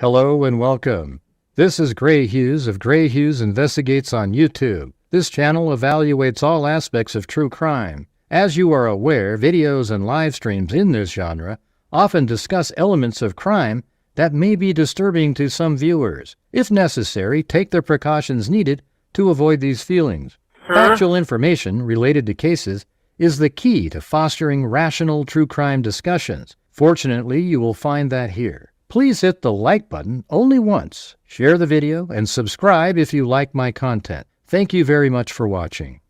Hello and welcome. This is Grant Hughes of Grant Hughes Investigates on YouTube. This channel evaluates all aspects of true crime. As you are aware, videos and live streams in this genre often discuss elements of crime that may be disturbing to some viewers. If necessary, take the precautions needed to avoid these feelings. Factual information related to cases is the key to fostering rational true crime discussions. Fortunately, you will find that here. Please hit the like button only once, share the video, and subscribe if you like my content. Thank you very much for watching.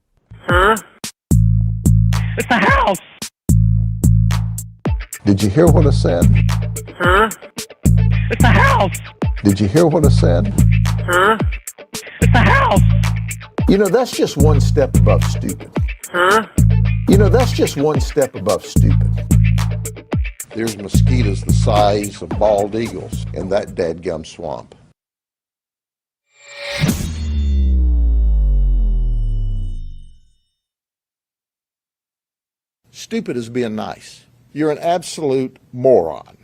It's a house! Did you hear what I said? It's a house! Did you hear what I said? It's a house! You know, that's just one step above stupid. You know, that's just one step above stupid. There's mosquitoes the size of bald eagles in that dadgum swamp. Stupid is being nice. You're an absolute moron.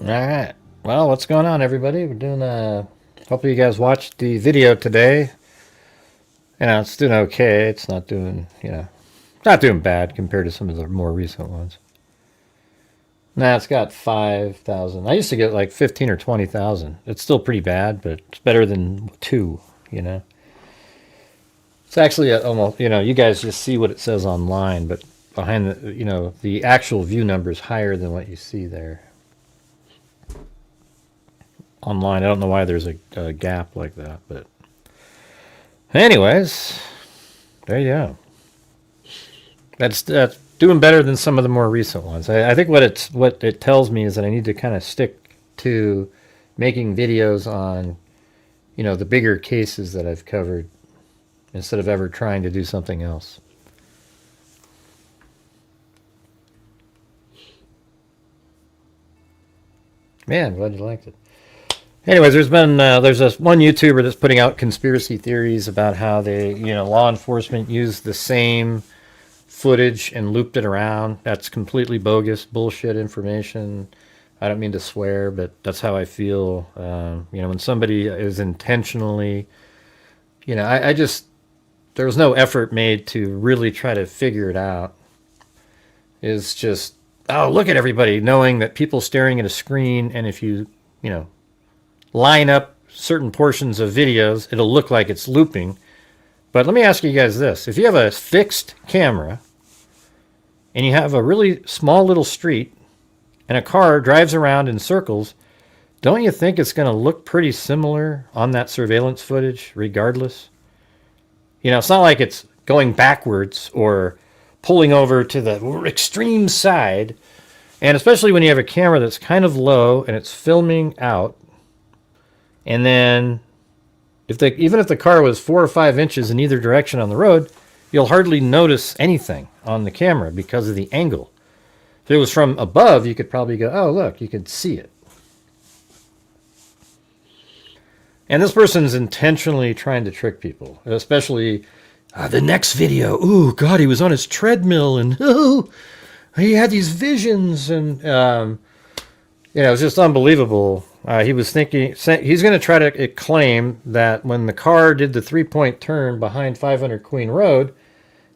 Alright, well, what's going on, everybody? We're doing hopefully you guys watched the video today. You know, it's doing okay. It's not doing, not doing bad compared to some of the more recent ones. Nah, it's got 5,000. I used to get like 15 or 20,000. It's still pretty bad, but it's better than 2, you know. It's actually almost, you guys just see what it says online, but behind the, the actual view number is higher than what you see there. Online, I don't know why there's a gap like that, but anyways, there you go. That's doing better than some of the more recent ones. I think what it tells me is that I need to kind of stick to making videos on, the bigger cases that I've covered instead of ever trying to do something else. Man, glad you liked it. Anyways, there's this one YouTuber that's putting out conspiracy theories about how they, law enforcement used the same footage and looped it around. That's completely bogus, bullshit information. I don't mean to swear, but that's how I feel. When somebody is intentionally, there was no effort made to really try to figure it out. It's just, oh, look at everybody knowing that people staring at a screen, and if you, line up certain portions of videos, it'll look like it's looping. But let me ask you guys this. If you have a fixed camera and you have a really small little street and a car drives around in circles, don't you think it's going to look pretty similar on that surveillance footage regardless? It's not like it's going backwards or pulling over to the extreme side. And especially when you have a camera that's kind of low and it's filming out, and then even if the car was 4 or 5 inches in either direction on the road, you'll hardly notice anything on the camera because of the angle. If it was from above, you could probably go, oh, look, you could see it. And this person's intentionally trying to trick people, especially the next video. Ooh, God, he was on his treadmill and he had these visions, and it was just unbelievable. He was thinking he's going to try to claim that when the car did the 3-point turn behind 500 Queen Road,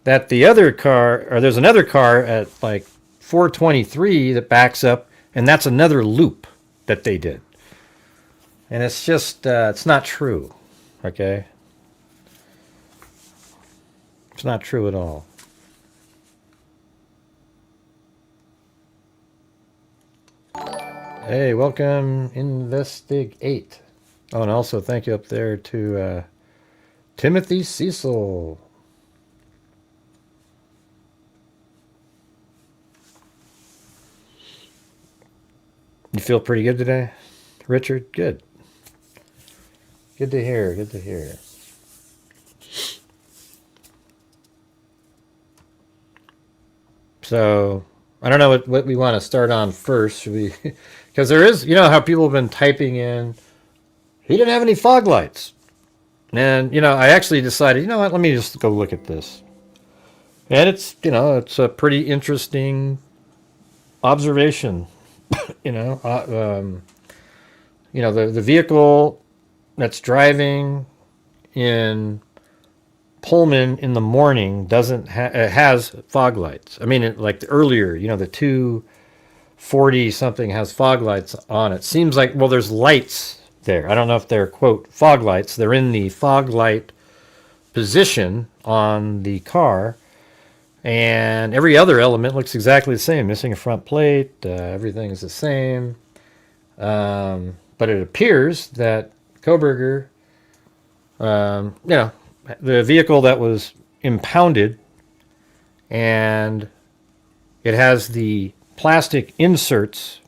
that the other car, or there's another car at like 423 that backs up, and that's another loop that they did. And it's just, it's not true, okay? It's not true at all. Hey, welcome, Investigate. Oh, and also thank you up there to Timothy Cecil. You feel pretty good today, Richard? Good. Good to hear. Good to hear. So, I don't know what we want to start on first. Should we? Because there is, you know, how people have been typing in, he didn't have any fog lights. And, you know, I actually decided, you know what, let me just go look at this. And it's, you know, it's a pretty interesting observation. You know, the vehicle that's driving in Pullman in the morning doesn't has fog lights. I mean, like earlier, you know, the 240 something has fog lights on it. Seems like, well, there's lights there. I don't know if they're, quote, fog lights. They're in the fog light position on the car. And every other element looks exactly the same. Missing a front plate. Everything is the same. But it appears that Kohberger, you know, the vehicle that was impounded, and it has the plastic inserts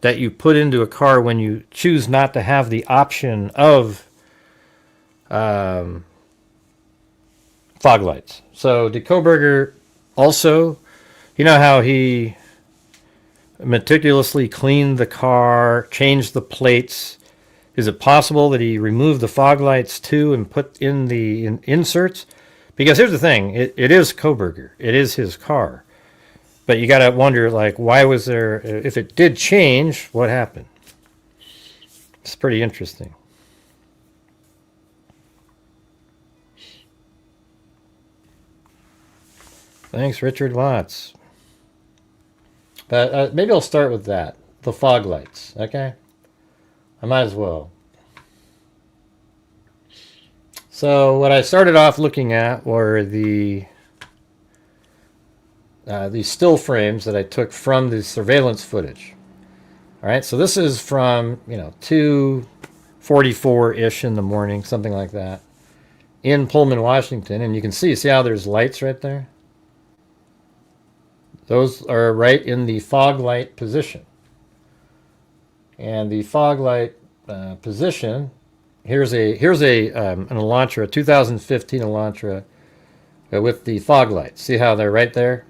that you put into a car when you choose not to have the option of fog lights. So did Kohberger also, you know how he meticulously cleaned the car, changed the plates? Is it possible that he removed the fog lights too and put in the inserts? Because here's the thing, it is Kohberger. It is his car. But you got to wonder, like, why was there, if it did change, what happened? It's pretty interesting. Thanks, Richard Watts. But maybe I'll start with that, the fog lights, okay? I might as well. So what I started off looking at were the still frames that I took from the surveillance footage. All right, so this is from, you know, 2:44-ish in the morning, something like that, in Pullman, Washington. And you can see how there's lights right there? Those are right in the fog light position. And the fog light position, here's an Elantra, 2015 Elantra with the fog lights. See how they're right there?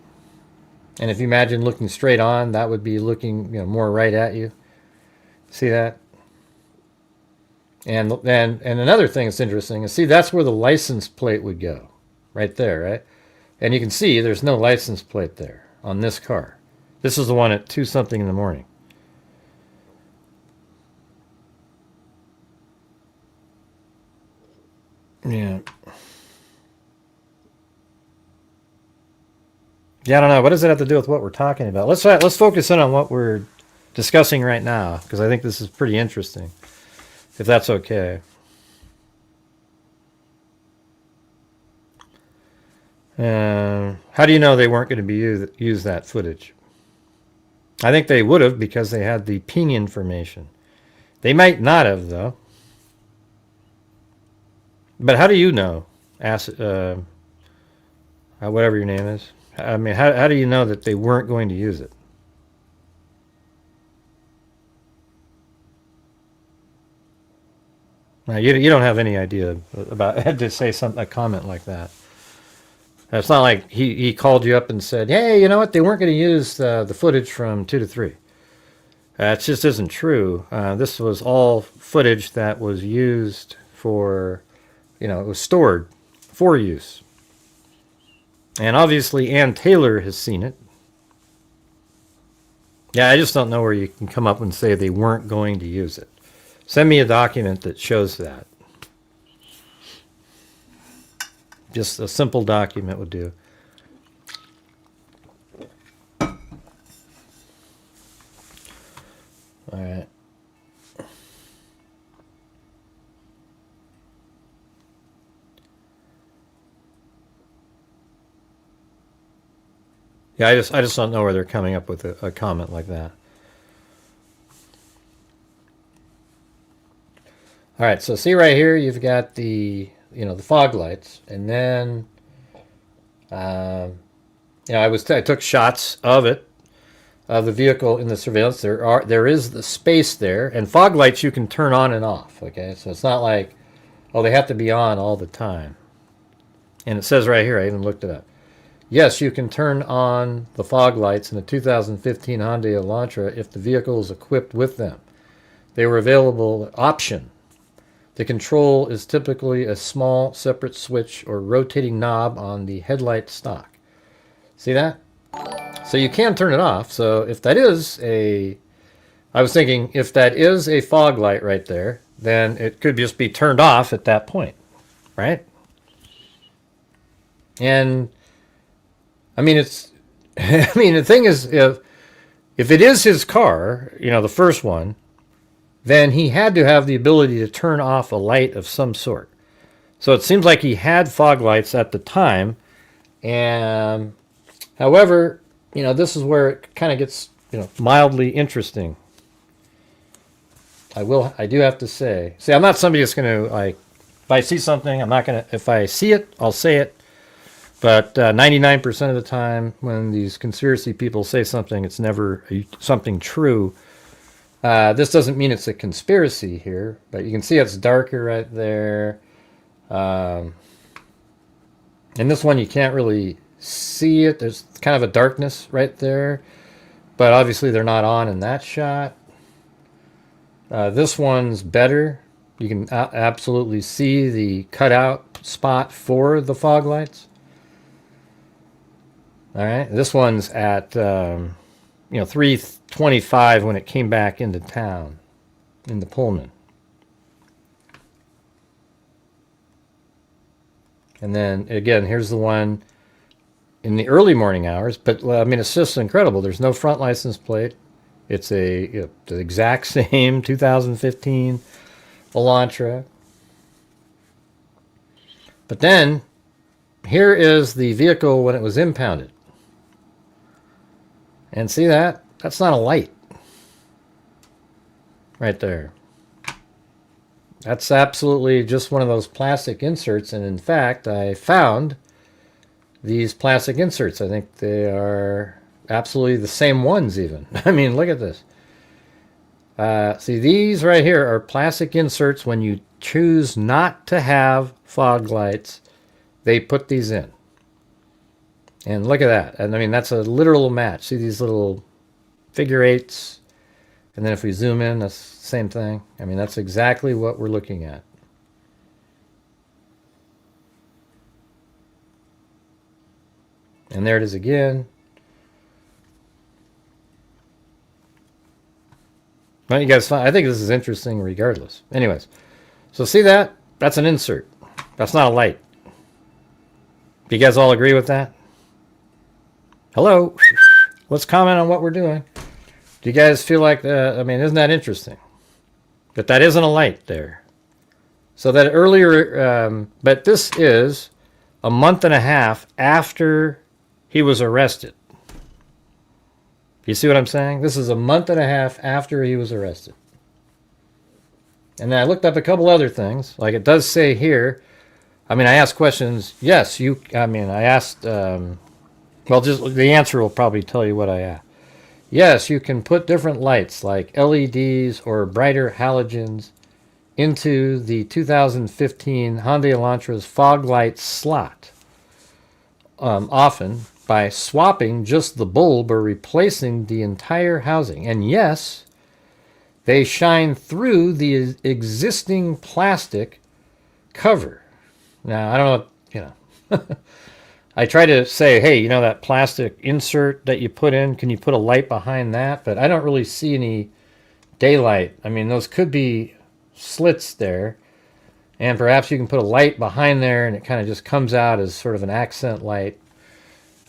And if you imagine looking straight on, that would be looking, you know, more right at you. See that? And another thing that's interesting is, see, that's where the license plate would go, right there, right? And you can see there's no license plate there on this car. This is the one at 2 something in the morning. Yeah. Yeah, I don't know. What does it have to do with what we're talking about? Let's focus in on what we're discussing right now, because I think this is pretty interesting, if that's okay. How do you know they weren't going to be use that footage? I think they would have, because they had the ping information. They might not have, though. But how do you know? Whatever your name is. I mean, how do you know that they weren't going to use it? Now, you don't have any idea about to say a comment like that. It's not like he called you up and said, hey, you know what, they weren't going to use the footage from 2 to 3. It just isn't true. This was all footage that was used for, you know, it was stored for use. And obviously Ann Taylor has seen it. Yeah, I just don't know where you can come up and say they weren't going to use it. Send me a document that shows that. Just a simple document would do. All right. Yeah, I just don't know where they're coming up with a comment like that. All right, so see right here, you've got the, the fog lights, and then, I took shots of it, of the vehicle in the surveillance. There is the space there, and fog lights you can turn on and off. Okay, so it's not like, oh, they have to be on all the time. And it says right here, I even looked it up. Yes, you can turn on the fog lights in the 2015 Hyundai Elantra if the vehicle is equipped with them. They were available option. The control is typically a small separate switch or rotating knob on the headlight stock. See that? So you can turn it off. So if that is I was thinking if that is a fog light right there, then it could just be turned off at that point, right? And I mean, the thing is, if it is his car, the first one, then he had to have the ability to turn off a light of some sort. So it seems like he had fog lights at the time. And however, this is where it kind of gets, mildly interesting. I do have to say, I'm not somebody that's going to, like, if I see something, I'm not going to, if I see it, I'll say it. But 99% of the time when these conspiracy people say something, it's never something true. This doesn't mean it's a conspiracy here, but you can see it's darker right there. And this one, you can't really see it. There's kind of a darkness right there. But obviously they're not on in that shot. This one's better. You can absolutely see the cutout spot for the fog lights. All right, this one's at 3:25 when it came back into town in the Pullman. And then again, here's the one in the early morning hours. But it's just incredible. There's no front license plate. It's the exact same 2015 Elantra. But then here is the vehicle when it was impounded. And see that? That's not a light. Right there. That's absolutely just one of those plastic inserts. And in fact, I found these plastic inserts. I think they are absolutely the same ones even. I mean, look at this. See, these right here are plastic inserts. When you choose not to have fog lights, they put these in. And look at that. And I mean, that's a literal match. See these little figure eights? And then if we zoom in, that's the same thing. I mean, that's exactly what we're looking at. And there it is again. Well, you guys find, I think this is interesting regardless. Anyways, so see that? That's an insert. That's not a light. Do you guys all agree with that? Hello? Let's comment on what we're doing. Do you guys feel like, isn't that interesting? But that isn't a light there. So that earlier, but this is a month and a half after he was arrested. You see what I'm saying? This is a month and a half after he was arrested. And then I looked up a couple other things. Like it does say here, I asked questions. Yes, I asked, just the answer will probably tell you what I asked. Yes, you can put different lights like LEDs or brighter halogens into the 2015 Hyundai Elantra's fog light slot. Often by swapping just the bulb or replacing the entire housing. And yes, they shine through the existing plastic cover. Now, I don't know, I try to say, hey, that plastic insert that you put in, can you put a light behind that? But I don't really see any daylight. Those could be slits there. And perhaps you can put a light behind there and it kind of just comes out as sort of an accent light.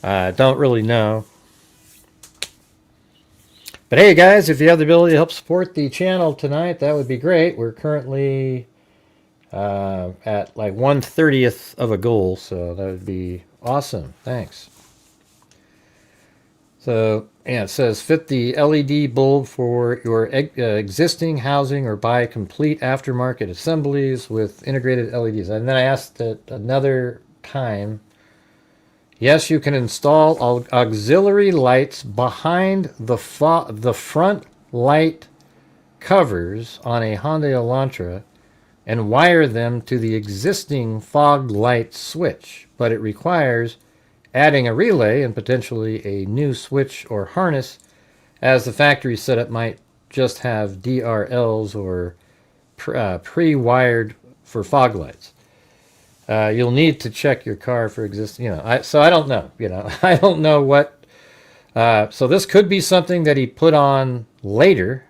Don't really know. But hey, guys, if you have the ability to help support the channel tonight, that would be great. We're currently at like 1/30th of a goal, so that would be awesome. Thanks. So, yeah, it says fit the LED bulb for your existing housing or buy complete aftermarket assemblies with integrated LEDs. And then I asked it another time. Yes, you can install auxiliary lights behind the front light covers on a Hyundai Elantra and wire them to the existing fog light switch, but it requires adding a relay and potentially a new switch or harness, as the factory setup might just have DRLs or pre-wired for fog lights. You'll need to check your car for existing, so I don't know, I don't know what, so this could be something that he put on later,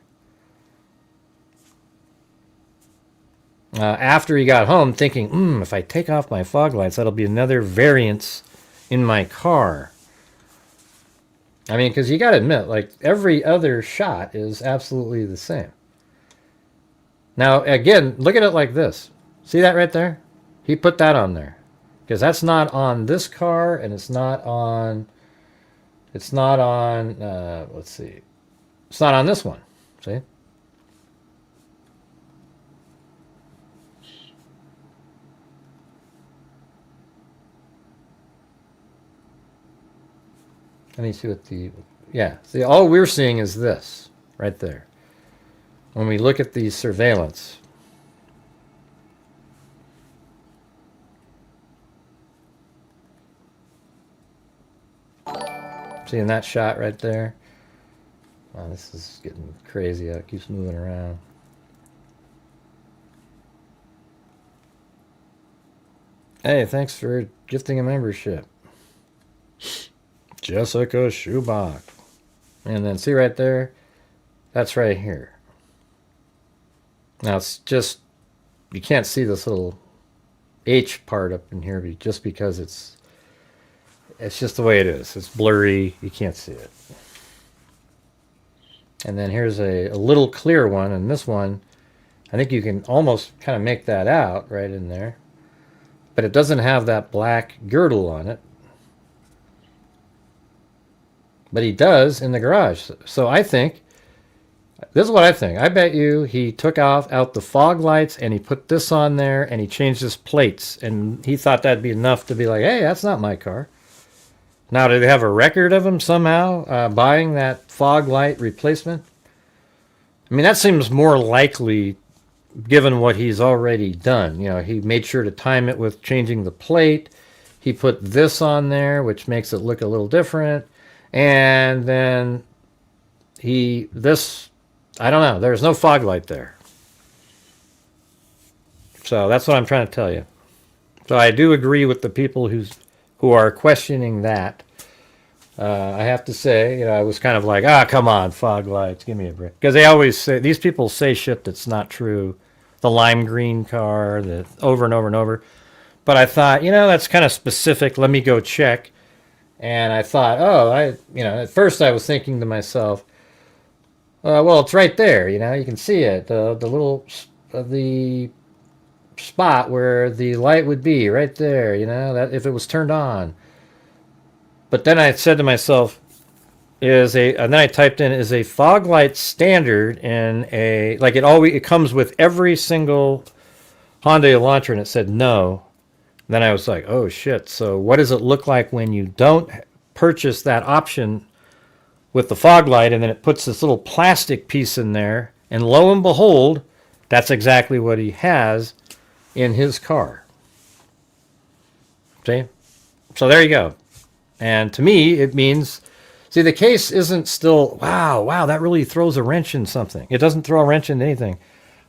after he got home, thinking, if I take off my fog lights, that'll be another variance in my car. I mean, because you got to admit, like, every other shot is absolutely the same. Now, again, look at it like this. See that right there? He put that on there. Because that's not on this car, and it's not on, let's see. It's not on this one. See? Let me see what see, all we're seeing is this right there. When we look at the surveillance. Seeing that shot right there? Wow, this is getting crazy. It keeps moving around. Hey, thanks for gifting a membership. Jessica Schubach. And then see right there? That's right here. Now it's just, you can't see this little H part up in here just because it's just the way it is. It's blurry. You can't see it. And then here's a little clear one. And this one, I think you can almost kind of make that out right in there. But it doesn't have that black girdle on it. But he does in the garage. So I think, this is what I think. I bet you he took out the fog lights and he put this on there and he changed his plates. And he thought that'd be enough to be like, hey, that's not my car. Now, do they have a record of him somehow buying that fog light replacement? I mean, that seems more likely given what he's already done. He made sure to time it with changing the plate. He put this on there, which makes it look a little different. And then I don't know, there's no fog light there. So that's what I'm trying to tell you. So I do agree with the people who are questioning that. I have to say, I was kind of like, come on, fog lights, give me a break. Because they always say, these people say shit that's not true. The lime green car, over and over and over. But I thought, that's kind of specific. Let me go check. And I thought, at first I was thinking to myself, well, it's right there, you can see it, the spot where the light would be, right there, that if it was turned on. But then I said to myself, and then I typed in, is a fog light standard in it comes with every single Hyundai Elantra, and it said no. Then I was like, oh shit, so what does it look like when you don't purchase that option with the fog light, and then it puts this little plastic piece in there, and lo and behold, that's exactly what he has in his car. See? So there you go. And to me, it means, see, the case isn't still, wow, that really throws a wrench in something. It doesn't throw a wrench in anything.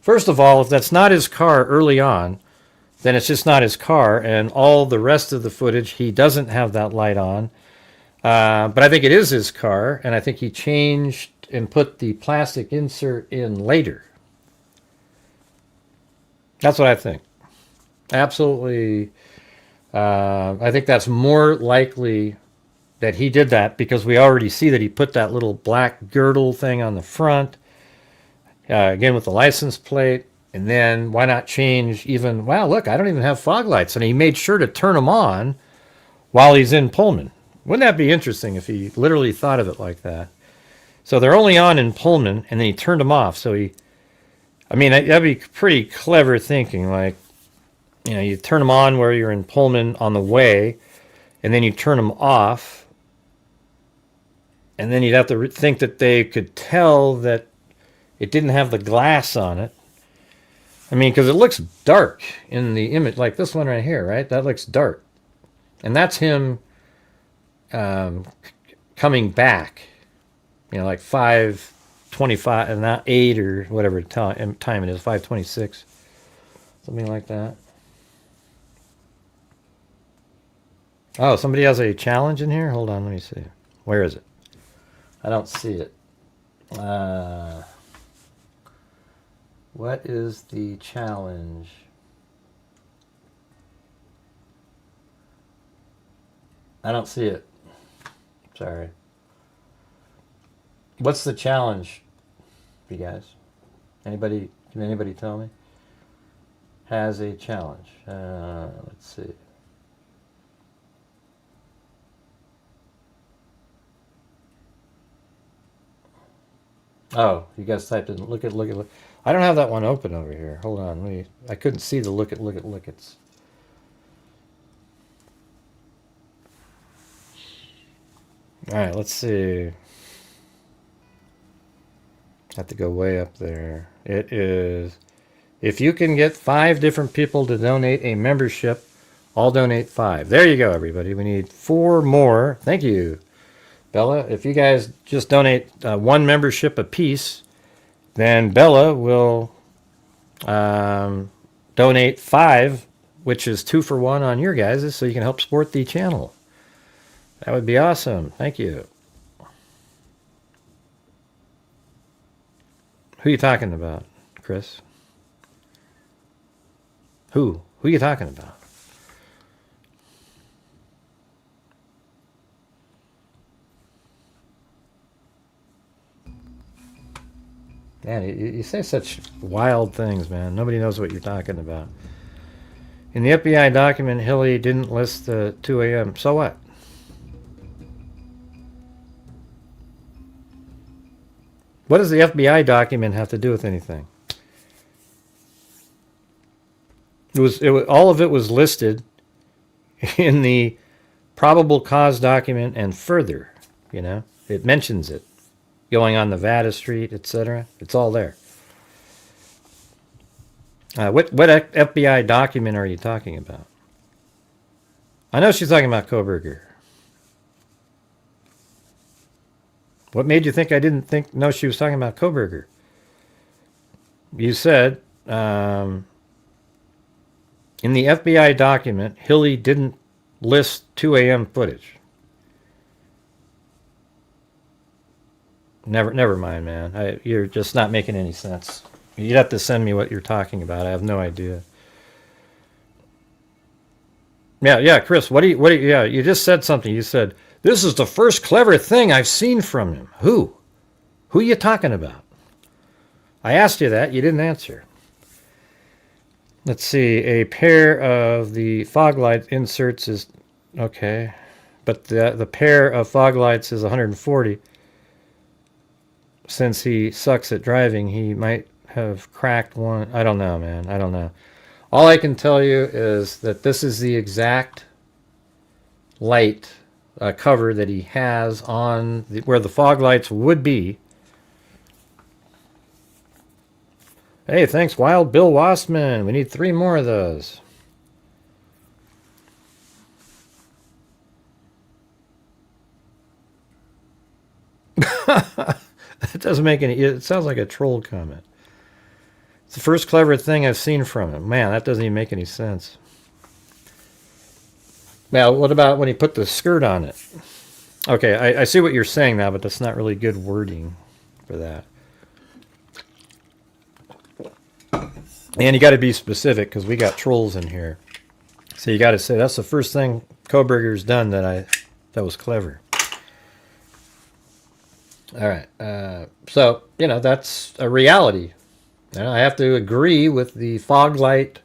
First of all, if that's not his car early on, then it's just not his car, and all the rest of the footage, he doesn't have that light on. But I think it is his car, and I think he changed and put the plastic insert in later. That's what I think. Absolutely. I think that's more likely that he did that, because we already see that he put that little black girdle thing on the front, again with the license plate. And then why not change look, I don't even have fog lights. And he made sure to turn them on while he's in Pullman. Wouldn't that be interesting if he literally thought of it like that? So they're only on in Pullman, and then he turned them off. So I mean, that'd be pretty clever thinking. Like, you know, you turn them on where you're in Pullman on the way, and then you turn them off. And then you'd have to think that they could tell that it didn't have the glass on it. I mean, because it looks dark in the image, like this one right here, right? That looks dark. And that's him coming back, you know, like 5:25, and not 8 or whatever time it is, 5:26, something like that. Oh, somebody has a challenge in here? Hold on, let me see. Where is it? I don't see it. What is the challenge? I don't see it. Sorry. What's the challenge, you guys? Anybody? Can anybody tell me? Has a challenge. Let's see. Oh, you guys typed in look at. I don't have that one open over here. Hold on, I couldn't see the look it's. All right, let's see. Have to go way up there. It is, if you can get 5 different people to donate a membership, I'll donate 5. There you go, everybody. We need 4 more. Thank you, Bella. If you guys just donate 1 membership apiece, then Bella will donate 5, which is 2 for 1 on your guys', so you can help support the channel. That would be awesome. Thank you. Who are you talking about, Chris? Who are you talking about? Man, you say such wild things, man. Nobody knows what you're talking about. In the FBI document, Hilly didn't list the 2 a.m. So what? What does the FBI document have to do with anything? All of it was listed in the probable cause document and further. You know, it mentions it. Going on Nevada Street, etc. It's all there. What FBI document are you talking about? I know she's talking about Kohberger. What made you think I didn't know she was talking about Kohberger? You said, in the FBI document, Hilly didn't list 2 a.m. footage. Never mind, man. You're just not making any sense. You'd have to send me what you're talking about. I have no idea. Yeah, Chris, yeah, you just said something. You said, this is the first clever thing I've seen from him. Who? Who are you talking about? I asked you that. You didn't answer. Let's see. A pair of the fog light inserts is... Okay. But the pair of fog lights is 140. Since he sucks at driving, he might have cracked one. I don't know, man. I don't know. All I can tell you is that this is the exact light cover that he has on where the fog lights would be. Hey, thanks, Wild Bill Wassman. We need 3 more of those. It doesn't make any... It sounds like a troll comment. It's the first clever thing I've seen from him. Man, that doesn't even make any sense. Now, what about when he put the skirt on it? Okay, I see what you're saying now, but that's not really good wording for that. And you got to be specific because we got trolls in here. So you got to say that's the first thing Kohberger's done that was clever. All right. So, you know, that's a reality. And I have to agree with the fog light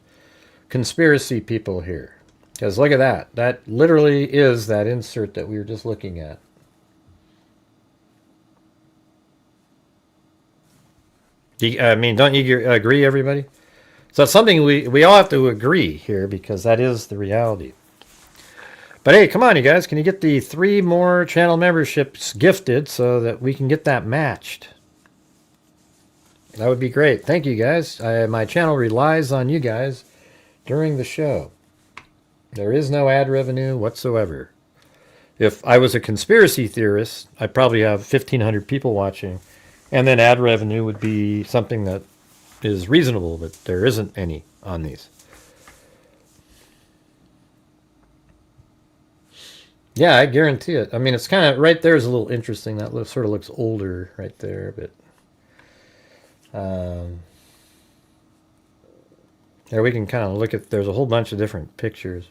conspiracy people here. Because look at that. That literally is that insert that we were just looking at. I mean, don't you agree, everybody? So it's something we all have to agree here because that is the reality. But hey, come on, you guys. Can you get the 3 more channel memberships gifted so that we can get that matched? That would be great. Thank you, guys. My channel relies on you guys during the show. There is no ad revenue whatsoever. If I was a conspiracy theorist, I'd probably have 1,500 people watching, and then ad revenue would be something that is reasonable, but there isn't any on these. Yeah, I guarantee it. I mean, it's kind of right there is a little interesting. That sort of looks older right there, but there we can kind of look at. There's a whole bunch of different pictures.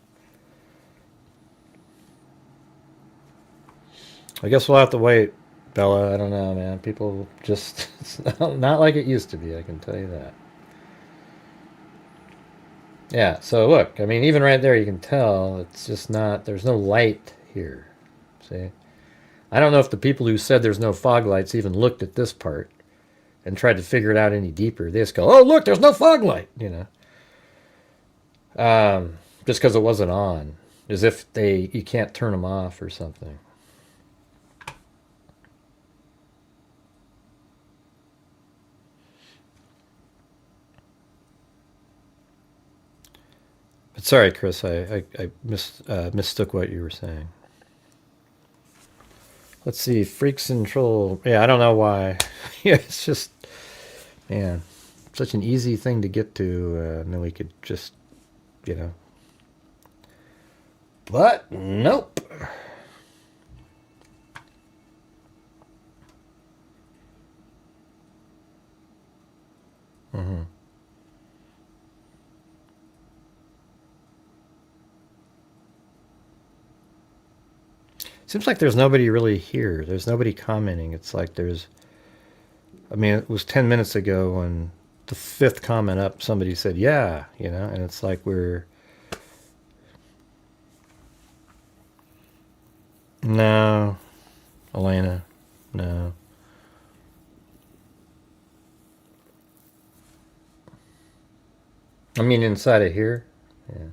I guess we'll have to wait, Bella. I don't know, man. People just it's not like it used to be. I can tell you that. Yeah. So look, I mean, even right there, you can tell it's just not. There's no light here. See, I don't know if the people who said there's no fog lights even looked at this part and tried to figure it out any deeper. They just go, "Oh, look, there's no fog light," you know, just because it wasn't on, as if you can't turn them off or something. But sorry, Chris, I mistook what you were saying. Let's see, Freaks and Troll. Yeah, I don't know why. Yeah, it's just, man, such an easy thing to get to, and then we could just, you know. But, nope. Mm-hmm. Seems like there's nobody really here. There's nobody commenting. It's like there's... I mean, it was 10 minutes ago when the 5th comment up, somebody said, yeah, you know, and it's like we're... No. Elena. No. I mean, inside of here? Yeah.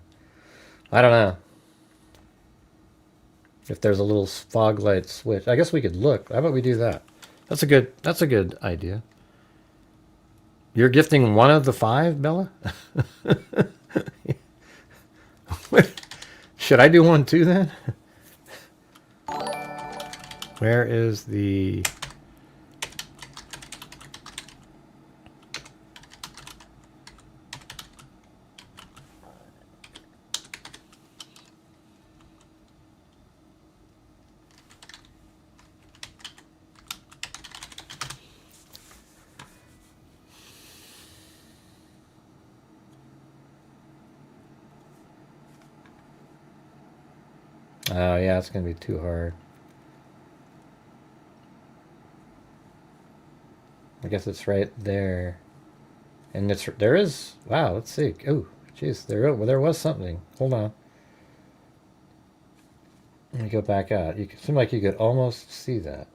I don't know. If there's a little fog light switch. I guess we could look. How about we do that? That's a good idea. You're gifting one of the 5, Bella? Should I do one too then? Where is the... Oh, yeah, it's going to be too hard. I guess it's right there. And there is... Wow, let's see. Oh, jeez, there was something. Hold on. Let me go back out. It seemed like you could almost see that.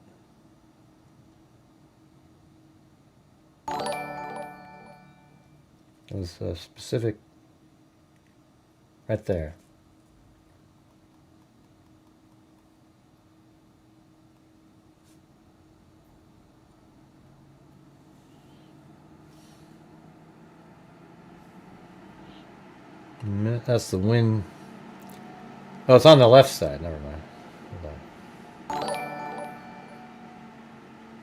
It was a specific... Right there. That's the wind. Oh, it's on the left side. Never mind. Hold on.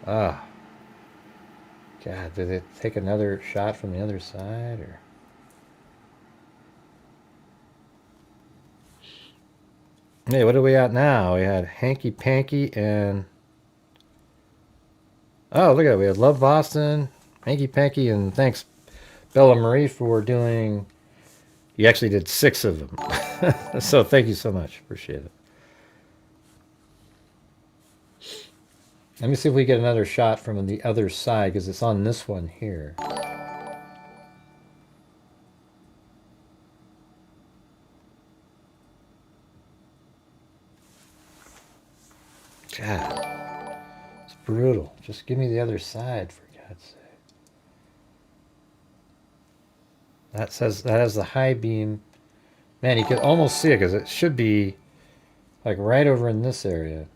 Ah. God, did it take another shot from the other side, or? Hey, what are we at now? We had Hanky Panky and... Oh, look at it. We had Love Boston, Hanky Panky, and thanks, Bella Marie, for doing... You actually did 6 of them. So thank you so much. Appreciate it. Let me see if we get another shot from the other side, because it's on this one here. Brutal. Just give me the other side, for God's sake. That has the high beam. Man, you could almost see it because it should be like right over in this area.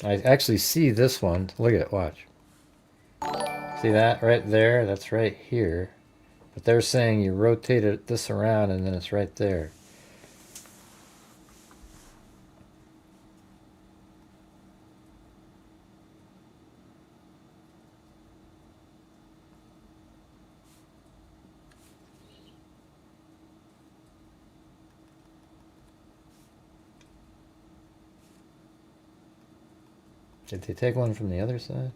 I actually see this one. Look at it, watch. See that right there? That's right here. But they're saying you rotate this around and then it's right there. Did they take one from the other side?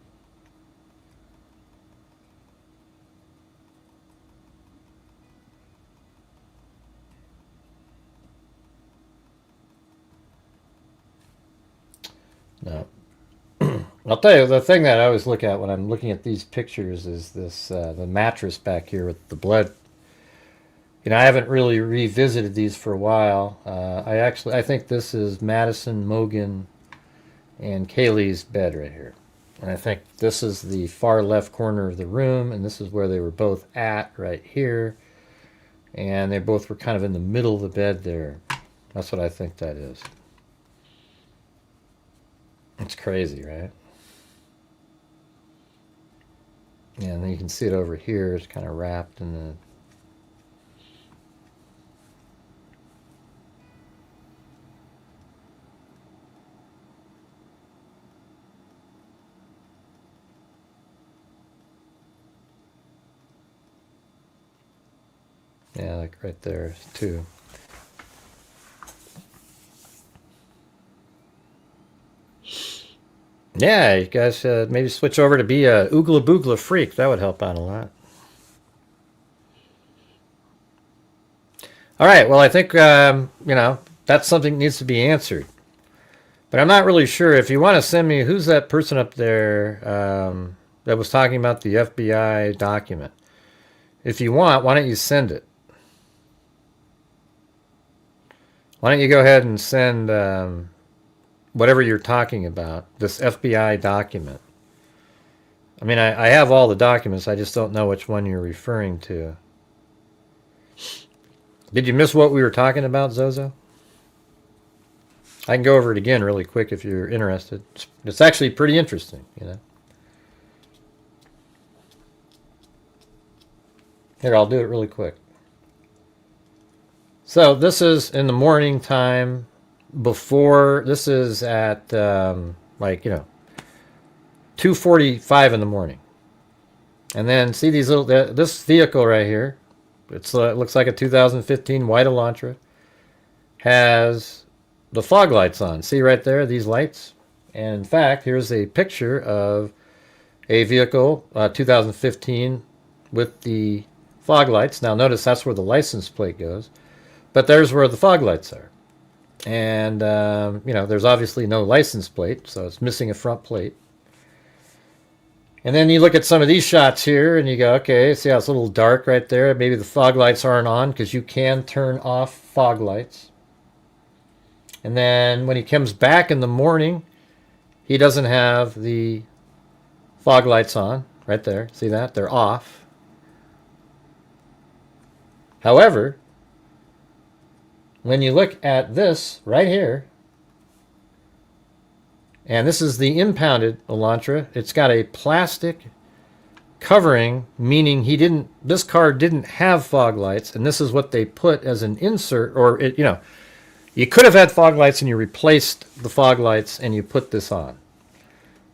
No. I'll tell you, the thing that I always look at when I'm looking at these pictures is this, the mattress back here with the blood. You know, I haven't really revisited these for a while. I think this is Madison, Mogin, and Kaylee's bed right here. And I think this is the far left corner of the room, and this is where they were both at right here. And they both were kind of in the middle of the bed there. That's what I think that is. It's crazy, right? Yeah, and then you can see it over here. It's kind of wrapped in the... Yeah, like right there, too. Yeah, you guys should maybe switch over to be a Oogla Boogla freak. That would help out a lot. All right, well, I think, you know, that's something that needs to be answered. But I'm not really sure. If you want to send me, who's that person up there that was talking about the FBI document? If you want, why don't you send it? Why don't you go ahead and send whatever you're talking about, this FBI document. I mean, I have all the documents. I just don't know which one you're referring to. Did you miss what we were talking about, Zozo? I can go over it again really quick if you're interested. It's actually pretty interesting, you know. Here, I'll do it really quick. So this is in the morning time before, this is at like, you know, 2:45 in the morning. And then see these little, this vehicle right here, it looks like a 2015 white Elantra, has the fog lights on. See right there, these lights? And in fact, here's a picture of a vehicle, 2015, with the fog lights. Now notice that's where the license plate goes, but there's where the fog lights are. And, you know, there's obviously no license plate, so it's missing a front plate. And then you look at some of these shots here, and you go, okay, see how it's a little dark right there? Maybe the fog lights aren't on, because you can turn off fog lights. And then when he comes back in the morning, he doesn't have the fog lights on, right there. See that? They're off. However, when you look at this right here, and this is the impounded Elantra, it's got a plastic covering, meaning this car didn't have fog lights, and this is what they put as an insert, or it, you know, you could have had fog lights and you replaced the fog lights and you put this on.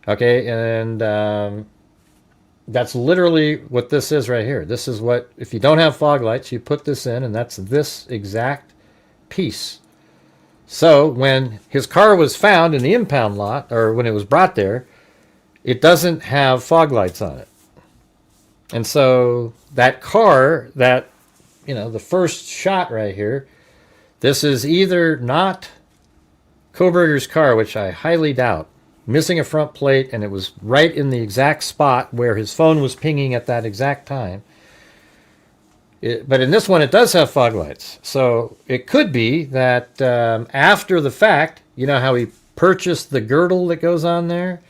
Okay, and that's literally what this is right here. This is what, if you don't have fog lights, you put this in, and that's this exact piece. So when his car was found in the impound lot, or when it was brought there, it doesn't have fog lights on it. And so that car, that, you know, the first shot right here, this is either not Kohberger's car, which I highly doubt, missing a front plate, and it was right in the exact spot where his phone was pinging at that exact time. But in this one, it does have fog lights. So it could be that after the fact, you know how he purchased the girdle that goes on there,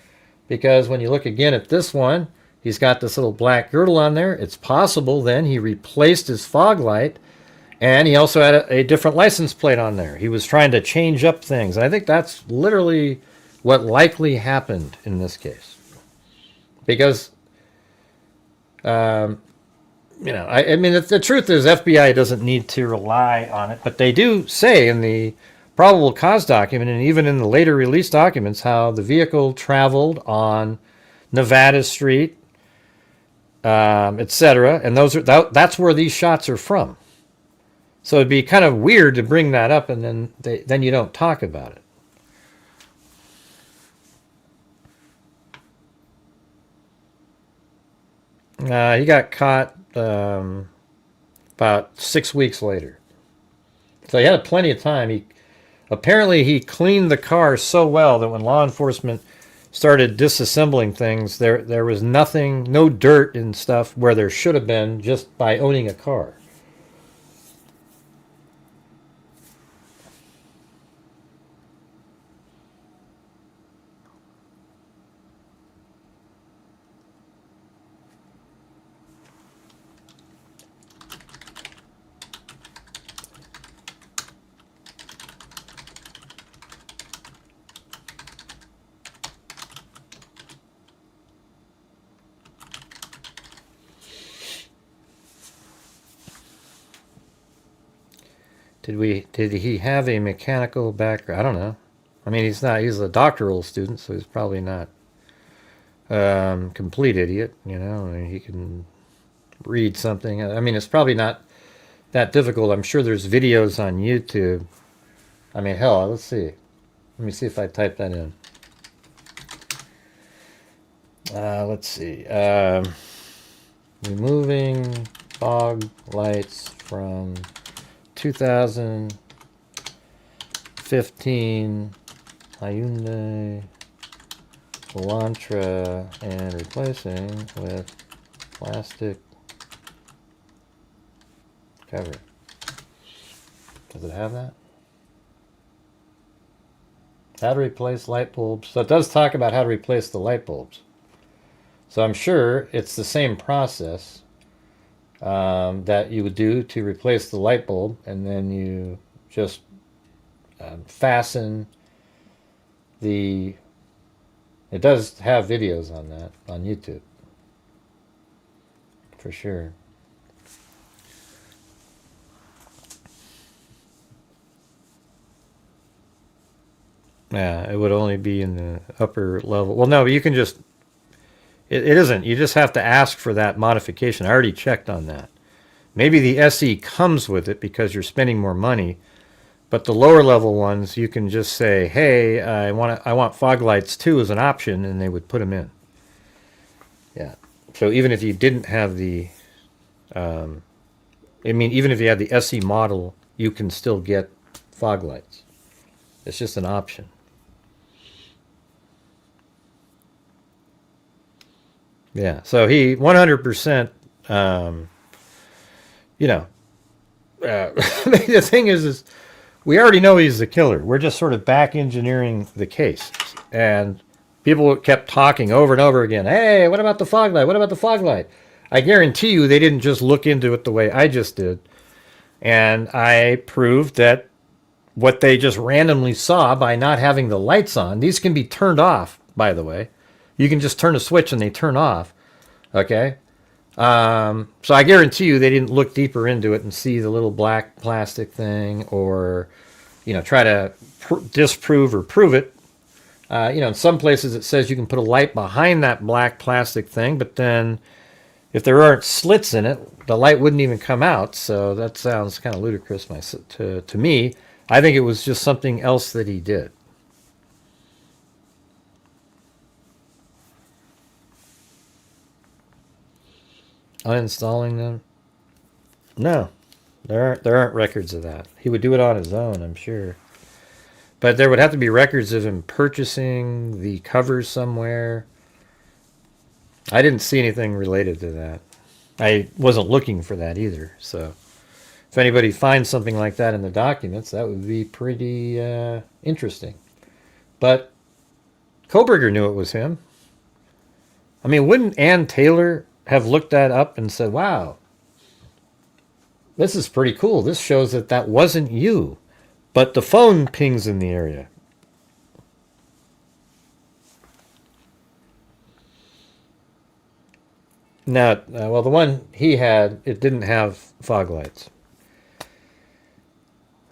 because when you look again at this one, he's got this little black girdle on there. It's possible then he replaced his fog light, and he also had a different license plate on there. He was trying to change up things. I think that's literally what likely happened in this case. Because, I mean, the truth is FBI doesn't need to rely on it, but they do say in the probable cause document and even in the later release documents how the vehicle traveled on Nevada Street, etc. And that's where these shots are from. So it'd be kind of weird to bring that up and then you don't talk about it. He got caught about 6 weeks later. So he had plenty of time. Apparently he cleaned the car so well that when law enforcement started disassembling things, there was nothing, no dirt and stuff where there should have been just by owning a car. Did he have a mechanical background? I don't know. I mean, he's a doctoral student, so he's probably not complete idiot, I mean, he can read something. I mean, it's probably not that difficult. I'm sure there's videos on YouTube. I mean, hell, let's see. Let me see if I type that in. Let's see. Removing fog lights from 2015 Hyundai Elantra and replacing with plastic cover. Does it have that? How to replace light bulbs. So it does talk about how to replace the light bulbs. So I'm sure it's the same process that you would do to replace the light bulb, and then you just fasten the... It does have videos on that on YouTube, for sure. Yeah, it would only be in the upper level. Well, no, but you can just... It isn't. You just have to ask for that modification. I already checked on that. Maybe the SE comes with it because you're spending more money, but the lower level ones, you can just say, "Hey, I want fog lights too" as an option, and they would put them in. Yeah. So even if you didn't have the, even if you had the SE model, you can still get fog lights. It's just an option. Yeah, so he 100%, the thing is we already know he's the killer. We're just sort of back engineering the case. And people kept talking over and over again, "Hey, what about the fog light? What about the fog light?" I guarantee you they didn't just look into it the way I just did. And I proved that what they just randomly saw by not having the lights on, these can be turned off, by the way. You can just turn a switch and they turn off, okay? So I guarantee you they didn't look deeper into it and see the little black plastic thing or, try to disprove or prove it. In some places it says you can put a light behind that black plastic thing, but then if there aren't slits in it, the light wouldn't even come out. So that sounds kind of ludicrous to me. I think it was just something else that he did. Uninstalling them? No, there aren't records of that. He would do it on his own, I'm sure. But there would have to be records of him purchasing the covers somewhere. I didn't see anything related to that. I wasn't looking for that either. So if anybody finds something like that in the documents, that would be pretty interesting. But Kohberger knew it was him. I mean, wouldn't Ann Taylor have looked that up and said, wow, this is pretty cool. This shows that that wasn't you. But the phone pings in the area. Now, well, the one he had, it didn't have fog lights.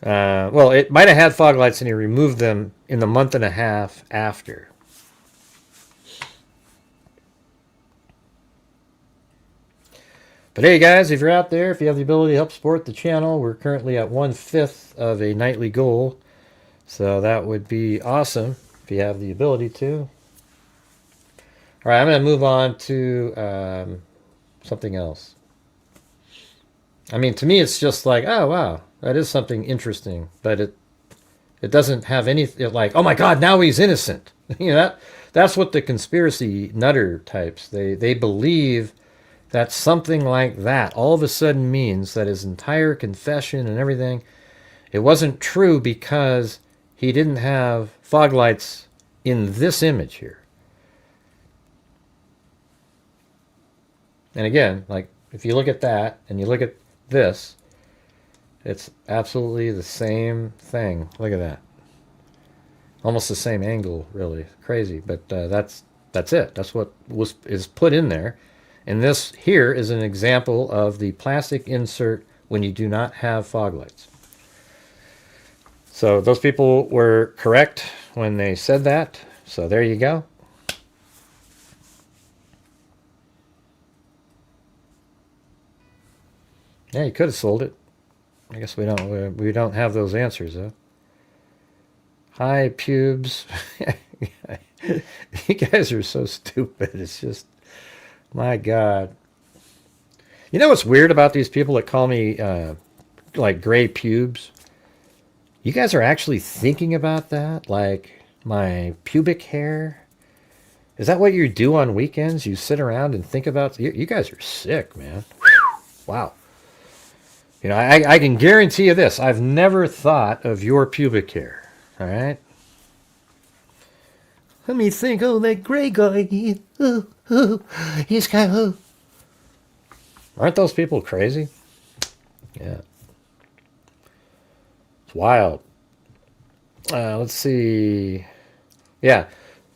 Well, it might have had fog lights and he removed them in the month and a half after. But hey guys, if you're out there, if you have the ability to help support the channel, we're currently at 1/5 of a nightly goal. So that would be awesome if you have the ability to. All right, I'm going to move on to something else. I mean, to me, it's just like, oh, wow, that is something interesting. But it doesn't have anything like, oh, my God, now he's innocent. You know, that's what the conspiracy nutter types, they believe that something like that all of a sudden means that his entire confession and everything, it wasn't true because he didn't have fog lights in this image here. And again, like if you look at that and you look at this, it's absolutely the same thing. Look at that. Almost the same angle, really. Crazy, but that's it. That's what is put in there. And this here is an example of the plastic insert when you do not have fog lights. So those people were correct when they said that. So there you go. Yeah, you could have sold it. I guess we don't have those answers though. Hi, pubes. You guys are so stupid. It's just, my God. You know what's weird about these people that call me like gray pubes? You guys are actually thinking about that? Like my pubic hair? Is that what you do on weekends? You sit around and think about... You guys are sick, man. Whew. Wow. You know, I can guarantee you this. I've never thought of your pubic hair. All right? Let me think. Oh, that gray guy. He's kind of... Aren't those people crazy? Yeah. It's wild. Let's see. Yeah.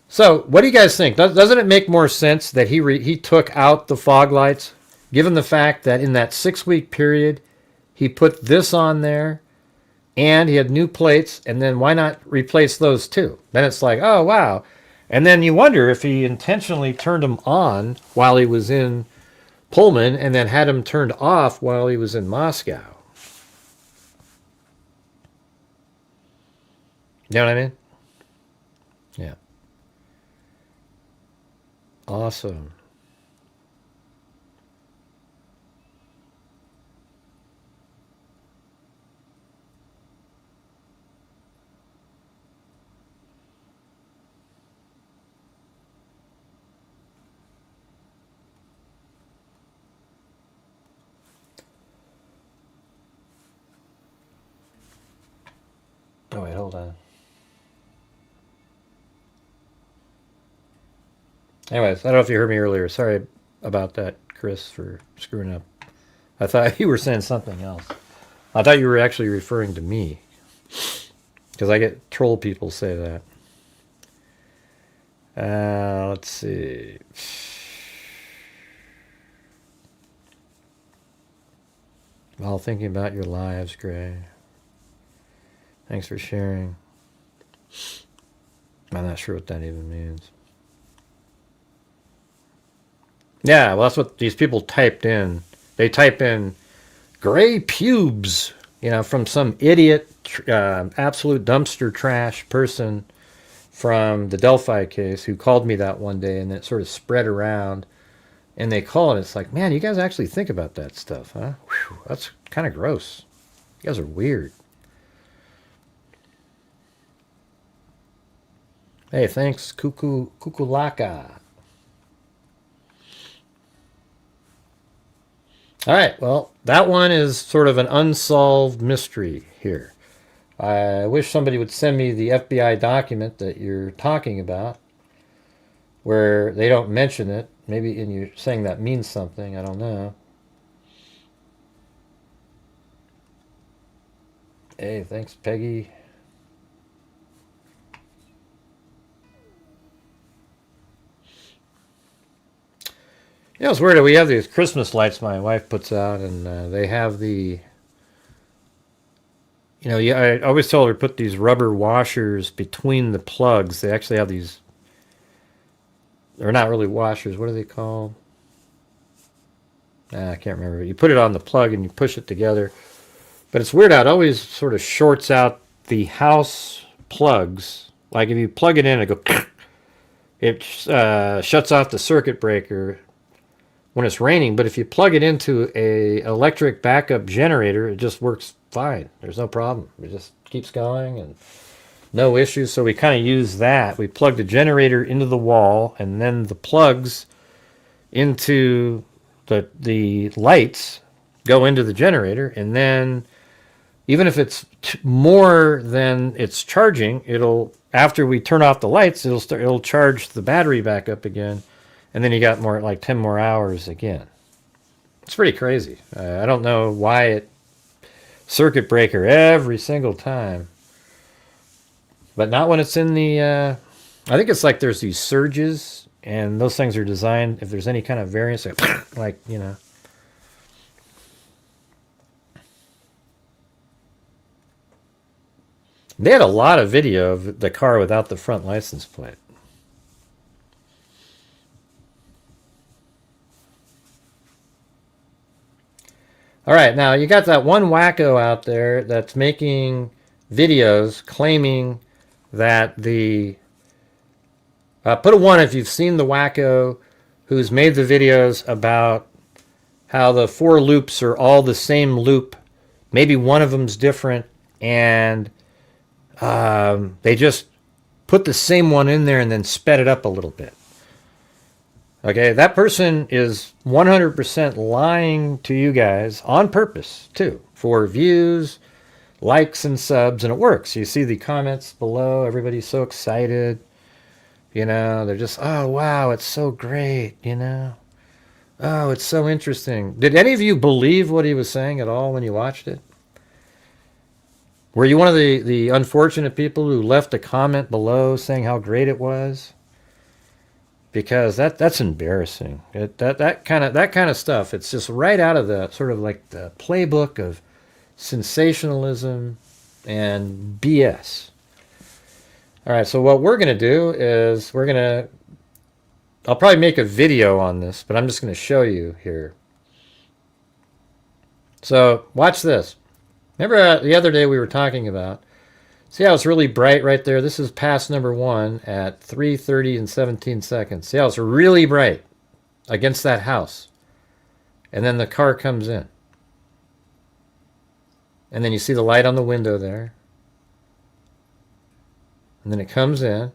So, what do you guys think? Doesn't it make more sense that he took out the fog lights, given the fact that in that 6-week period, he put this on there, and he had new plates, and then why not replace those too? Then it's like, oh, wow. And then you wonder if he intentionally turned them on while he was in Pullman, and then had them turned off while he was in Moscow. You know what I mean? Yeah. Awesome. Oh, wait, hold on. Anyways, I don't know if you heard me earlier. Sorry about that, Chris, for screwing up. I thought you were saying something else. I thought you were actually referring to me. Because I get troll people say that. Let's see. While thinking about your lives, Gray. Thanks for sharing. I'm not sure what that even means. Yeah, well, that's what these people typed in. They type in gray pubes, you know, from some idiot, absolute dumpster trash person from the Delphi case who called me that one day, and it sort of spread around. And they call it, it's like, man, you guys actually think about that stuff, huh? Whew, that's kind of gross. You guys are weird. Hey, thanks, Kukulaka. All right, well, that one is sort of an unsolved mystery here. I wish somebody would send me the FBI document that you're talking about, where they don't mention it. Maybe, and you're saying that means something. I don't know. Hey, thanks, Peggy. You know, it's weird that we have these Christmas lights my wife puts out, and they have the... You know, I always tell her to put these rubber washers between the plugs. They actually have these... They're not really washers. What are they called? I can't remember. You put it on the plug and you push it together. But it's weird how it always sort of shorts out the house plugs. Like if you plug it in, it shuts off the circuit breaker when it's raining. But if you plug it into a electric backup generator, it just works fine. There's no problem. It just keeps going and no issues. So we kind of use that. We plug the generator into the wall, and then the plugs into the lights go into the generator, and then even if it's more than it's charging, it'll, after we turn off the lights, it'll charge the battery back up again, and then you got more, like 10 more hours again. It's pretty crazy. I don't know why it circuit breaker every single time, but not when it's in the I think it's like there's these surges, and those things are designed, if there's any kind of variance, like, you know. They had a lot of video of the car without the front license plate. All right, now you got that one wacko out there that's making videos claiming that the... put a 1 if you've seen the wacko who's made the videos about how the 4 loops are all the same loop. Maybe one of them's different, and they just put the same one in there and then sped it up a little bit. Okay, that person is 100% lying to you guys on purpose, too, for views, likes, and subs, and it works. You see the comments below. Everybody's so excited. You know, they're just, oh, wow, it's so great, you know. Oh, it's so interesting. Did any of you believe what he was saying at all when you watched it? Were you one of the unfortunate people who left a comment below saying how great it was? Because that's embarrassing. That kind of stuff. It's just right out of the sort of like the playbook of sensationalism and BS. All right, so what we're going to do is I'll probably make a video on this, but I'm just going to show you here. So watch this. Remember the other day we were talking about, see how it's really bright right there? This is pass number 1 at 3:30 and 17 seconds. See how it's really bright against that house? And then the car comes in. And then you see the light on the window there. And then it comes in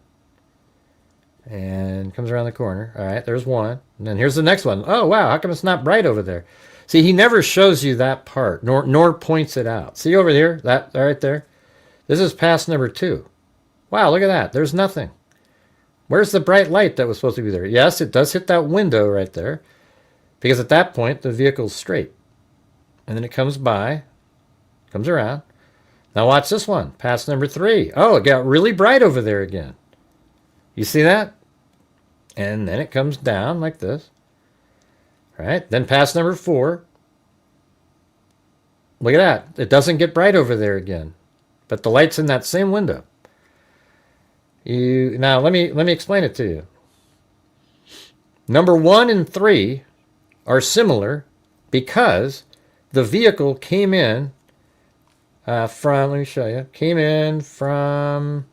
and comes around the corner. All right, there's one. And then here's the next one. Oh, wow, how come it's not bright over there? See, he never shows you that part, nor points it out. See over here, that right there? This is pass number 2. Wow, look at that. There's nothing. Where's the bright light that was supposed to be there? Yes, it does hit that window right there, because at that point, the vehicle's straight. And then it comes by, comes around. Now watch this one, pass number 3. Oh, it got really bright over there again. You see that? And then it comes down like this. Right? Then pass number 4. Look at that. It doesn't get bright over there again. But the light's in that same window. Now let me explain it to you. Number 1 and 3 are similar because the vehicle came in from, let me show you, came in from,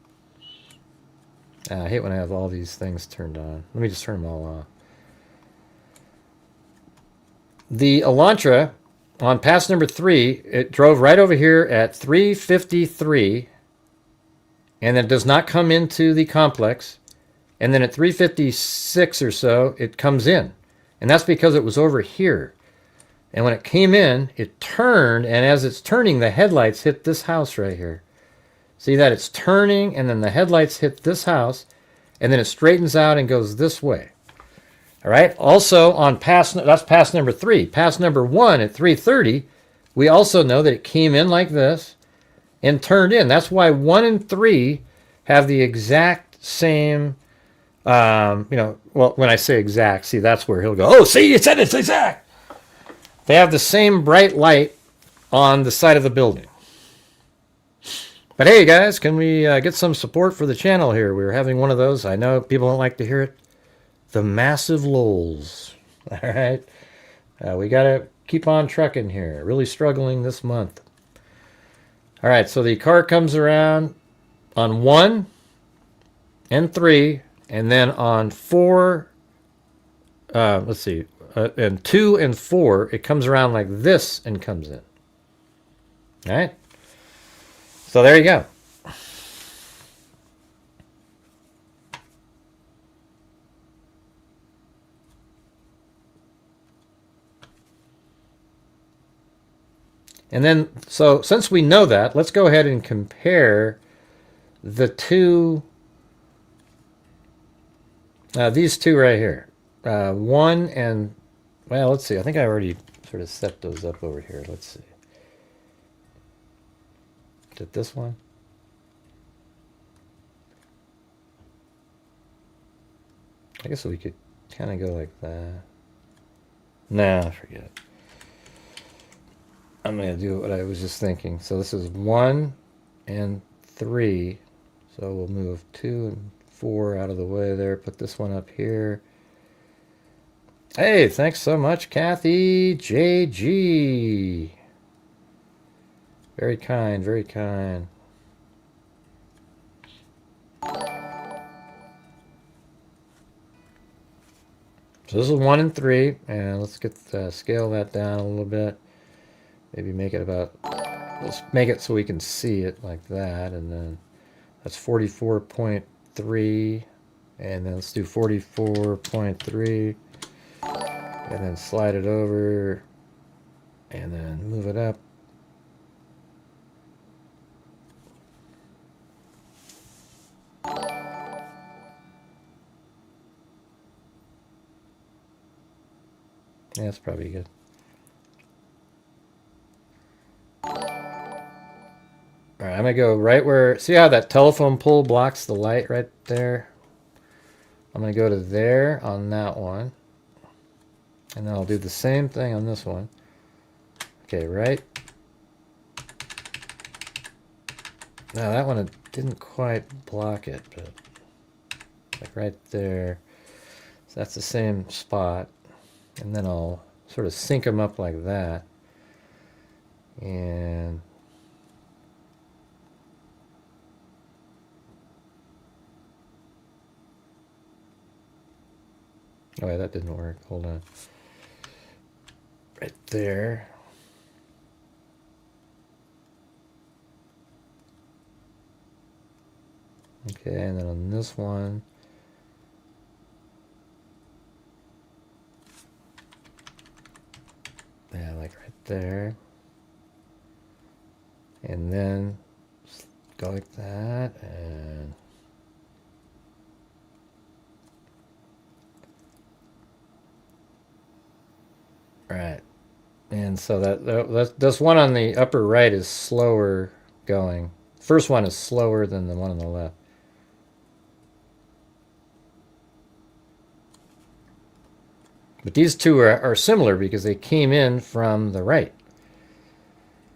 I hate when I have all these things turned on. Let me just turn them all off. The Elantra on pass number 3, it drove right over here at 3:53, and it does not come into the complex. And then at 3:56 or so, it comes in. And that's because it was over here. And when it came in, it turned, and as it's turning, the headlights hit this house right here. See that it's turning, and then the headlights hit this house, and then it straightens out and goes this way. All right. Also on that's pass number 3. Pass number 1 at 3:30, we also know that it came in like this and turned in. That's why 1 and 3 have the exact same. Well, when I say exact, see, that's where he'll go, oh, see, it said it's exact. They have the same bright light on the side of the building. But hey, guys, can we get some support for the channel here? We're having one of those. I know people don't like to hear it. The massive lulls. All right. We got to keep on trucking here. Really struggling this month. All right, so the car comes around on 1 and 3. And then on 4, let's see, and 2 and 4, it comes around like this and comes in. All right. So there you go. And then, so since we know that, let's go ahead and compare the two. These two right here, 1 and, well, let's see. I think I already sort of set those up over here. Let's see. Did this one? I guess we could kind of go like that. Nah, forget it. I'm going to do what I was just thinking. So this is 1 and 3. So we'll move 2 and 4 out of the way there. Put this one up here. Hey, thanks so much, Kathy JG. Very kind, very kind. So this is 1 and 3, and let's get scale that down a little bit. Maybe make it about, let's make it so we can see it like that, and then that's 44.3, and then let's do 44.3, and then slide it over, and then move it up. Yeah, that's probably good. All right, I'm going to go right where, see how that telephone pole blocks the light right there? I'm going to go to there on that one. And then I'll do the same thing on this one. Okay, right. Now that one didn't quite block it, but like right there. So that's the same spot. And then I'll sort of sync them up like that. And oh, yeah, that didn't work. Hold on. Right there. Okay, and then on this one, yeah, like right there. And then just go like that, and right. And so this one on the upper right is slower going. First one is slower than the one on the left. But these two are similar because they came in from the right.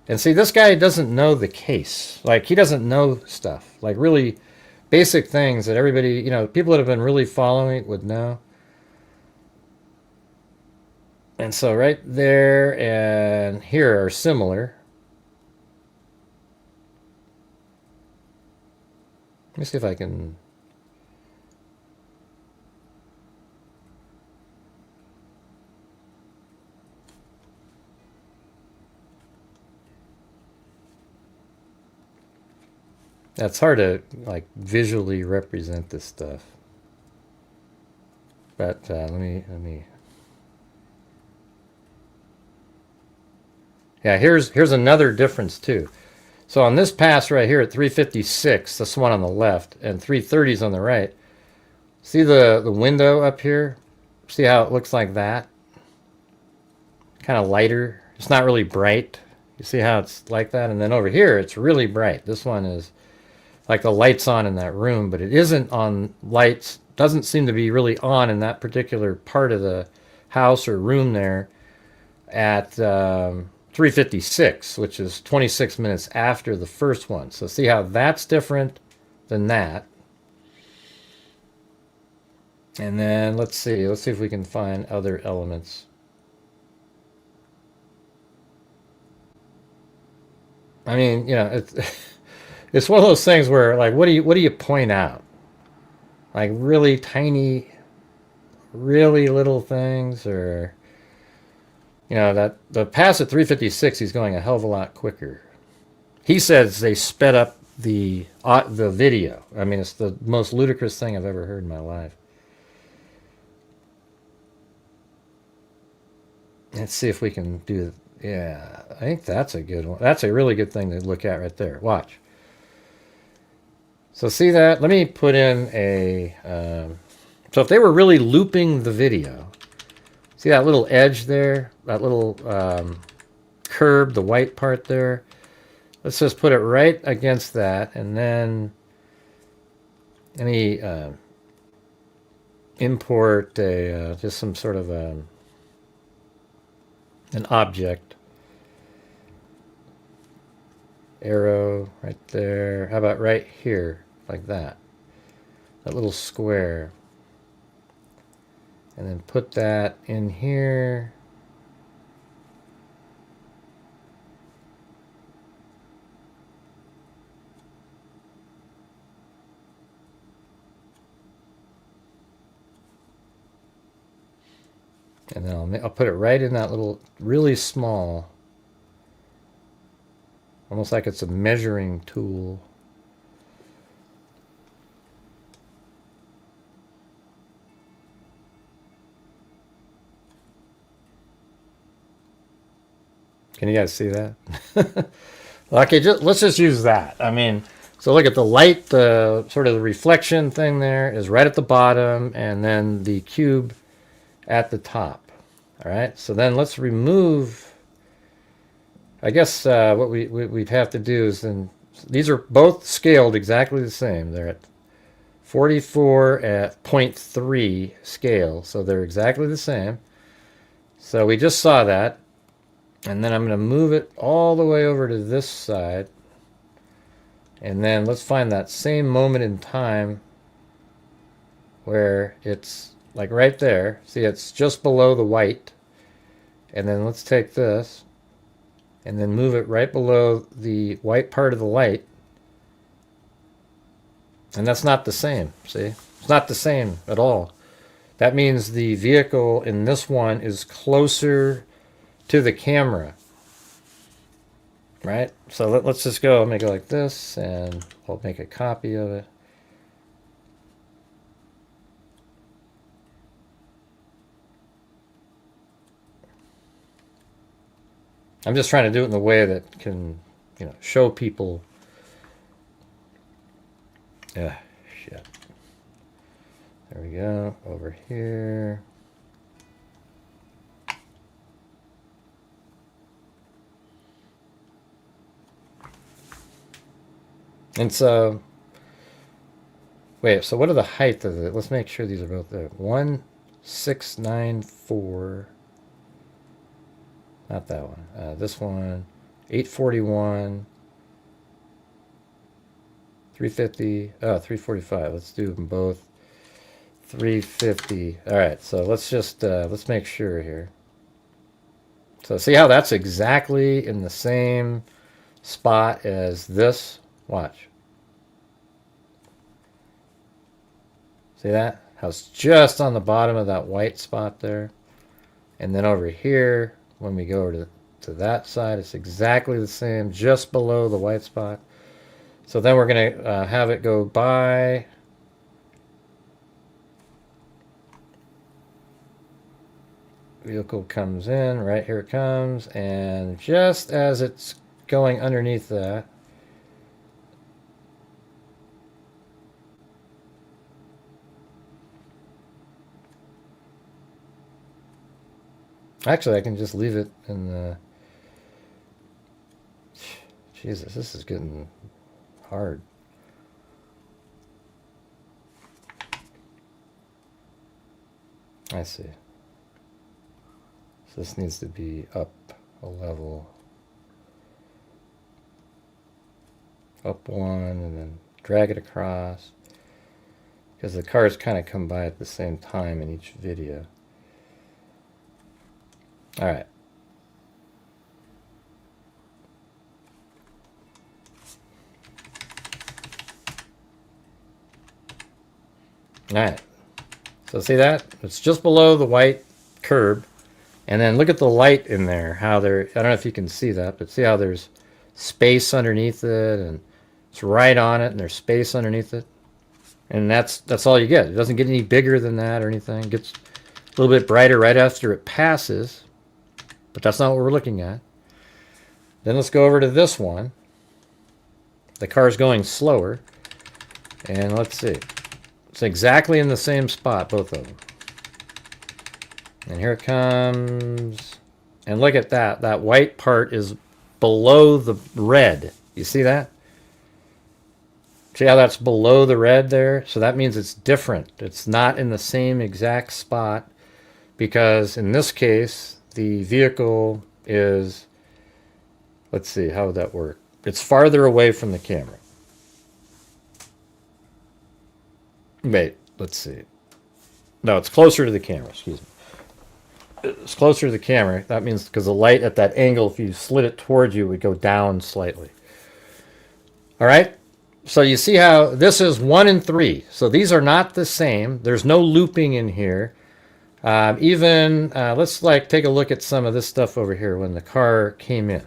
And see, this guy doesn't know the case. Like, he doesn't know stuff. Like, really basic things that everybody, you know, people that have been really following would know. And so right there and here are similar. Let me see if I can... It's hard to like visually represent this stuff, but let me. Yeah, here's another difference too. So on this pass right here at 356, this one on the left, and 330s on the right, see the window up here? See how it looks like that? Kind of lighter. It's not really bright. You see how it's like that? And then over here, it's really bright. This one is like the light's on in that room, but it isn't on lights. Doesn't seem to be really on in that particular part of the house or room there at 356, which is 26 minutes after the first one. So see how that's different than that. And then let's see if we can find other elements. I mean, you know, it's one of those things where, like, what do you point out? Like really tiny, really little things, or, you know, that the pass at 356, he's going a hell of a lot quicker. He says they sped up the video. I mean, it's the most ludicrous thing I've ever heard in my life. Let's see if we can do. Yeah, I think that's a good one. That's a really good thing to look at right there. Watch. So see that? Let me put in a... so if they were really looping the video, see that little edge there? That little curb, the white part there? Let's just put it right against that, and then let me import just some sort of an object. Arrow right there. How about right here? Like that. That little square. And then put that in here. And then I'll put it right in that little, really small, almost like it's a measuring tool. Can you guys see that? Okay, let's just use that. I mean, so look at the light, the sort of the reflection thing there is right at the bottom, and then the cube at the top. All right, so then let's remove, I guess what we'd have to do is then, these are both scaled exactly the same. They're at 44 at 0.3 scale, so they're exactly the same. So we just saw that. And then I'm going to move it all the way over to this side. And then let's find that same moment in time where it's like right there. See, it's just below the white. And then let's take this and then move it right below the white part of the light. And that's not the same, see? It's not the same at all. That means the vehicle in this one is closer to the camera, right? So let's just go. I'll make it like this, and I'll make a copy of it. I'm just trying to do it in a way that can, you know, show people. Yeah, shit. There we go. Over here. And so, wait, so what are the height of it? Let's make sure these are both there. 1694. Not that one. This one, 841. 350. Oh, 345. Let's do them both. 350. All right, so let's just, let's make sure here. So see how that's exactly in the same spot as this? Watch. See that? How it's just on the bottom of that white spot there. And then over here, when we go over to that side, it's exactly the same, just below the white spot. So then we're going to have it go by. Vehicle comes in, right here it comes. And just as it's going underneath that, Actually, I can just leave it in the... Jesus, this is getting hard. I see. So this needs to be up a level. Up one and then drag it across. Because the cars kind of come by at the same time in each video. Alright. Alright. So see that? It's just below the white curb. And then look at the light in there. How there, I don't know if you can see that, but see how there's space underneath it, and it's right on it, and there's space underneath it. And that's all you get. It doesn't get any bigger than that or anything. It gets a little bit brighter right after it passes. But that's not what we're looking at. Then let's go over to this one. The car's going slower. And let's see. It's exactly in the same spot, both of them. And here it comes. And look at that. That white part is below the red. You see that? See how that's below the red there? So that means it's different. It's not in the same exact spot, because in this case, the vehicle is, let's see, how would that work? It's farther away from the camera. Wait, let's see. No, it's closer to the camera, excuse me. It's closer to the camera. That means because the light at that angle, if you slid it towards you, it would go down slightly. All right? So you see how this is 1 and 3. So these are not the same. There's no looping in here. Let's like take a look at some of this stuff over here when the car came in.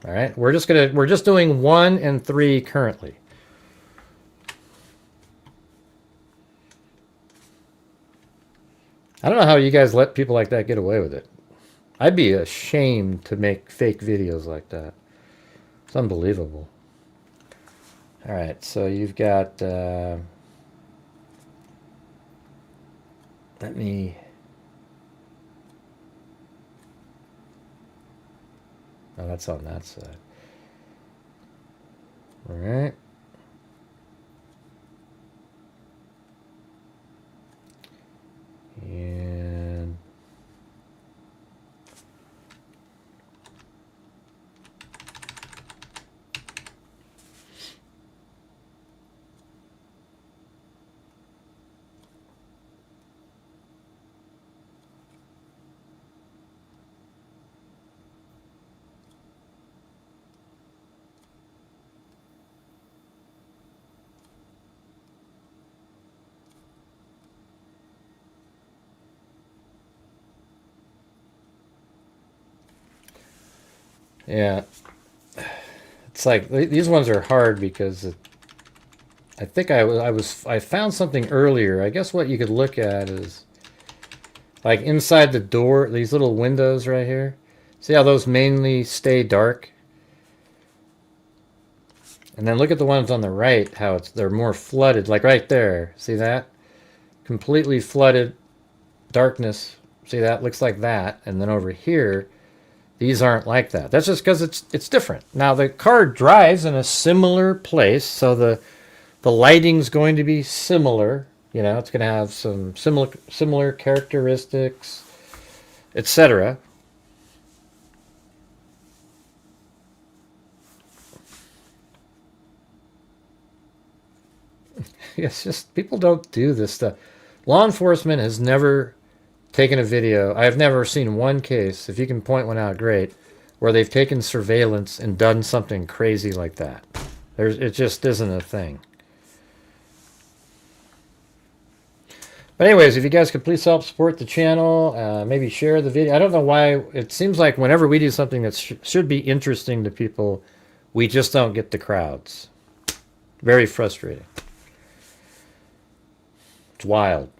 All right? We're just doing 1 and 3 currently. I don't know how you guys let people like that get away with it. I'd be ashamed to make fake videos like that. It's unbelievable. All right, so you've got, let me, oh, that's on that side. All right. And yeah, it's like these ones are hard because I think I found something earlier. I guess what you could look at is like inside the door, these little windows right here. See how those mainly stay dark? And then look at the ones on the right, how they're more flooded, like right there. See that? Completely flooded darkness. See that? Looks like that. And then over here, these aren't like that. That's just because it's different. Now the car drives in a similar place, so the lighting's going to be similar. You know, it's going to have some similar characteristics, etc. It's just people don't do this stuff. Law enforcement has never taken a video. I've never seen one case, if you can point one out, great, where they've taken surveillance and done something crazy like that. It just isn't a thing. But anyways, if you guys could please help support the channel, maybe share the video. I don't know why. It seems like whenever we do something that should be interesting to people, we just don't get the crowds. Very frustrating. It's wild.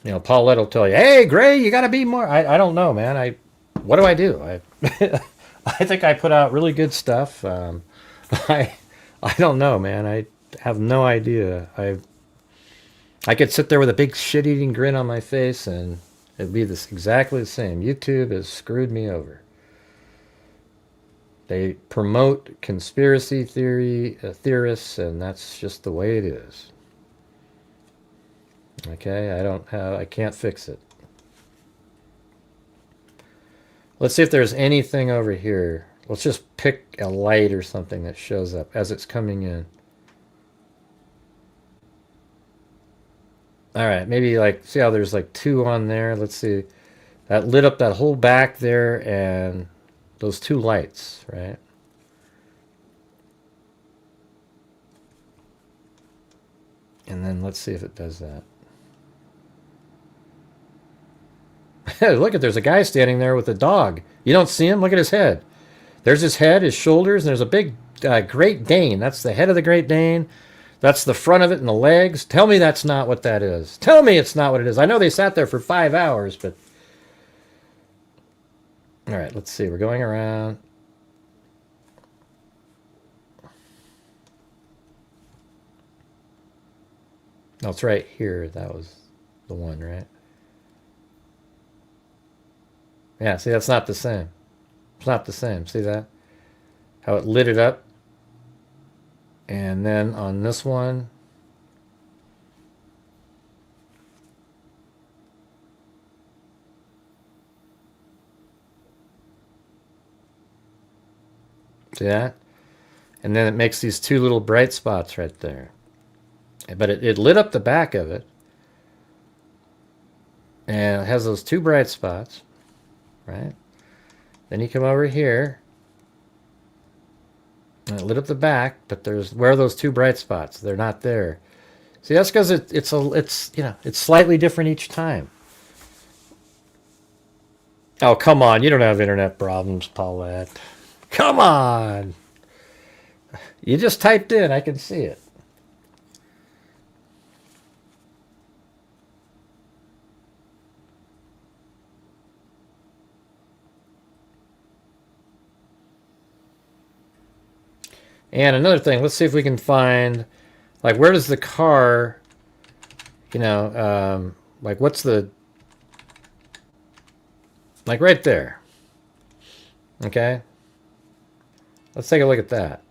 You know, Paulette will tell you, hey, Gray, you got to be more. I don't know, man. What do I do? I think I put out really good stuff. I don't know, man. I have no idea. I could sit there with a big shit-eating grin on my face and It'd be this exactly the same. YouTube has screwed me over. They promote conspiracy theorists, and that's just the way it is. Okay, I can't fix it. Let's see if there's anything over here. Let's just pick a light or something that shows up as it's coming in. All right, maybe like, see how there's like 2 on there? Let's see. That lit up that whole back there and those 2 lights, right? And then let's see if it does that. Look, there's a guy standing there with a dog. You don't see him? Look at his head. There's his head, his shoulders, and there's a big Great Dane. That's the head of the Great Dane. That's the front of it and the legs. Tell me that's not what that is. Tell me it's not what it is. I know they sat there for 5 hours, but... All right, let's see. We're going around. No, it's right here. That was the one, right? Yeah, see, that's not the same. It's not the same. See that? How it lit it up? And then on this one, see that? And then it makes these 2 little bright spots right there. But it lit up the back of it. And it has those 2 bright spots, right? Then you come over here. And it lit up the back, but where are those 2 bright spots? They're not there. See, that's because it's slightly different each time. Oh, come on. You don't have internet problems, Paulette. Come on. You just typed in. I can see it. And another thing, let's see if we can find, like, where does the car, like, what's the, like, right there. Okay? Let's take a look at that.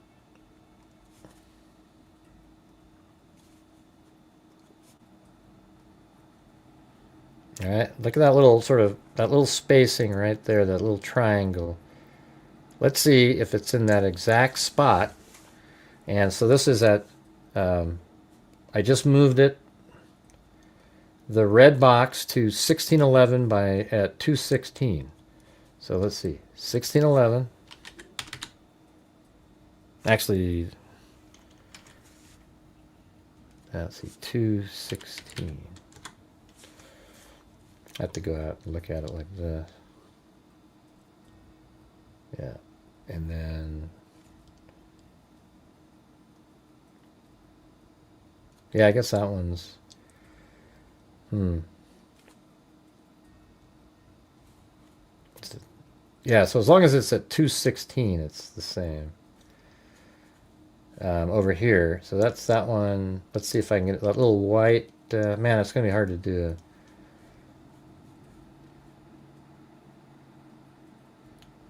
All right, look at that little that little spacing right there, that little triangle. Let's see if it's in that exact spot. And so this is at, I just moved it, the red box to 1611 at 216. So let's see, 1611. Actually, let's see, 216. I have to go out and look at it like this. Yeah, and then... Yeah, I guess that one's... Yeah, so as long as it's at 216, it's the same. Over here. So that's that one. Let's see if I can get that little white... man, it's going to be hard to do.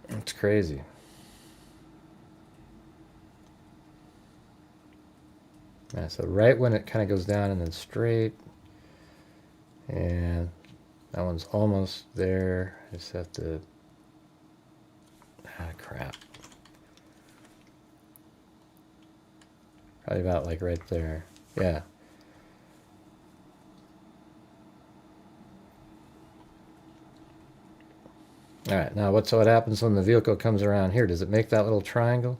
It's crazy. Yeah, so right when it kind of goes down and then straight, and that one's almost there. I just have to, crap. Probably about like right there. Yeah. All right, now what happens when the vehicle comes around here? Does it make that little triangle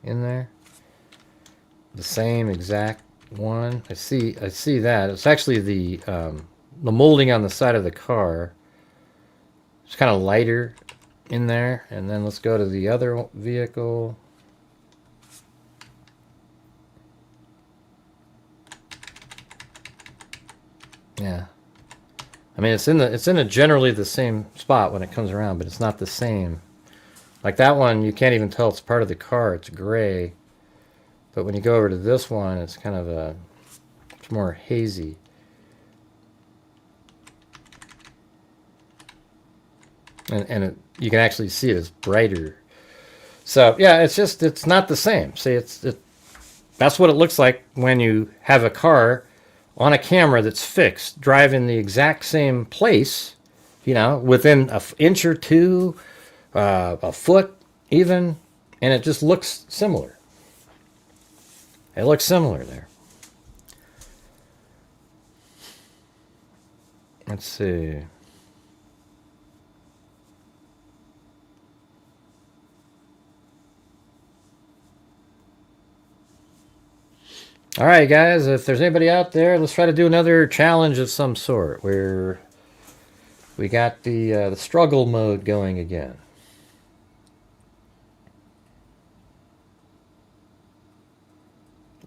in there? The same exact one. I see that. It's actually the molding on the side of the car. It's kind of lighter in there. And then let's go to the other vehicle. Yeah. I mean, it's in a generally the same spot when it comes around, but it's not the same. Like that one, you can't even tell it's part of the car. It's gray. But when you go over to this one, it's kind of it's more hazy. and you can actually see it as brighter. So yeah, it's not the same. See, that's what it looks like when you have a car on a camera that's fixed, driving the exact same place, within an inch or two, a foot even, and it just looks similar. It looks similar there. Let's see. All right, guys, if there's anybody out there, let's try to do another challenge of some sort where we got the struggle mode going again.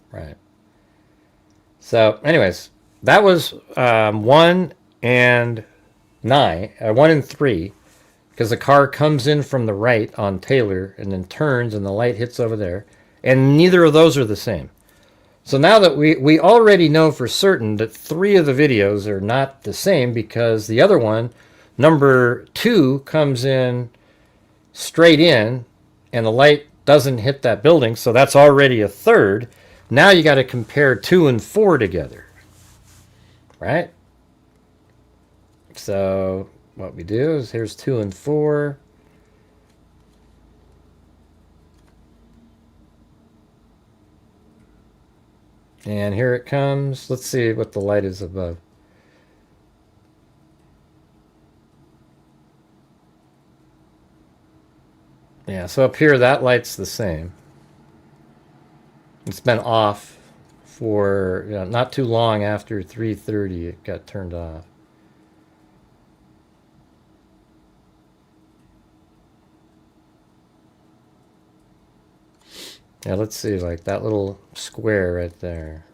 Right. So, anyways, that was 1 and 3, because the car comes in from the right on Taylor and then turns and the light hits over there, and neither of those are the same. So now that we already know for certain that 3 of the videos are not the same, because the other one, number 2, comes in straight in and the light doesn't hit that building, so that's already a third. Now you got to compare 2 and 4 together, right? So what we do is here's 2 and 4. And here it comes. Let's see what the light is above. Yeah, so up here that light's the same. It's been off for not too long after 3:30 it got turned off. Yeah, let's see, like that little square right there.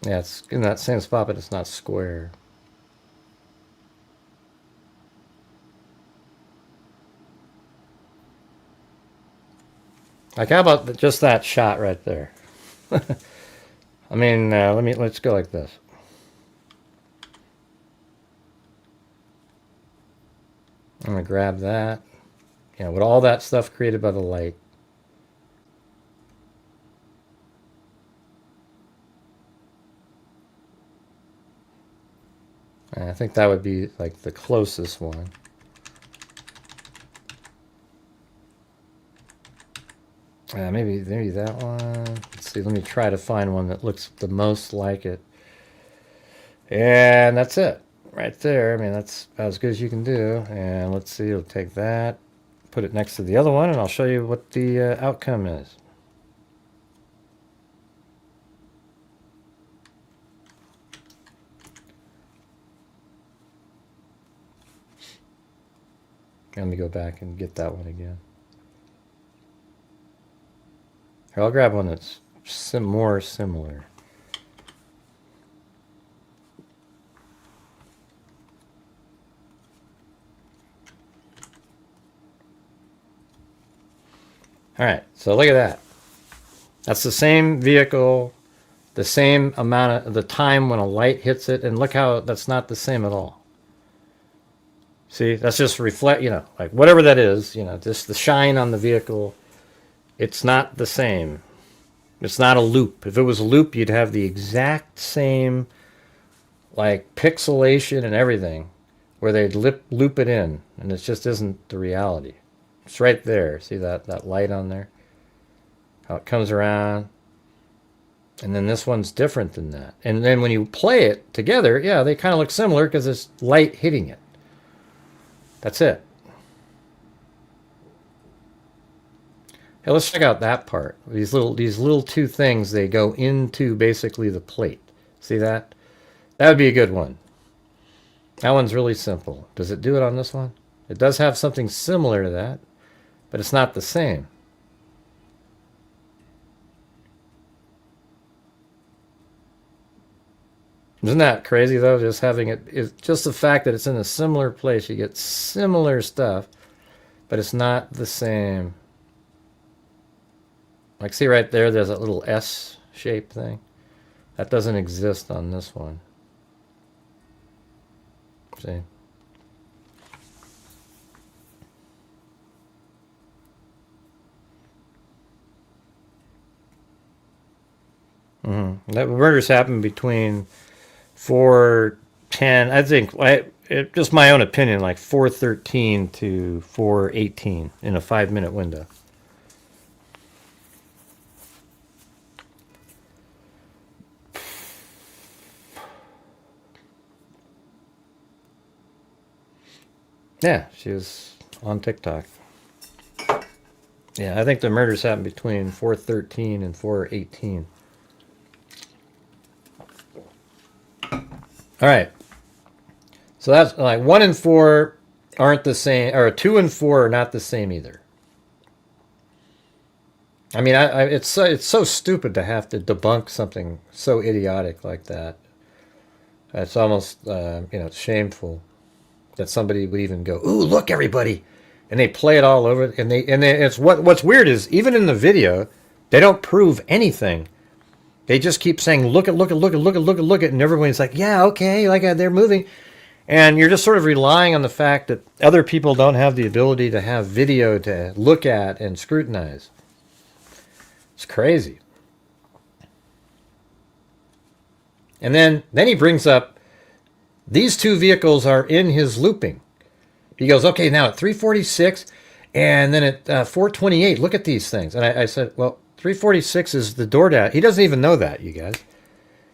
Yeah, it's in that same spot, but it's not square. Like, how about just that shot right there? I mean, let's go like this. I'm gonna grab that. With all that stuff created by the light. I think that would be like the closest one. Maybe that one. Let's see, let me try to find one that looks the most like it. And that's it. Right there. I mean, that's as good as you can do. And let's see, I'll take that, put it next to the other one, and I'll show you what the outcome is. Let me go back and get that one again. Here, I'll grab one that's more similar. All right, so look at that. That's the same vehicle, the same amount of the time when a light hits it, and look how that's not the same at all. See, that's just reflect, like whatever that is, just the shine on the vehicle. It's not the same. It's not a loop. If it was a loop, you'd have the exact same, like, pixelation and everything, where they'd loop it in, and it just isn't the reality. It's right there. See that light on there? How it comes around. And then this one's different than that. And then when you play it together, yeah, they kind of look similar because it's light hitting it. That's it. Hey, let's check out that part. These little 2 things, they go into basically the plate. See that? That would be a good one. That one's really simple. Does it do it on this one? It does have something similar to that, but it's not the same. Isn't that crazy though? Just having it's just the fact that it's in a similar place, you get similar stuff, but it's not the same. Like, see right there, there's that little S shape thing. That doesn't exist on this one. See? That murders happened between 4:10. I think, just my own opinion, like 4:13 to 4:18 in a 5-minute window. Yeah, she was on TikTok. Yeah, I think the murders happened between 4:13 and 4:18. All right. So that's like 1 and 4 aren't the same, or 2 and 4 are not the same either. I mean, it's so stupid to have to debunk something so idiotic like that. It's almost it's shameful that somebody would even go, "Ooh, look, everybody," and they play it all over. And it's what's weird is even in the video, they don't prove anything. They just keep saying, "Look at, look at, look at, look at, look at, look at," and everyone's like, "Yeah, okay, like they're moving," and you're just sort of relying on the fact that other people don't have the ability to have video to look at and scrutinize. It's crazy. And then he brings up these two vehicles are in his looping. He goes, okay, now at 346 and then at 428, look at these things. And I said, well, 346 is the DoorDash. He doesn't even know that, you guys.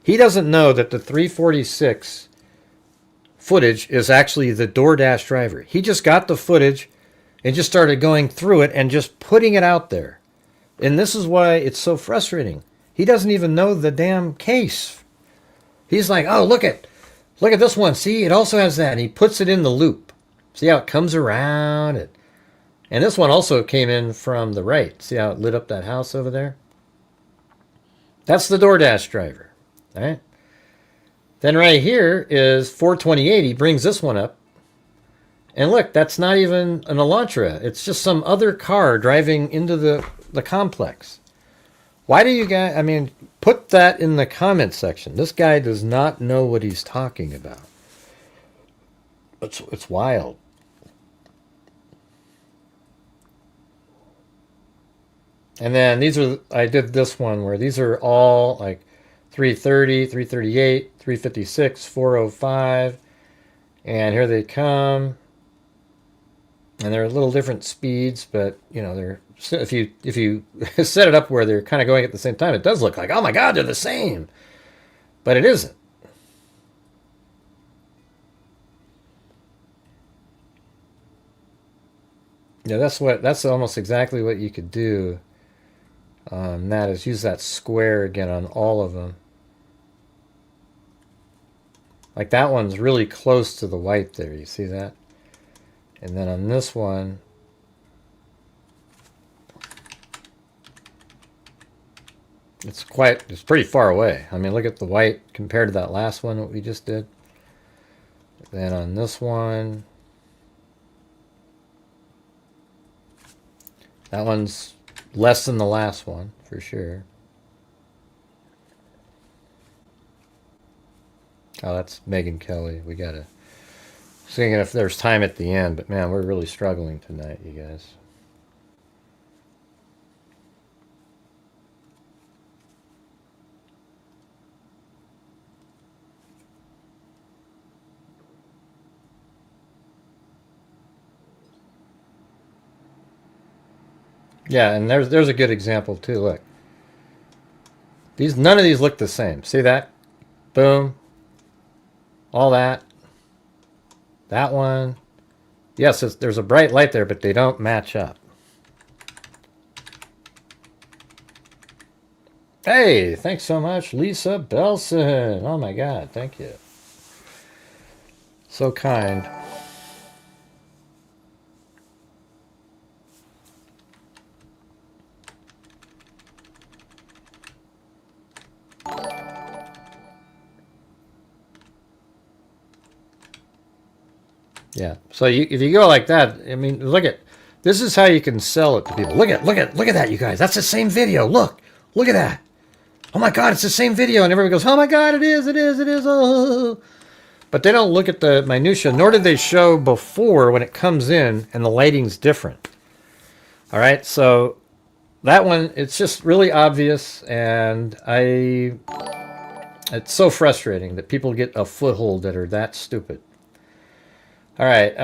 He doesn't know that the 346 footage is actually the DoorDash driver. He just got the footage and just started going through it and just putting it out there. And this is why it's so frustrating. He doesn't even know the damn case. He's like, oh, look at this one. See, it also has that. And he puts it in the loop. See how it comes around? And this one also came in from the right. See how it lit up that house over there? That's the DoorDash driver. All right? Then right here is 428. He brings this one up. And look, that's not even an Elantra. It's just some other car driving into the complex. Why do you guys, I mean, put that in the comment section. This guy does not know what he's talking about. It's wild. And then I did this one where these are all like 330, 338, 356, 405. And here they come. And they're a little different speeds, but they're, if you set it up where they're kind of going at the same time, it does look like, oh my God, they're the same. But it isn't. Yeah, that's almost exactly what you could do. That is use that square again on all of them. Like that one's really close to the white there. You see that? And then on this one, it's pretty far away. I mean, look at the white compared to that last one that we just did. Then on this one, that one's less than the last one for sure. Oh, that's Megyn Kelly. We gotta. Thinking if there's time at the end, but man, we're really struggling tonight, you guys. Yeah, and there's a good example too. Look, none of these look the same. See that? Boom. All that. That one. Yes, there's a bright light there, but they don't match up. Hey, thanks so much, Lisa Belson. Oh my God, thank you. So kind. Yeah. So if you go like that, I mean, this is how you can sell it to people. Look at that, you guys. That's the same video. Look at that. Oh my God, it's the same video. And everybody goes, oh my God, it is. Oh. But they don't look at the minutia, nor do they show before when it comes in and the lighting's different. All right. So that one, it's just really obvious. And it's so frustrating that people get a foothold that are that stupid. All right,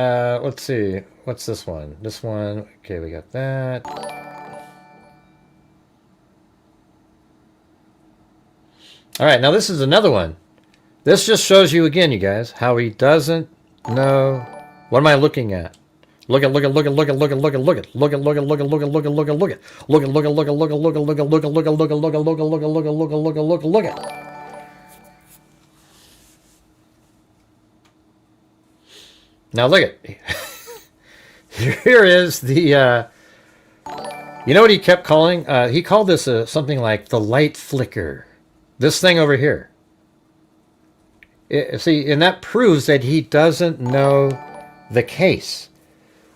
let's see. What's this one? This one. Okay, we got that. All right, now this is another one. This just shows you again, you guys, how he doesn't know. What am I looking at? Look at. Now look at. Here is the. You know what he kept calling? He called this something like the light flicker. This thing over here. See, and that proves that he doesn't know the case.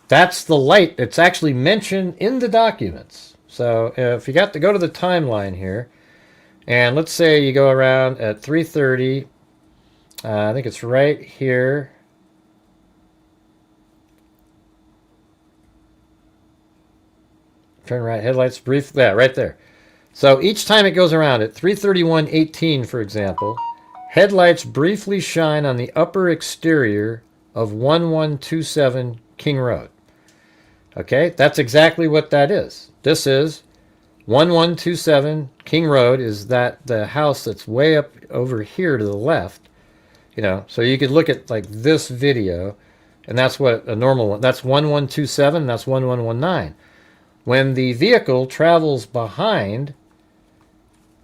That's the light. It's actually mentioned in the documents. So if you got to go to the timeline here, and let's say you go around at 3:30. I think it's right here. Turn right, headlights brief. Yeah, right there. So each time it goes around at 3:31:18, for example, headlights briefly shine on the upper exterior of 1127 King Road. Okay, that's exactly what that is. This is 1127 King Road. Is that the house that's way up over here to the left? You know, so you could look at like this video, and that's what a normal one. That's 1127. That's 1119. When the vehicle travels behind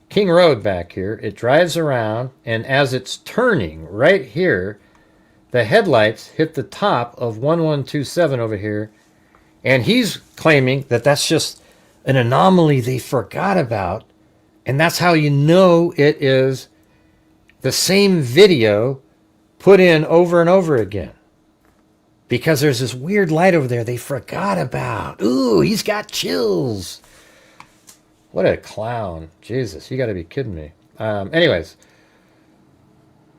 King Road back here, it drives around, and as it's turning right here, the headlights hit the top of 1127 over here, and he's claiming that that's just an anomaly they forgot about, and that's how you know it is the same video put in over and over again. Because there's this weird light over there they forgot about. Ooh, he's got chills. What a clown. Jesus, you got to be kidding me. Anyways,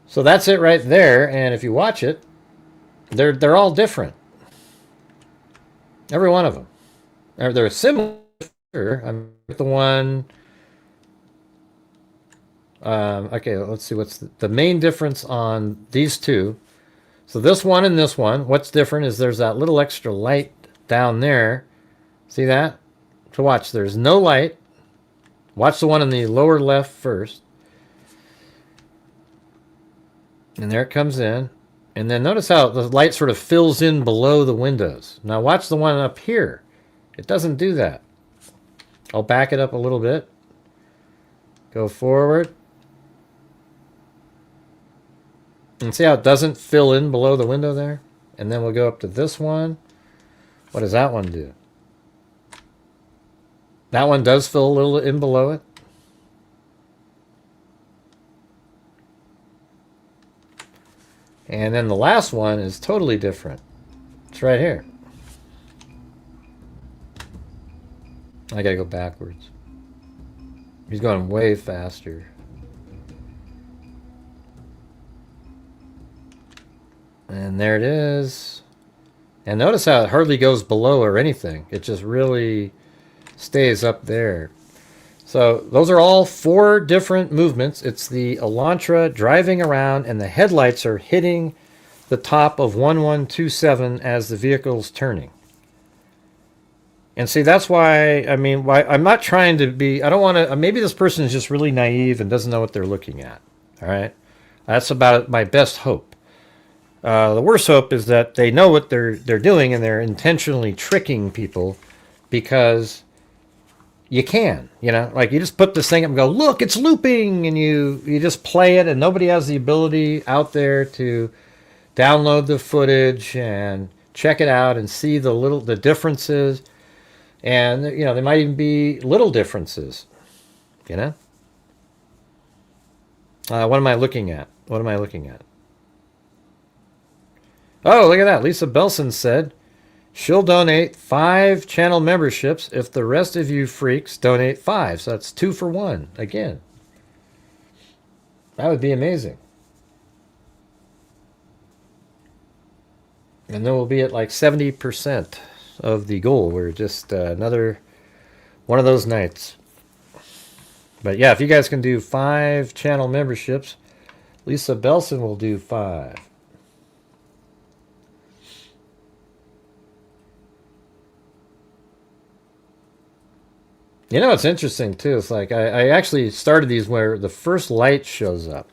so that's it right there. And if you watch it, they're all different. Every one of them. They're similar. I'm the one. Okay, let's see what's the main difference on these two. So this one and this one, what's different is there's that little extra light down there. See that? So watch, there's no light. Watch the one in the lower left first. And there it comes in. And then notice how the light sort of fills in below the windows. Now watch the one up here. It doesn't do that. I'll back it up a little bit. Go forward. And see how it doesn't fill in below the window there? And then we'll go up to this one. What does that one do? That one does fill a little in below it. And then the last one is totally different. It's right here. I gotta go backwards. He's going way faster. And there it is. And notice how it hardly goes below or anything. It just really stays up there. So those are all 4 different movements. It's the Elantra driving around, and the headlights are hitting the top of 1127 as the vehicle's turning. And see, that's why, I mean, why I'm not trying to be, I don't want to, maybe this person is just really naive and doesn't know what they're looking at. All right. That's about my best hope. The worst hope is that they know what they're doing, and they're intentionally tricking people because you can, you know, like you just put this thing up and go, look, it's looping, and you just play it, and nobody has the ability out there to download the footage and check it out and see the differences. And, you know, there might even be little differences, you know. What am I looking at? What am I looking at? Oh, look at that. Lisa Belson said she'll donate 5 channel memberships if the rest of you freaks donate 5. So that's 2 for 1 again. That would be amazing. And then we'll be at like 70% of the goal. We're just another one of those nights. But yeah, if you guys can do 5 channel memberships, Lisa Belson will do 5. You know, it's interesting too. It's like I actually started these where the first light shows up.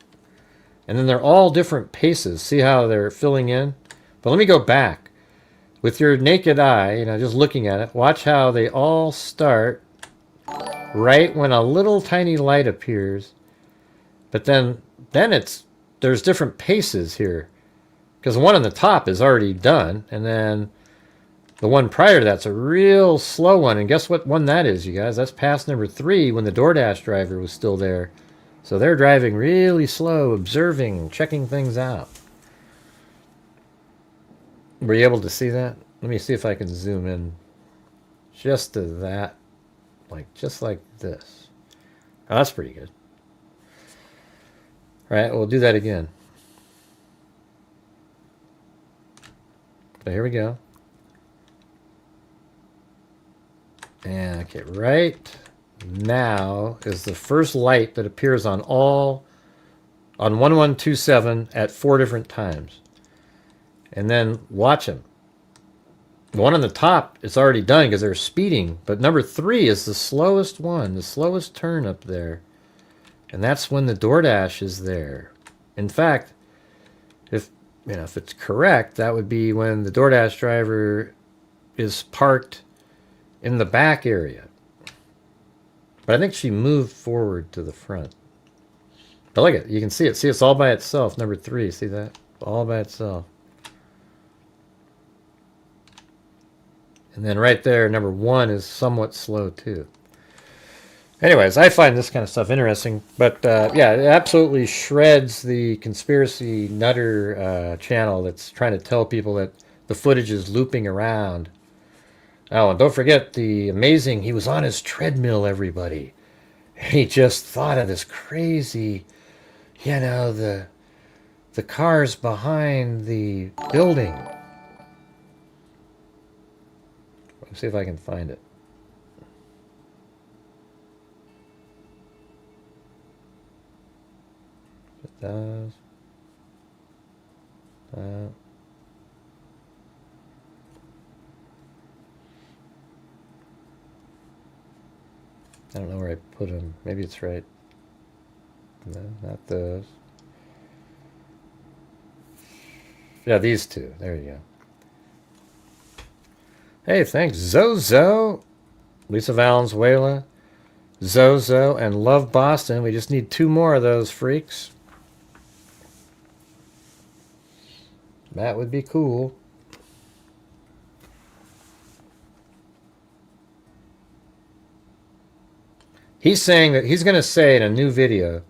And then they're all different paces. See how they're filling in? But let me go back. With your naked eye, you know, just looking at it, watch how they all start right when a little tiny light appears. But then there's different paces here. Because the one on the top is already done. And then the one prior to that's a real slow one. And guess what one that is, you guys? That's pass number 3 when the DoorDash driver was still there. So they're driving really slow, observing, checking things out. Were you able to see that? Let me see if I can zoom in just to that. Just like this. Oh, that's pretty good. All right, we'll do that again. So here we go. And okay, right now is the first light that appears on 1127 at 4 different times. And then watch them. The one on the top is already done because they're speeding, but number 3 is the slowest one, the slowest turn up there. And that's when the DoorDash is there. In fact, if it's correct, that would be when the DoorDash driver is parked in the back area. But I think she moved forward to the front. But look at it, you can see it. See, it's all by itself. Number 3, see that? All by itself. And then right there, number 1 is somewhat slow too. Anyways, I find this kind of stuff interesting. But yeah, it absolutely shreds the conspiracy nutter channel that's trying to tell people that the footage is looping around. Oh, and don't forget the amazing, he was on his treadmill, everybody. He just thought of this crazy, the cars behind the building. Let's see if I can find it. It does. I don't know where I put them. Maybe it's right. No, not those. Yeah, these 2. There you go. Hey, thanks, Zozo, Lisa Valenzuela, Zozo, and Love Boston. We just need 2 more of those freaks. That would be cool. He's saying that he's going to say in a new video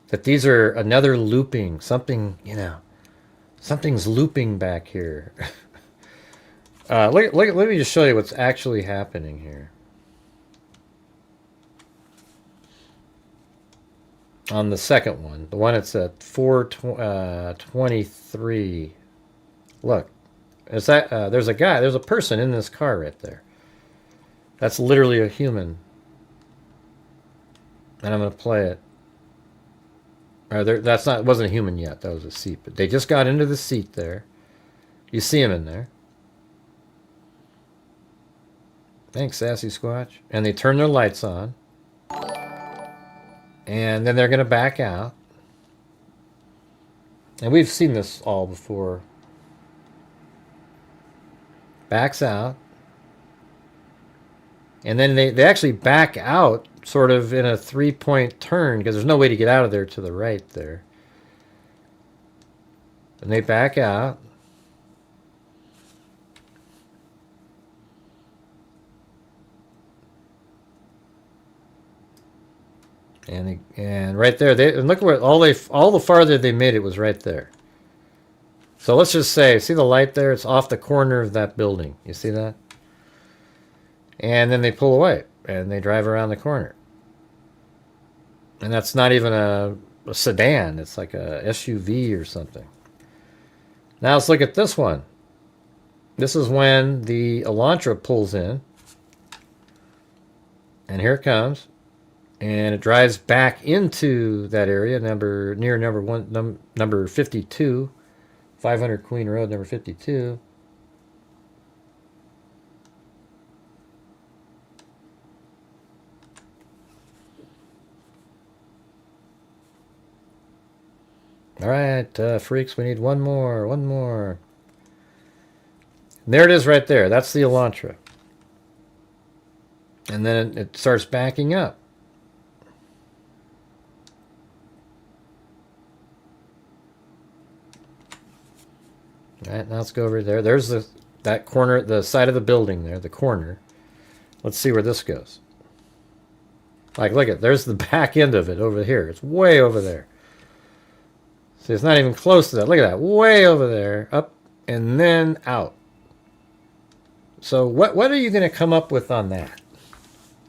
that these are another looping. Something, something's looping back here. Let me just show you what's actually happening here. On the second one, the one that's at 423. Look, is that there's a person in this car right there. That's literally a human. And I'm going to play it. It wasn't a human yet. That was a seat. But they just got into the seat there. You see him in there. Thanks, Sassy Squatch. And they turn their lights on. And then they're going to back out. And we've seen this all before. Backs out. And then they actually back out sort of in a 3-point turn because there's no way to get out of there to the right there. And they back out. And right there, and look where all the farther they made it was right there. So let's just say, see the light there? It's off the corner of that building. You see that? And then they pull away and they drive around the corner. And that's not even a sedan. It's like a SUV or something. Now let's look at this one. This is when the Elantra pulls in. And here it comes. And it drives back into that area, number 52. 500 Queen Road, number 52. All right, freaks, we need one more. And there it is right there. That's the Elantra. And then it starts backing up. All right, now let's go over there. There's that corner, the side of the building there, the corner. Let's see where this goes. Like, look at, there's the back end of it over here. It's way over there. See, it's not even close to that. Look at that, way over there, up and then out. So what are you going to come up with on that?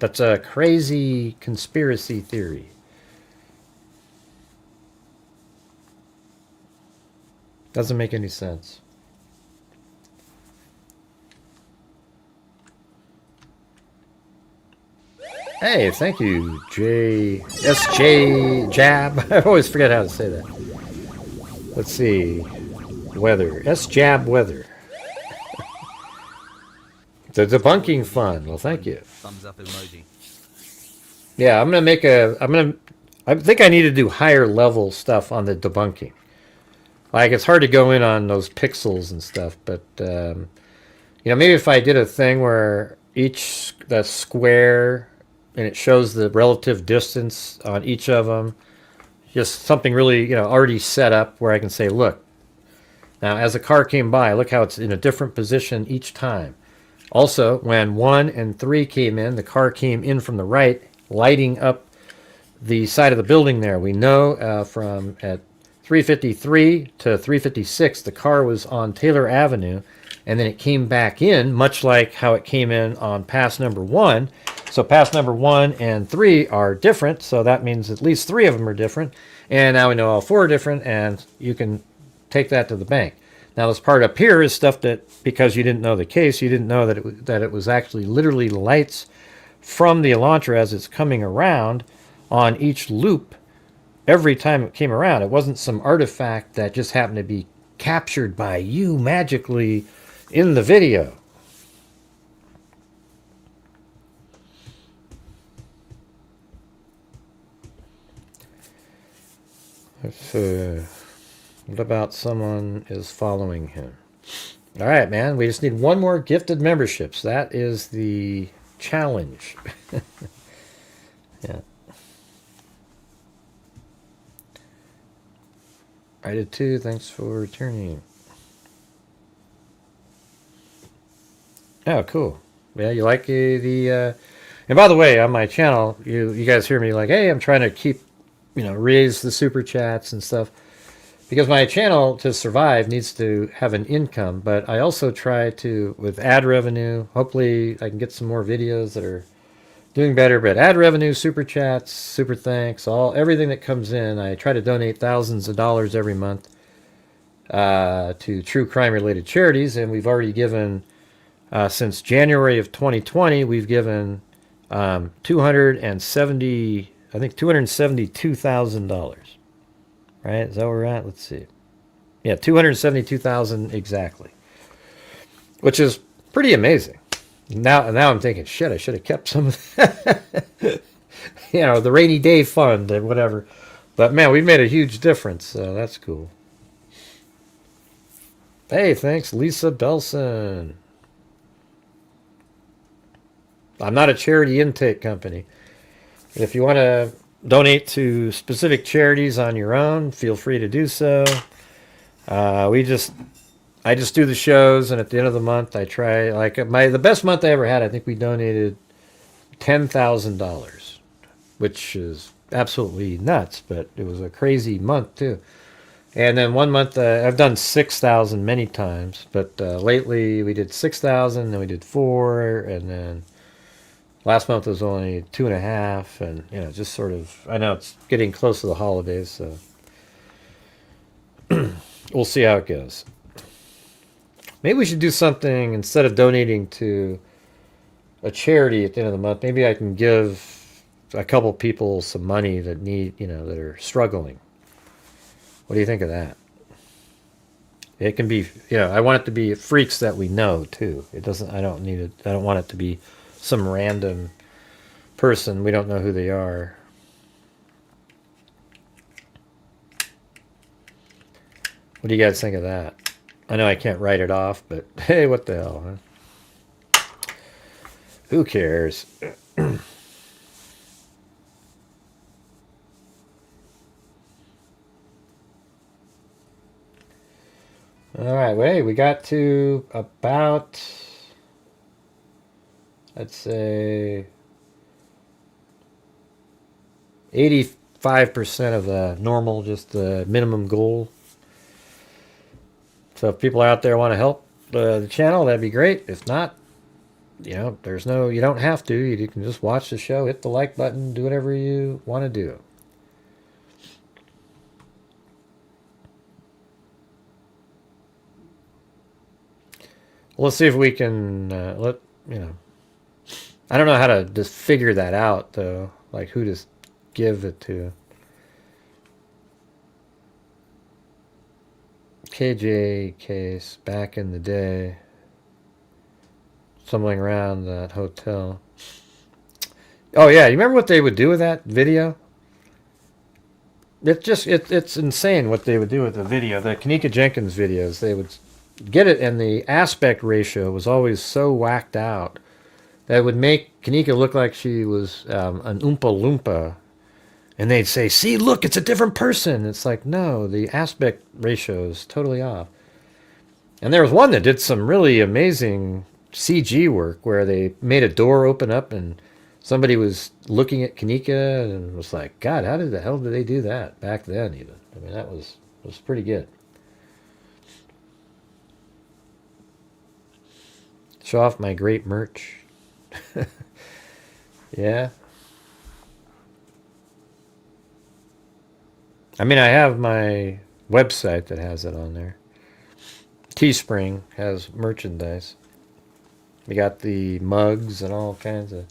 That's a crazy conspiracy theory. Doesn't make any sense. Hey, thank you, SJ Jab. I always forget how to say that. Let's see. Weather. S-Jab Weather. The debunking fun. Well, thank you. Thumbs up emoji. Yeah, I'm going to make I think I need to do higher level stuff on the debunking. Like, it's hard to go in on those pixels and stuff, but, maybe if I did a thing where that square, and it shows the relative distance on each of them, just something really, already set up where I can say, look, now as a car came by, look how it's in a different position each time. Also, when 1 and 3 came in, the car came in from the right, lighting up the side of the building there. We know from at 353 to 356, the car was on Taylor Avenue, and then it came back in, much like how it came in on pass number 1. So pass number 1 and 3 are different, so that means at least 3 of them are different. And now we know all 4 are different, and you can take that to the bank. Now this part up here is stuff that, because you didn't know the case, you didn't know that it was actually literally lights from the Elantra as it's coming around on each loop every time it came around. It wasn't some artifact that just happened to be captured by you magically in the video. What about someone is following him? All right, man. We just need one more gifted memberships. That is the challenge. Yeah. I did too. Thanks for returning. Oh, cool. Yeah, you like the... And by the way, on my channel, you guys hear me like, hey, I'm trying to keep, raise the super chats and stuff. Because my channel, to survive, needs to have an income. But I also try to, with ad revenue, hopefully I can get some more videos that are doing better. But ad revenue, super chats, super thanks, everything that comes in, I try to donate thousands of dollars every month to true crime-related charities. And we've already given, since January of 2020, we've given $272,000. Right? Is that where we're at? Let's see. Yeah, $272,000 exactly. Which is pretty amazing. Now I'm thinking, shit, I should have kept some of that. The rainy day fund and whatever. But man, we've made a huge difference, so that's cool. Hey, thanks, Lisa Belson. I'm not a charity intake company. If you want to donate to specific charities on your own, feel free to do so. I just do the shows, and at the end of the month, I try, the best month I ever had, I think we donated $10,000, which is absolutely nuts, but it was a crazy month too. And then one month, I've done 6,000 many times, but lately we did 6,000, then we did 4, and then last month was only 2.5, and just sort of. I know it's getting close to the holidays, so we'll see how it goes. Maybe we should do something instead of donating to a charity at the end of the month. Maybe I can give a couple people some money that need, that are struggling. What do you think of that? It can be, I want it to be freaks that we know too. It doesn't. I don't need it. I don't want it to be some random person we don't know who they are. What do you guys think of that? I know I can't write it off, but hey, what the hell, huh? Who cares? All right, wait, we got to about, let's say, 85% of the normal, just the minimum goal. So if people out there want to help the channel, that'd be great. If not, you don't have to. You can just watch the show, hit the like button, do whatever you want to do. Well, let's see if we can I don't know how to just figure that out, though. Like, who to give it to. KJ case back in the day. Something around that hotel. Oh, yeah. You remember what they would do with that video? It's insane what they would do with the video. The Kanika Jenkins videos, they would get it, and the aspect ratio was always so whacked out that it would make Kanika look like she was an Oompa Loompa. And they'd say, see, look, it's a different person. It's like, no, the aspect ratio is totally off. And there was one that did some really amazing CG work where they made a door open up and somebody was looking at Kanika and was like, God, how the hell did they do that back then even? I mean, that was pretty good. Show off my great merch. Yeah. I mean, I have my website that has it on there. Teespring has merchandise. We got the mugs and all kinds of...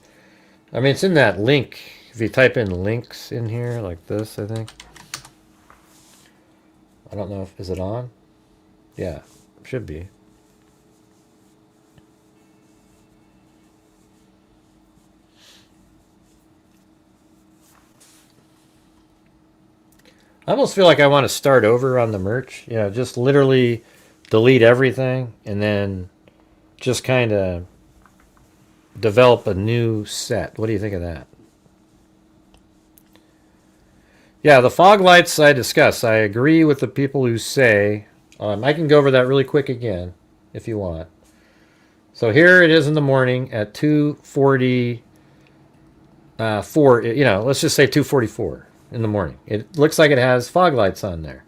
I mean, it's in that link. If you type in links in here, like this, I think. I don't know if... Is it on? Yeah, should be. I almost feel like I want to start over on the merch. Just literally delete everything and then just kind of develop a new set. What do you think of that? Yeah, the fog lights I discussed. I agree with the people who say, I can go over that really quick again if you want. So here it is in the morning at 2:44. Let's just say 2:44. In the morning. It looks like it has fog lights on there.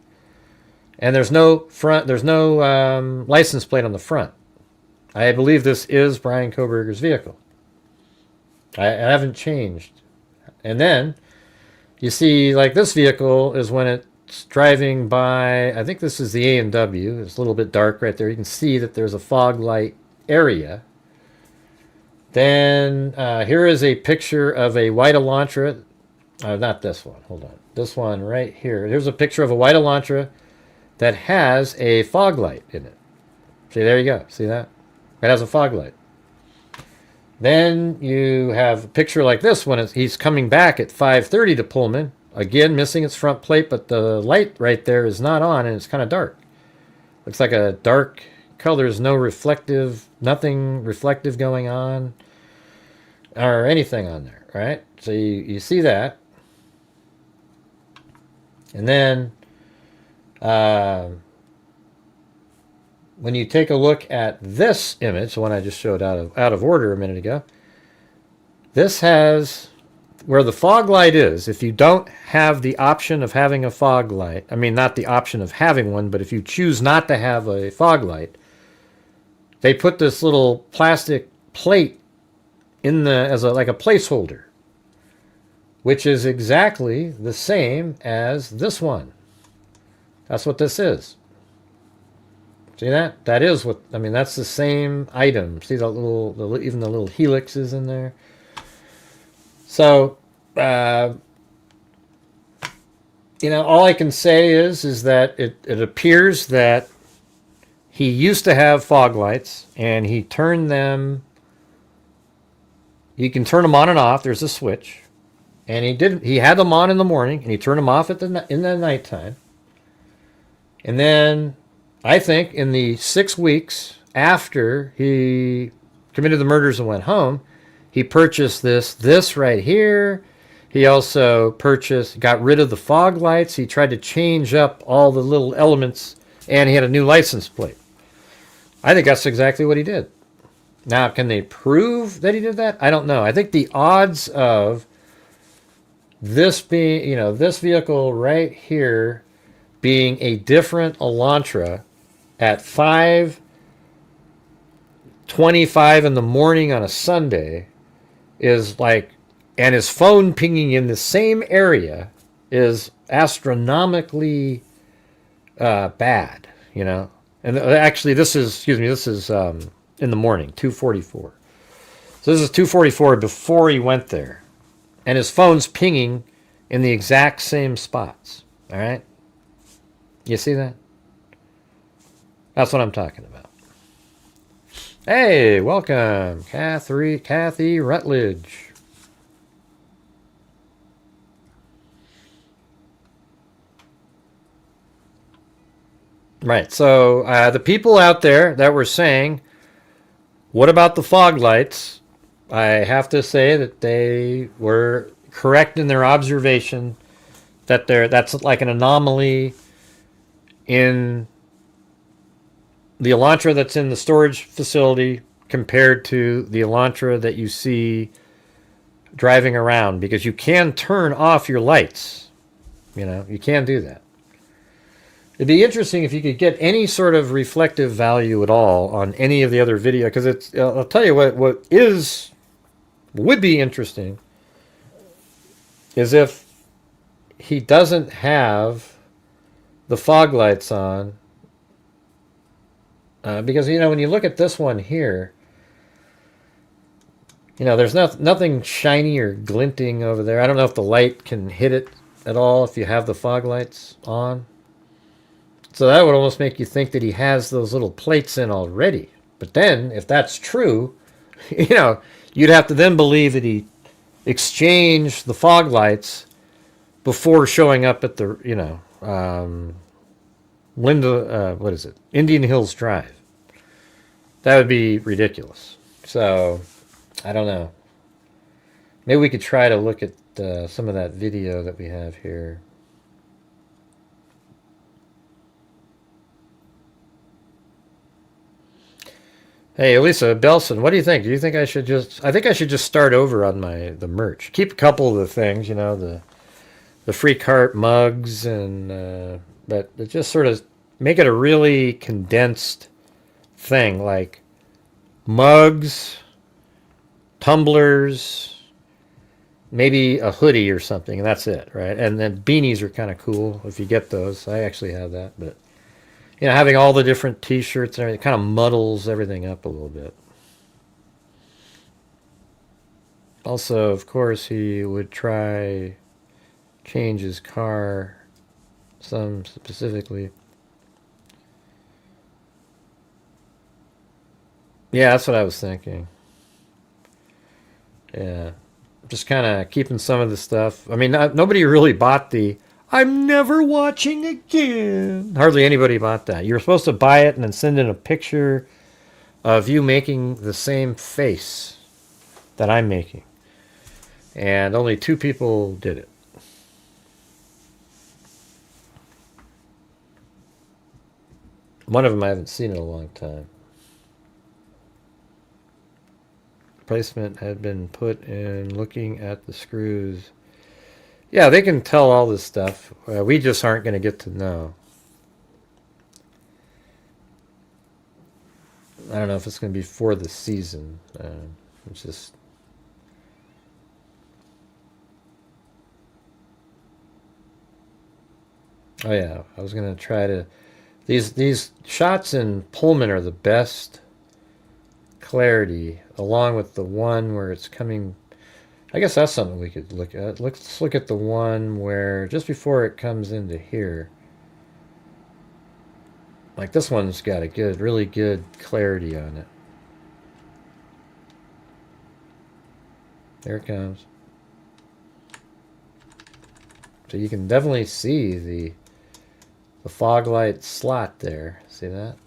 And there's no license plate on the front. I believe this is Brian Kohberger's vehicle. I haven't changed. And then you see, like, this vehicle is when it's driving by, I think this is the A&W. It's a little bit dark right there. You can see that there's a fog light area. Then here is a picture of a white Elantra. Not this one. Hold on. This one right here. Here's a picture of a white Elantra that has a fog light in it. See, there you go. See that? It has a fog light. Then you have a picture like this when he's coming back at 5:30 to Pullman. Again, missing its front plate, but the light right there is not on, and it's kind of dark. Looks like a dark color. There's nothing reflective going on or anything on there, right? So you see that. And then when you take a look at this image, the one I just showed out of order a minute ago, this has where the fog light is, if you don't have the option of having a fog light, I mean, not the option of having one, but if you choose not to have a fog light, they put this little plastic plate in the as like a placeholder, which is exactly the same as this one. That's what this is. See that? That is what, I mean, that's the same item. See the little, even the little helix is in there. So, all I can say is that it appears that he used to have fog lights, and he turned them, you can turn them on and off. There's a switch. And he had them on in the morning, and he turned them off in the nighttime. And then, I think, in the 6 weeks after he committed the murders and went home, he purchased this right here. He also got rid of the fog lights. He tried to change up all the little elements, and he had a new license plate. I think that's exactly what he did. Now, can they prove that he did that? I don't know. I think the odds of this being, this vehicle right here being a different Elantra at 5:25 in the morning on a Sunday is like, and his phone pinging in the same area is astronomically bad, And actually, this is in the morning, 2:44. So this is 2:44 before he went there. And his phone's pinging in the exact same spots. All right? You see that? That's what I'm talking about. Hey, welcome, Kathy Rutledge. Right, so the people out there that were saying, what about the fog lights? I have to say that they were correct in their observation that that's like an anomaly in the Elantra that's in the storage facility compared to the Elantra that you see driving around, because you can turn off your lights. You can do that. It'd be interesting if you could get any sort of reflective value at all on any of the other video, because I'll tell you what would be interesting is if he doesn't have the fog lights on, because when you look at this one here, there's nothing shiny or glinting over there. I don't know if the light can hit it at all if you have the fog lights on. So that would almost make you think that he has those little plates in already. But then, if that's true, you'd have to then believe that he exchanged the fog lights before showing up at the, Indian Hills Drive. That would be ridiculous. So, I don't know. Maybe we could try to look at some of that video that we have here. Hey, Elisa Belson, what do you think? Do you think I should I think I should just start over on the merch. Keep a couple of the things, the free cart mugs, and but just sort of make it a really condensed thing, like mugs, tumblers, maybe a hoodie or something, and that's it, right? And then beanies are kind of cool if you get those. I actually have that, but having all the different t-shirts and everything kind of muddles everything up a little bit. Also, of course, he would change his car, some specifically. Yeah, that's what I was thinking. Yeah. Just kind of keeping some of the stuff. I mean, nobody really bought the I'm never watching again. Hardly anybody bought that. You were supposed to buy it and then send in a picture of you making the same face that I'm making. And only 2 people did it. One of them I haven't seen in a long time. placement had been put in looking at the screws. Yeah, they can tell all this stuff. We just aren't going to get to know. I don't know if it's going to be for the season. It's just... Oh yeah, I was going to try to... These shots in Pullman are the best clarity, along with the one where it's coming... I guess that's something we could look at. Let's look at the one where just before it comes into here. Like this one's got a good, really good clarity on it. There it comes. So you can definitely see the fog light slot there. See that?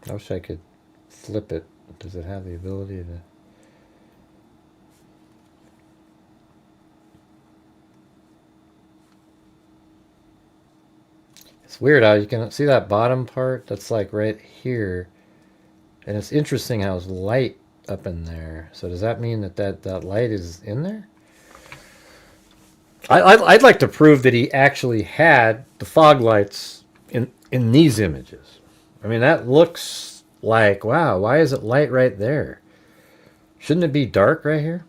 I wish I could flip it. Does it have the ability to... It's weird how you can see that bottom part that's like right here, and it's interesting how it's light up in there. So does that mean that light is in there? I'd like to prove that he actually had the fog lights in these images. I mean, that looks like, wow, why is it light right there? Shouldn't it be dark right here?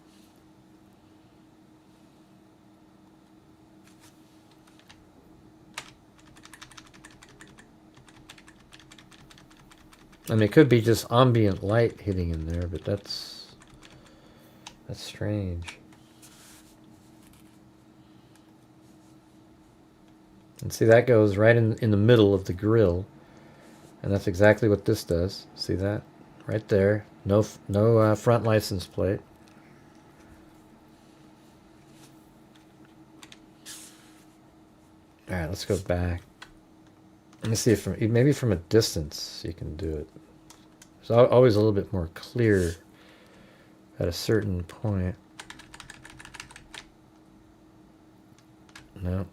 I mean, it could be just ambient light hitting in there, but that's strange. And see, that goes right in the middle of the grill. And that's exactly what this does. See that? Right there. No front license plate. Alright, let's go back. Let me see if maybe from a distance you can do it. It's always a little bit more clear at a certain point. No.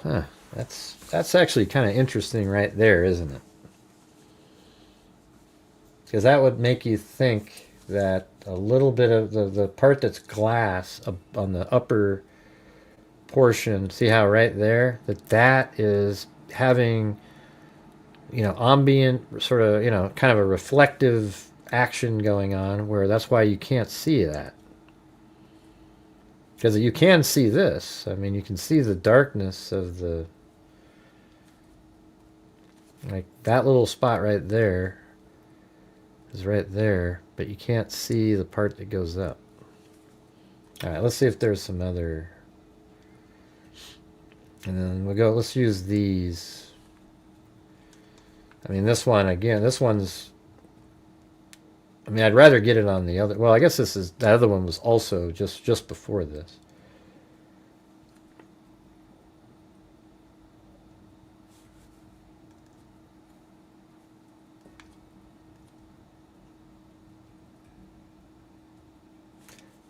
Huh. That's actually kind of interesting right there, isn't it? Because that would make you think that a little bit of the part that's glass on the upper portion, see how right there, that is having, ambient sort of, kind of a reflective action going on, where that's why you can't see that. Because you can see this. I mean, you can see the darkness of the... Like, that little spot right there is right there, but you can't see the part that goes up. Alright, let's see if there's some other... And then we'll go, let's use these. I mean, this one, again, this one's... I mean, I'd rather get it on the other... Well, I guess the other one was also just before this.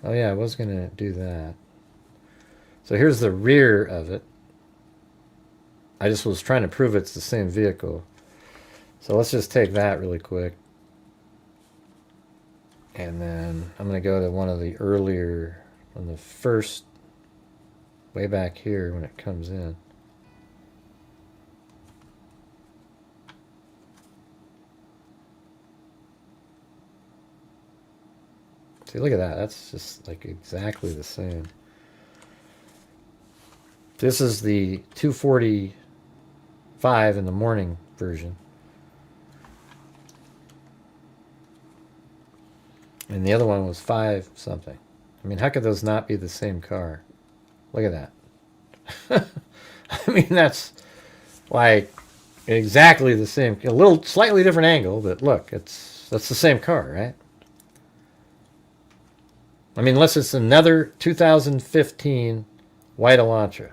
Oh yeah, I was going to do that. So here's the rear of it. I just was trying to prove it's the same vehicle. So let's just take that really quick. And then I'm going to go to one of the earlier, on the first, way back here when it comes in. See, look at that. That's just like exactly the same. This is the 240 5 in the morning version. And the other one was 5 something. I mean, how could those not be the same car? Look at that. I mean, that's like exactly the same, a little slightly different angle, but look, that's the same car, right? I mean, unless it's another 2015 white Elantra.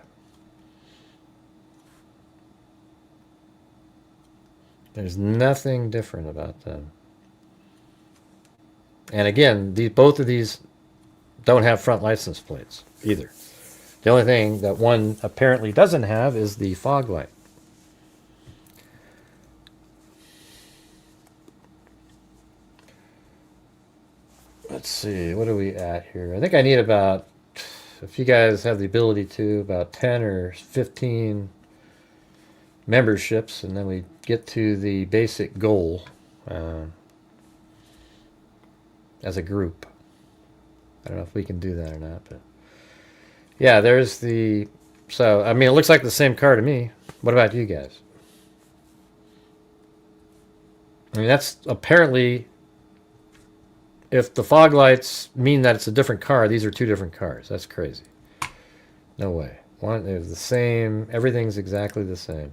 There's nothing different about them. And again, both of these don't have front license plates either. The only thing that one apparently doesn't have is the fog light. Let's see, what are we at here? I think I need about, if you guys have the ability to, about 10 or 15 memberships, and then we get to the basic goal as a group. I don't know if we can do that or not, but yeah, there's the, so, I mean, it looks like the same car to me. What about you guys? I mean, that's apparently, if the fog lights mean that it's a different car, these are two different cars. That's crazy. No way. One, they're the same. Everything's exactly the same.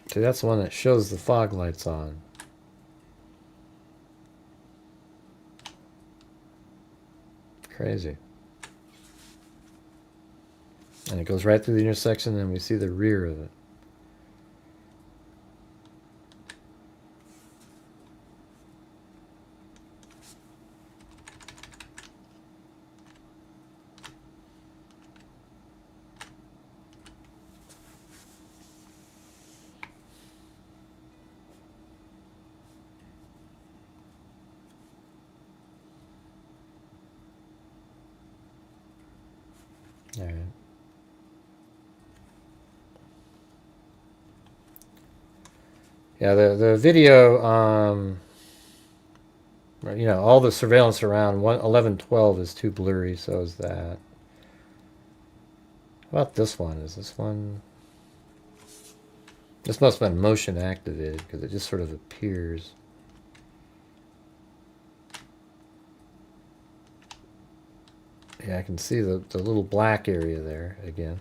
See, that's the one that shows the fog lights on. Crazy. And it goes right through the intersection, and we see the rear of it. All right. Yeah, the video, you know, all the surveillance around 1112 is too blurry, so is that. How about this one? Is this one? This must have been motion activated because it just sort of appears. Yeah, I can see the little black area there again.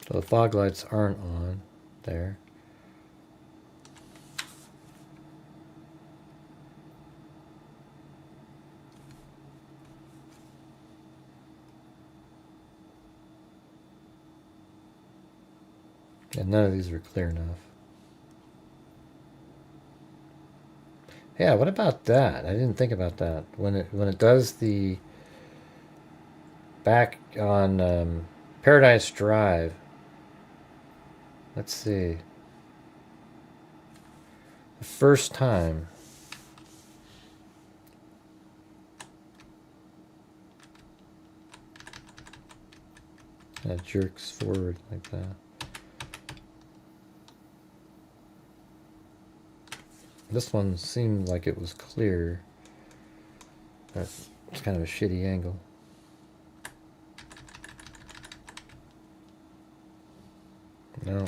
So the fog lights aren't on there. And none of these are clear enough. Yeah, what about that? I didn't think about that. When it does the back on Paradise Drive. Let's see. The first time. And it jerks forward like that. This one seemed like it was clear. It's kind of a shitty angle. No.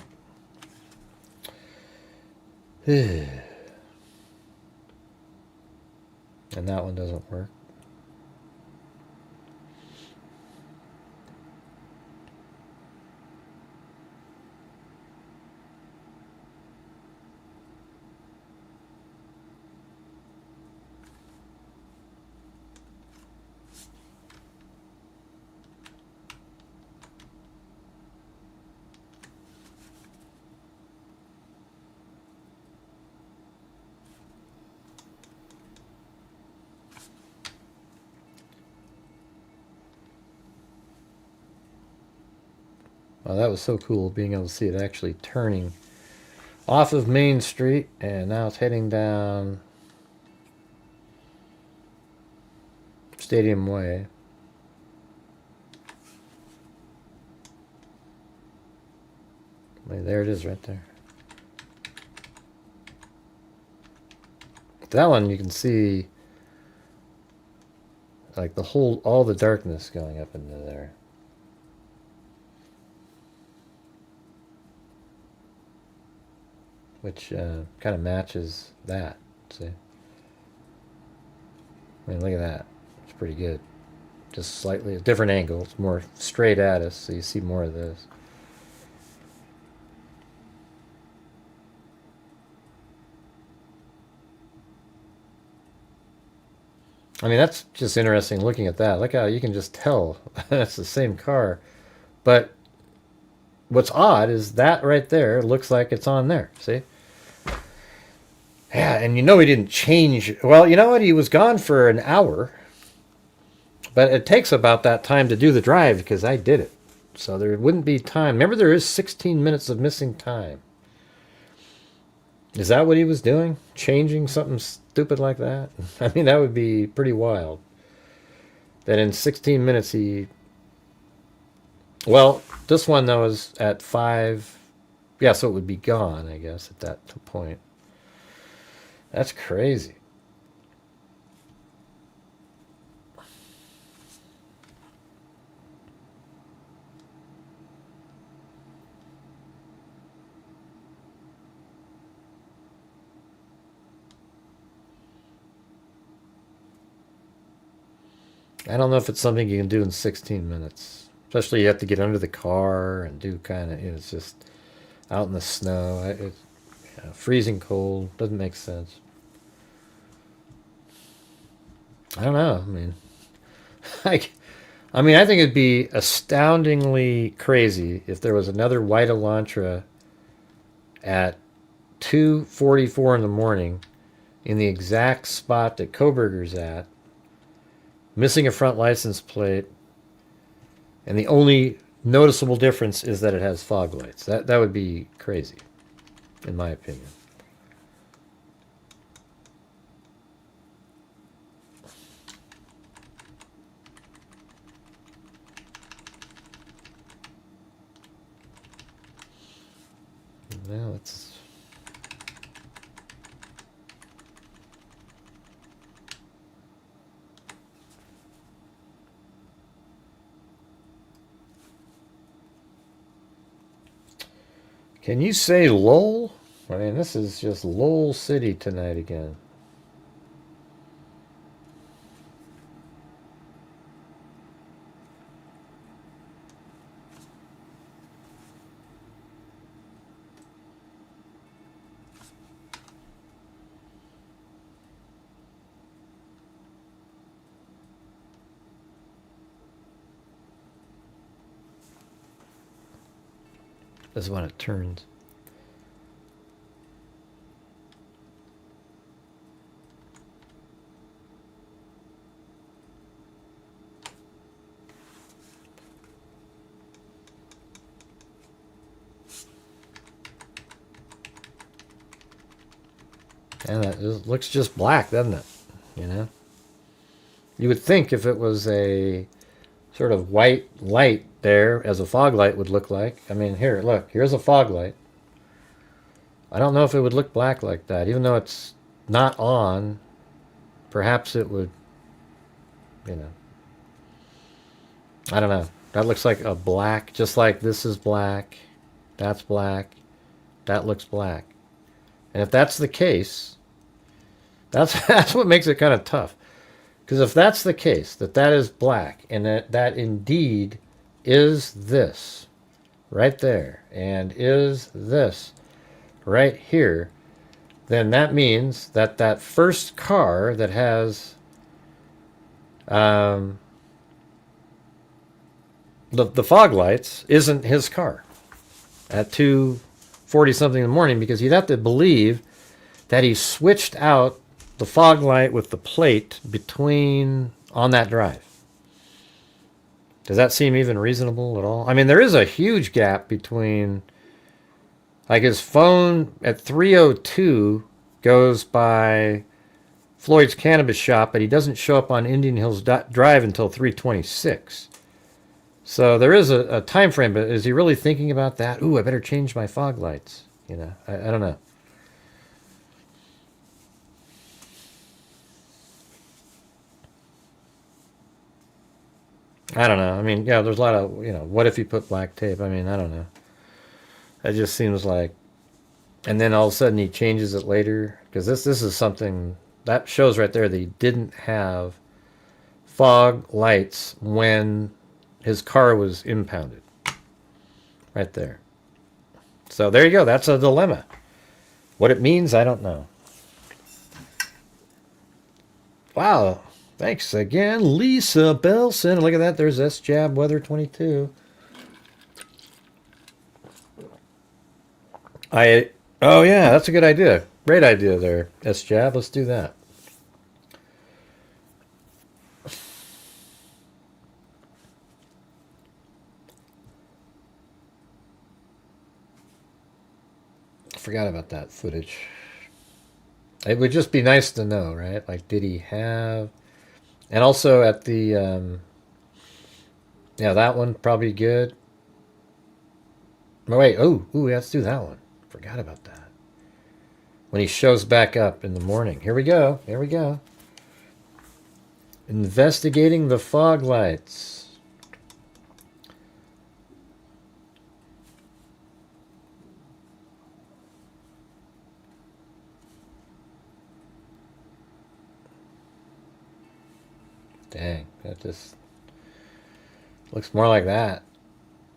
And that one doesn't work. Well, that was so cool being able to see it actually turning off of Main Street, and now it's heading down Stadium Way. There it is right there. That one you can see like all the darkness going up into there. Which kind of matches that, see? I mean, look at that. It's pretty good. Just slightly a different angle. It's more straight at us, so you see more of this. I mean, that's just interesting looking at that. Look how you can just tell that's the same car. But what's odd is that right there looks like it's on there. See? Yeah, and you know he didn't change. Well, you know what? He was gone for an hour. But it takes about that time to do the drive because I did it. So there wouldn't be time. Remember, there is 16 minutes of missing time. Is that what he was doing? Changing something stupid like that? I mean, that would be pretty wild. That in 16 minutes he... Well, this one, though, is at 5... Yeah, so it would be gone, I guess, at that point. That's crazy. I don't know if it's something you can do in 16 minutes. Especially you have to get under the car and do kind of, it's just out in the snow. It's freezing cold. Doesn't make sense. I don't know. I mean, I think it'd be astoundingly crazy if there was another white Elantra at 2:44 in the morning in the exact spot that Kohberger's at, missing a front license plate, and the only noticeable difference is that it has fog lights. That would be crazy, in my opinion. Now let's... Can you say lol? I mean, this is just lol city tonight again. This is when it turns. And that looks just black, doesn't it? You know? You would think if it was a sort of white light there, as a fog light would look like. I mean, here, look, here's a fog light. I don't know if it would look black like that. Even though it's not on, perhaps it would, you know. I don't know. That looks like a black, just like this is black, that's black, that looks black. And if that's the case, that's what makes it kind of tough. Because if that's the case, that is black, and that indeed is this right there, and is this right here, then that means that that first car that has the fog lights isn't his car at 2:40 something in the morning, because you'd have to believe that he switched out the fog light with the plate between on that drive. Does that seem even reasonable at all? I mean, there is a huge gap between, like, his phone at 3:02 goes by Floyd's Cannabis Shop, but he doesn't show up on Indian Hills Drive until 3:26. So there is a time frame, but is he really thinking about that? Ooh, I better change my fog lights. You know, I don't know. I don't know. I mean, yeah, there's a lot of, you know, what if you put black tape? I mean, I don't know. It just seems like, and then all of a sudden he changes it later, because this is something that shows right there that he didn't have fog lights when his car was impounded. Right there. So there you go. That's a dilemma. What it means, I don't know. Wow. Thanks again, Lisa Belson. Look at that. There's S-Jab Weather 22. Oh yeah, that's a good idea. Great idea there, S-Jab. Let's do that. Forgot about that footage. It would just be nice to know, right? Like, did he have... And also at the... yeah, that one probably good. Oh, wait. Oh, let's do that one. Forgot about that. When he shows back up in the morning. Here we go. Here we go. Investigating the fog lights. Dang, that just looks more like that.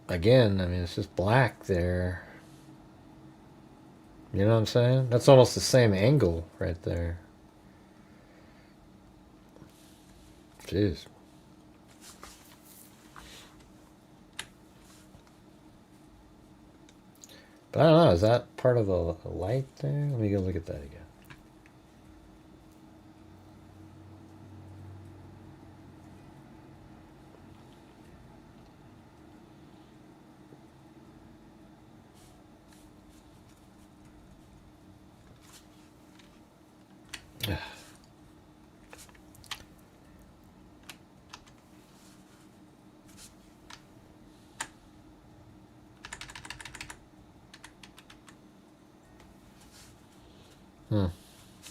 Again, I mean, it's just black there. You know what I'm saying? That's almost the same angle right there. Jeez. But I don't know, is that part of the light there? Let me go look at that again.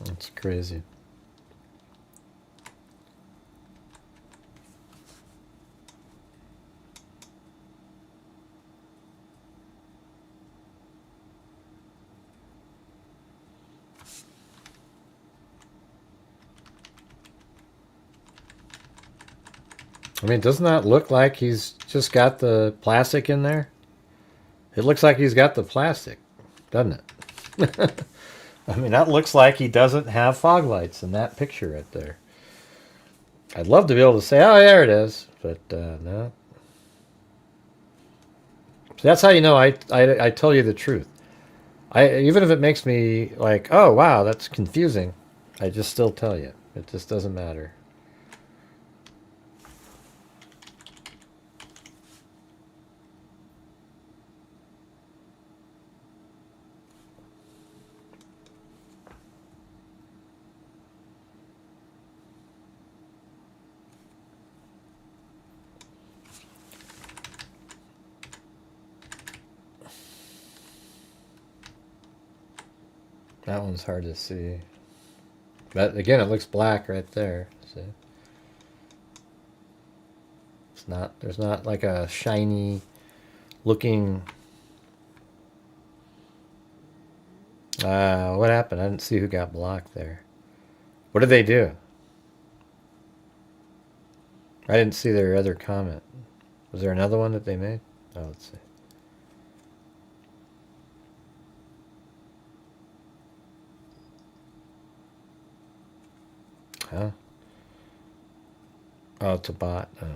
That's crazy. I mean, doesn't that look like he's just got the plastic in there? It looks like he's got the plastic, doesn't it? I mean, that looks like he doesn't have fog lights in that picture right there. I'd love to be able to say, oh, there it is, but no. So that's how you know I tell you the truth. Even if it makes me like, oh, wow, that's confusing, I just still tell you. It just doesn't matter. That one's hard to see. But again, it looks black right there. See? It's not, there's not like a shiny looking... what happened? I didn't see who got blocked there. What did they do? I didn't see their other comment. Was there another one that they made? Oh, let's see. Huh? Oh, it's a bot. Oh.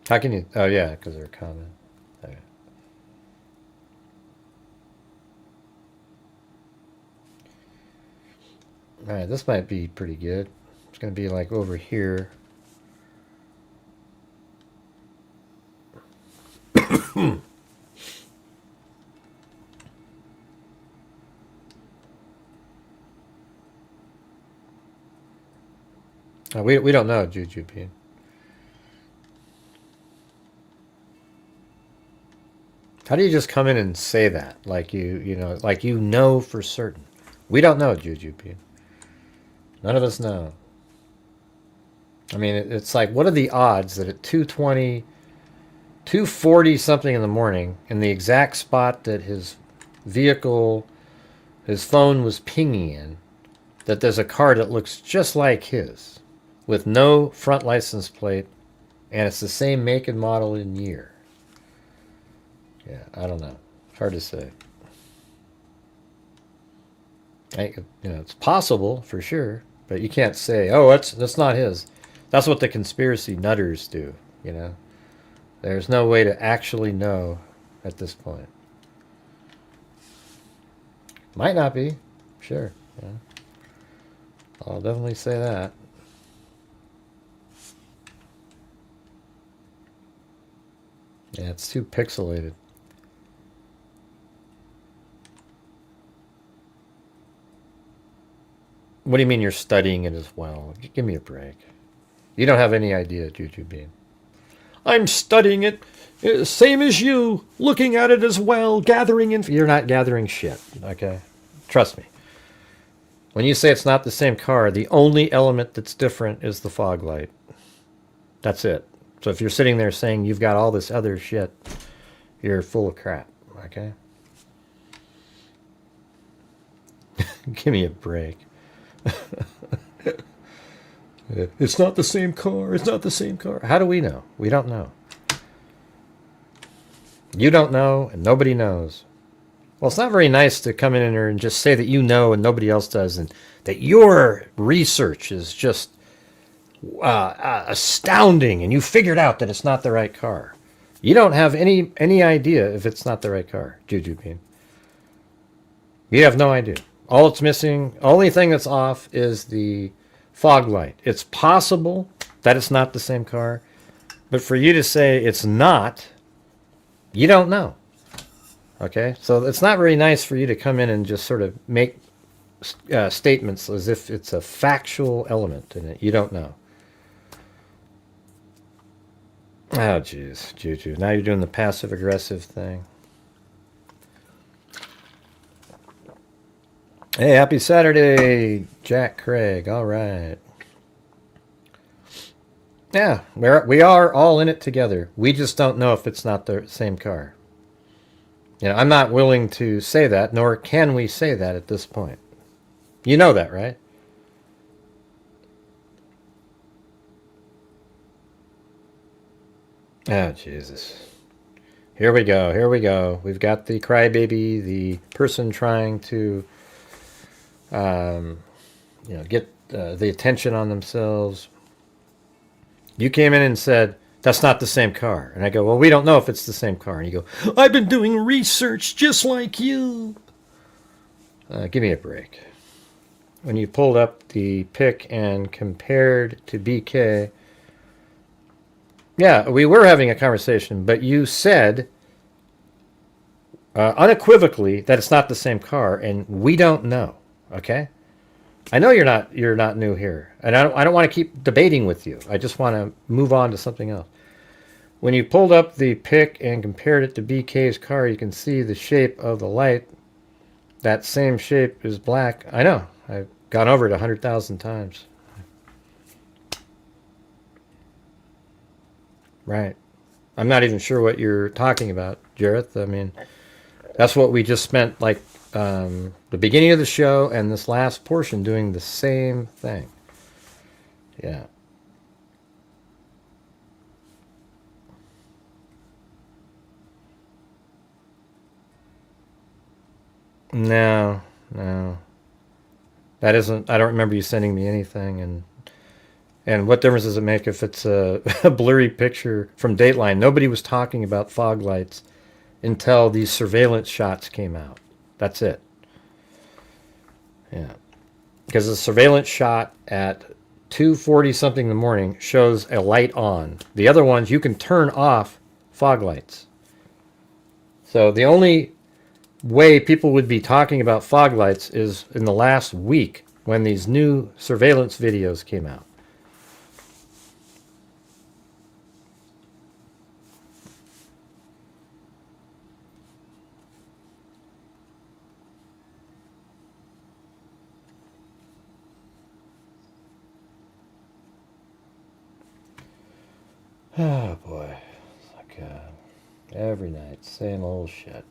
How can you... Oh, yeah, because they're common. Okay. All right, this might be pretty good. going to be like over here. We don't know, Jujubee. How do you just come in and say that? Like like you know for certain. We don't know, Jujubee. None of us know. I mean, it's like, what are the odds that at 2:20, 2:40 something in the morning, in the exact spot that his vehicle, his phone was pinging in, that there's a car that looks just like his, with no front license plate, and it's the same make and model and year? Yeah, I don't know. Hard to say. It's possible for sure, but you can't say, oh, that's not his. That's what the conspiracy nutters do, There's no way to actually know at this point. Might not be, sure. Yeah. I'll definitely say that. Yeah, it's too pixelated. What do you mean you're studying it as well? Give me a break. You don't have any idea, Jujubee. I'm studying it, same as you, looking at it as well, gathering info. You're not gathering shit, okay? Trust me. When you say it's not the same car, the only element that's different is the fog light. That's it. So if you're sitting there saying you've got all this other shit, you're full of crap, okay? Give me a break. It's not the same car. It's not the same car. How do we know? We don't know. You don't know, and nobody knows. Well, it's not very nice to come in here and just say that you know and nobody else does, and that your research is just astounding, and you figured out that it's not the right car. You don't have any idea if it's not the right car, Jujubee. You have no idea. All it's missing, only thing that's off is the fog light. It's possible that it's not the same car, but for you to say it's not, you don't know. Okay? So it's not very nice for you to come in and just sort of make statements as if it's a factual element in it. You don't know. Oh, jeez, Juju. Now you're doing the passive-aggressive thing. Hey, happy Saturday, Jack Craig. All right. Yeah, we are all in it together. We just don't know if it's not the same car. I'm not willing to say that, nor can we say that at this point. You know that, right? Oh, Jesus. Here we go. Here we go. We've got the crybaby, the person trying to get the attention on themselves. You came in and said, that's not the same car. And I go, well, we don't know if it's the same car. And you go, I've been doing research just like you. Give me a break. When you pulled up the pic and compared to BK, yeah, we were having a conversation, but you said unequivocally that it's not the same car, and we don't know. Okay, I know you're not new here, and I don't want to keep debating with you. I just want to move on to something else. When you pulled up the pic and compared it to BK's car, you can see the shape of the light. That same shape is black. I know. I've gone over it 100,000 times. Right. I'm not even sure what you're talking about, Jareth. I mean, that's what we just spent like the beginning of the show and this last portion doing the same thing. Yeah. No. That isn't, I don't remember you sending me anything, and what difference does it make if it's a blurry picture from Dateline? Nobody was talking about fog lights until these surveillance shots came out. That's it. Yeah. Because the surveillance shot at 2:40 something in the morning shows a light on. The other ones, you can turn off fog lights. So the only way people would be talking about fog lights is in the last week when these new surveillance videos came out. Oh boy, it's like every night, same old shit.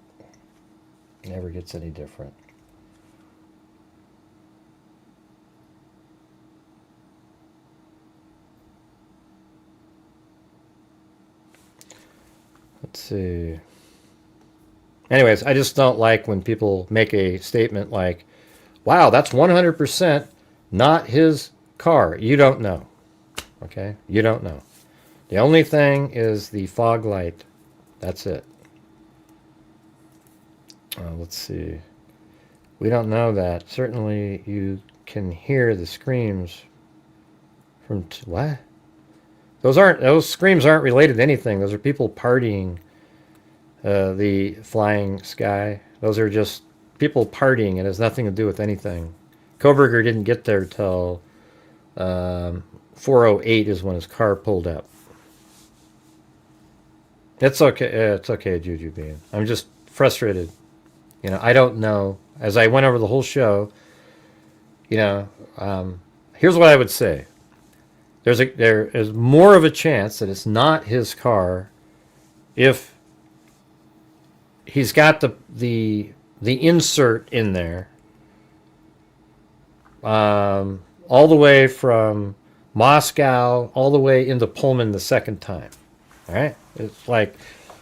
Never gets any different. Let's see. Anyways, I just don't like when people make a statement like, wow, that's 100% not his car. You don't know. Okay? You don't know. The only thing is the fog light. That's it. Let's see. We don't know that. Certainly you can hear the screams from... what? Those screams aren't related to anything. Those are people partying the flying sky. Those are just people partying. It has nothing to do with anything. Kohberger didn't get there till 4:08 is when his car pulled up. It's okay. It's okay, Juju Bean. I'm just frustrated. You know, I don't know. As I went over the whole show, you know, here's what I would say. There is more of a chance that it's not his car if he's got the insert in there all the way from Moscow all the way into Pullman the second time. All right? It's like,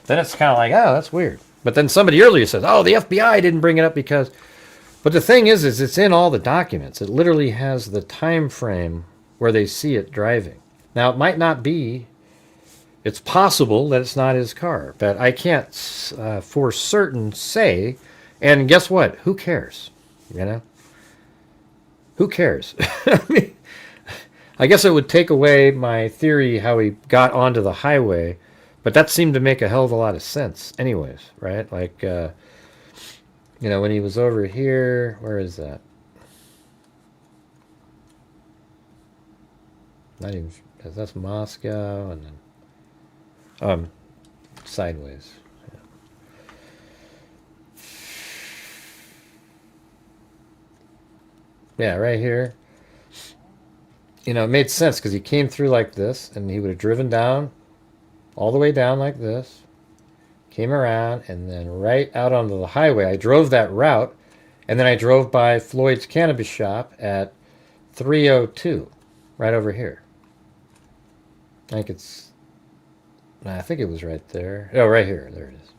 then it's kind of like, oh, that's weird. But then somebody earlier says, oh, the FBI didn't bring it up because... But the thing is it's in all the documents. It literally has the time frame where they see it driving. Now, it might not be... It's possible that it's not his car, but I can't for certain say. And guess what? Who cares? You know? Who cares? I mean, I guess it would take away my theory how he got onto the highway, but that seemed to make a hell of a lot of sense anyways, right? Like, you know, when he was over here, where is that? Not even, that's Moscow, and then, sideways. Yeah, right here. You know, it made sense because he came through like this, and he would have driven down, all the way down like this, came around, and then right out onto the highway. I drove that route, and then I drove by Floyd's Cannabis Shop at 3:02, right over here. I think it was right there. Oh, right here. There it is.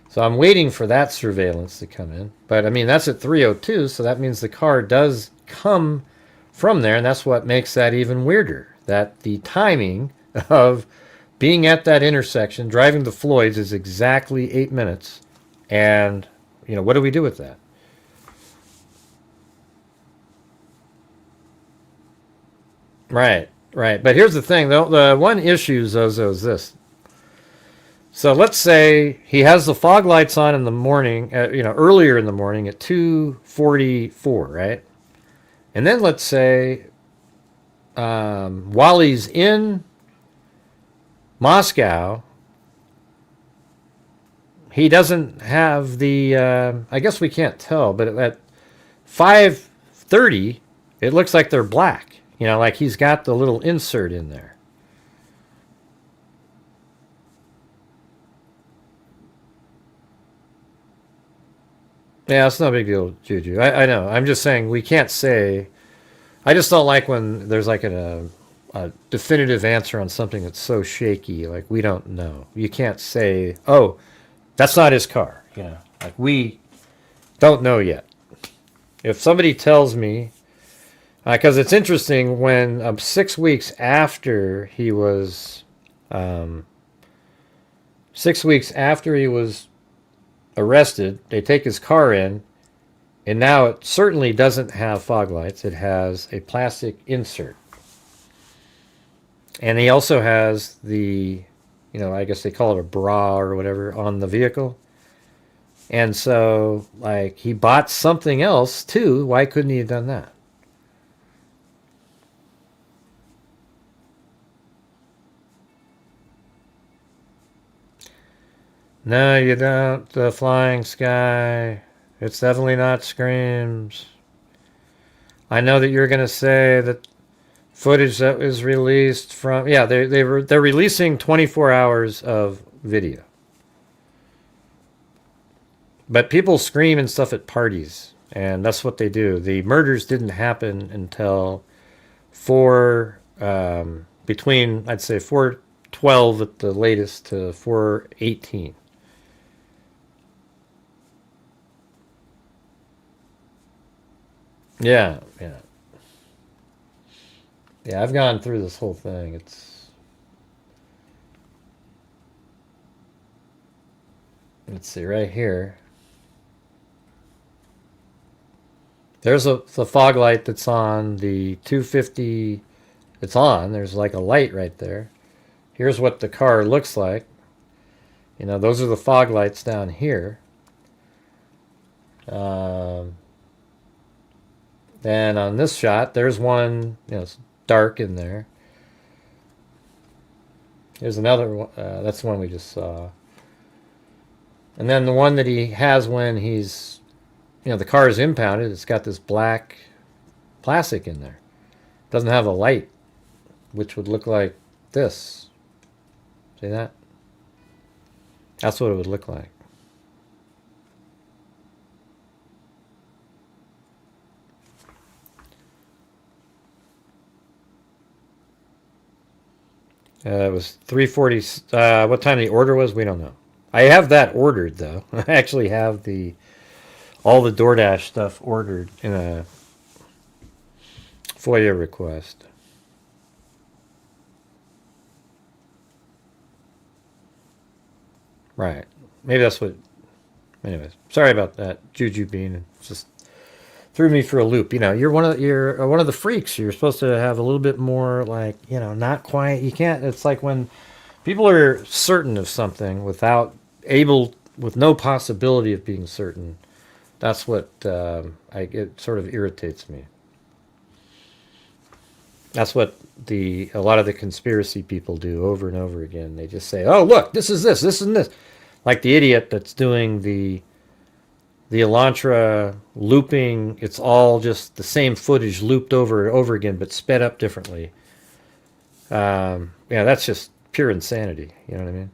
So I'm waiting for that surveillance to come in. But, I mean, that's at 3:02, so that means the car does come from there, and that's what makes that even weirder. That the timing of being at that intersection, driving to Floyd's, is exactly 8 minutes. And, you know, what do we do with that? Right, right. But here's the thing, though. The one issue, Zozo, is this. So let's say he has the fog lights on in the morning, you know, earlier in the morning at 2:44, right? And then let's say while he's in Moscow, he doesn't have the, I guess we can't tell, but at 5:30, it looks like they're black. You know, like he's got the little insert in there. Yeah, it's no big deal, Juju. I know. I'm just saying we can't say. I just don't like when there's like a definitive answer on something that's so shaky. Like, we don't know. You can't say, oh, that's not his car. You know, like, we don't know yet. If somebody tells me, because it's interesting when 6 weeks after he was, 6 weeks after he was arrested, they take his car in, And now it certainly doesn't have fog lights. It has a plastic insert. And he also has the, I guess they call it a bra or whatever on the vehicle. And so, like, he bought something else too. Why couldn't he have done that? No, you don't. The Flying Sky. It's definitely not Screams. I know that you're going to say that footage that was released from... Yeah, they're releasing 24 hours of video. But people scream and stuff at parties, and that's what they do. The murders didn't happen until between, I'd say, 4:12 at the latest to 4:18. Yeah. Yeah, I've gone through this whole thing. Let's see, right here. There's the fog light that's on the 250. It's on. There's like a light right there. Here's what the car looks like. Those are the fog lights down here. Then on this shot, there's one, it's dark in there. Here's another one. That's the one we just saw. And then the one that he has when he's, the car is impounded. It's got this black plastic in there. It doesn't have a light, which would look like this. See that? That's what it would look like. It was 3:40. What time the order was, we don't know. I have that ordered, though. I actually have all the DoorDash stuff ordered in a FOIA request. Right. Maybe that's what... Anyways, sorry about that, Juju Bean. It just threw me for a loop. You're one of the freaks. You're supposed to have a little bit more, like, not quiet. You can't... It's like when people are certain of something with no possibility of being certain. That's what it sort of irritates me. That's what a lot of the conspiracy people do over and over again. They just say, "Oh, look, this is this, this and this," like the idiot that's doing the Elantra looping. It's all just the same footage looped over and over again, but sped up differently. Yeah, that's just pure insanity. You know what I mean?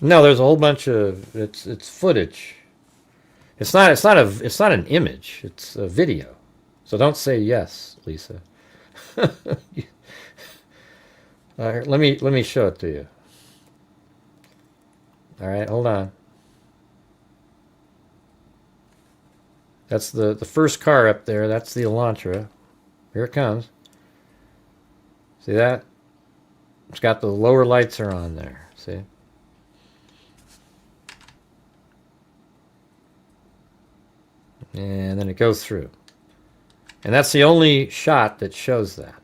No, there's a whole bunch of it's footage. It's not an image. It's a video. So don't say yes, Lisa. Let me show it to you. All right, hold on. That's the first car up there. That's the Elantra. Here it comes. See that? It's got the lower lights are on there. See? And then it goes through. And that's the only shot that shows that.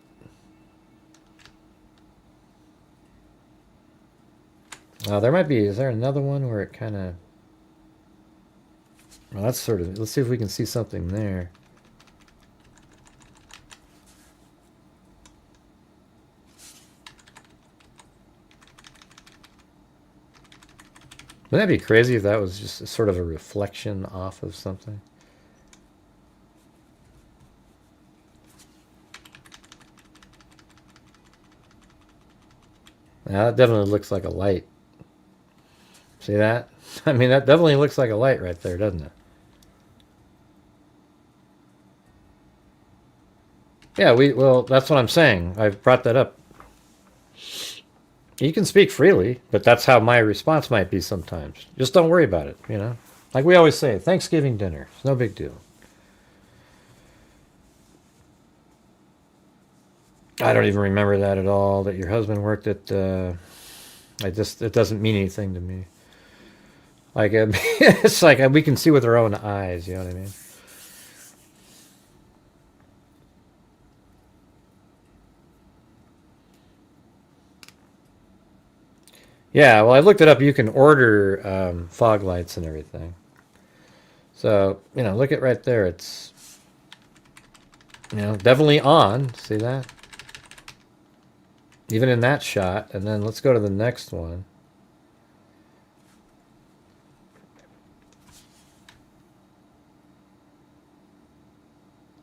There might be, is there another one where it kind of... Well, that's sort of... Let's see if we can see something there. Wouldn't that be crazy if that was just sort of a reflection off of something? Now, that definitely looks like a light. See that? I mean, that definitely looks like a light right there, doesn't it? Yeah, well, that's what I'm saying. I've brought that up. You can speak freely, but that's how my response might be sometimes. Just don't worry about it, Like we always say, Thanksgiving dinner. It's no big deal. I don't even remember that at all, that your husband worked at, it doesn't mean anything to me. Like, it's like we can see with our own eyes, you know what I mean? Yeah, well, I looked it up. You can order fog lights and everything. So, look at right there. It's, definitely on. See that? Even in that shot. And then let's go to the next one.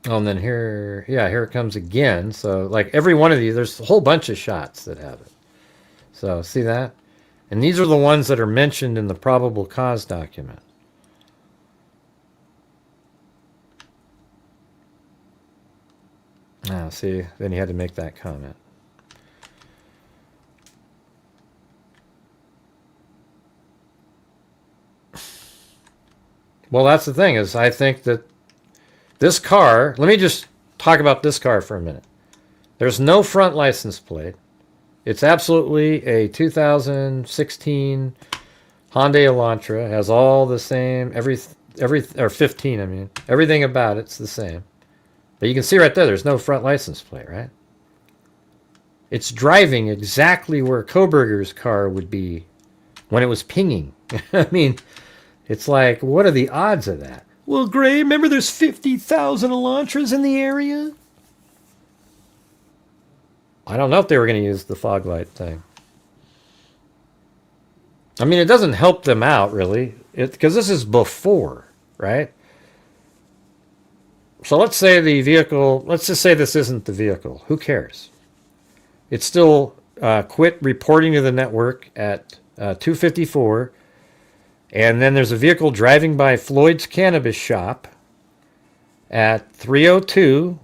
Oh, and then here it comes again. So, like, every one of these, there's a whole bunch of shots that have it. So, see that? And these are the ones that are mentioned in the probable cause document. Now, see, then you had to make that comment. Well, that's the thing, is I think that this car, let me just talk about this car for a minute. There's no front license plate. It's absolutely a 2016 Hyundai Elantra. It has all the same, or 15, I mean. Everything about it's the same. But you can see right there, there's no front license plate, right? It's driving exactly where Kohberger's car would be when it was pinging. I mean, it's like, what are the odds of that? Well, Gray, remember there's 50,000 Elantras in the area? I don't know if they were going to use the fog light thing. I mean, it doesn't help them out, really, because this is before, right? So let's say the vehicle, let's just say this isn't the vehicle. Who cares? It's still quit reporting to the network at 2:54. And then there's a vehicle driving by Floyd's cannabis shop at 3:02.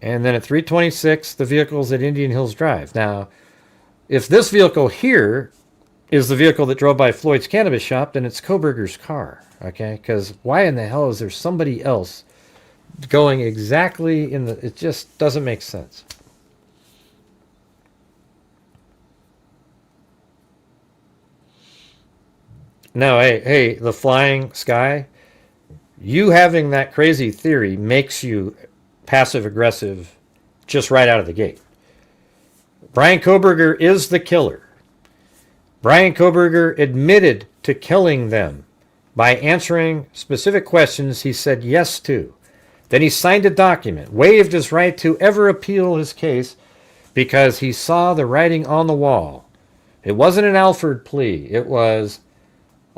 And then at 3:26, the vehicle's at Indian Hills Drive. Now, if this vehicle here is the vehicle that drove by Floyd's cannabis shop, then it's Kohberger's car. Okay? Because why in the hell is there somebody else going exactly in the... It just doesn't make sense. No, hey, the flying sky, you having that crazy theory makes you passive-aggressive just right out of the gate. Brian Kohberger is the killer. Brian Kohberger admitted to killing them by answering specific questions he said yes to. Then he signed a document, waived his right to ever appeal his case because he saw the writing on the wall. It wasn't an Alford plea. It was,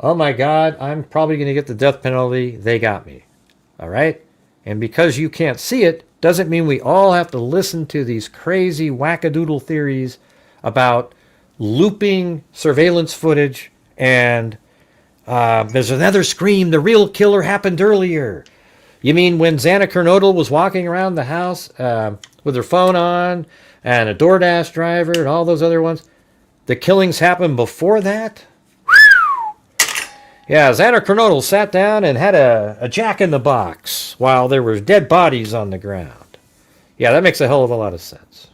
oh my God, I'm probably going to get the death penalty. They got me. All right? And because you can't see it, doesn't mean we all have to listen to these crazy wackadoodle theories about looping surveillance footage and there's another scream. The real killer happened earlier. You mean when Xana Kernodle was walking around the house with her phone on and a DoorDash driver and all those other ones? The killings happened before that? Yeah, Xana Kernodle sat down and had a jack-in-the-box while there were dead bodies on the ground. Yeah, that makes a hell of a lot of sense.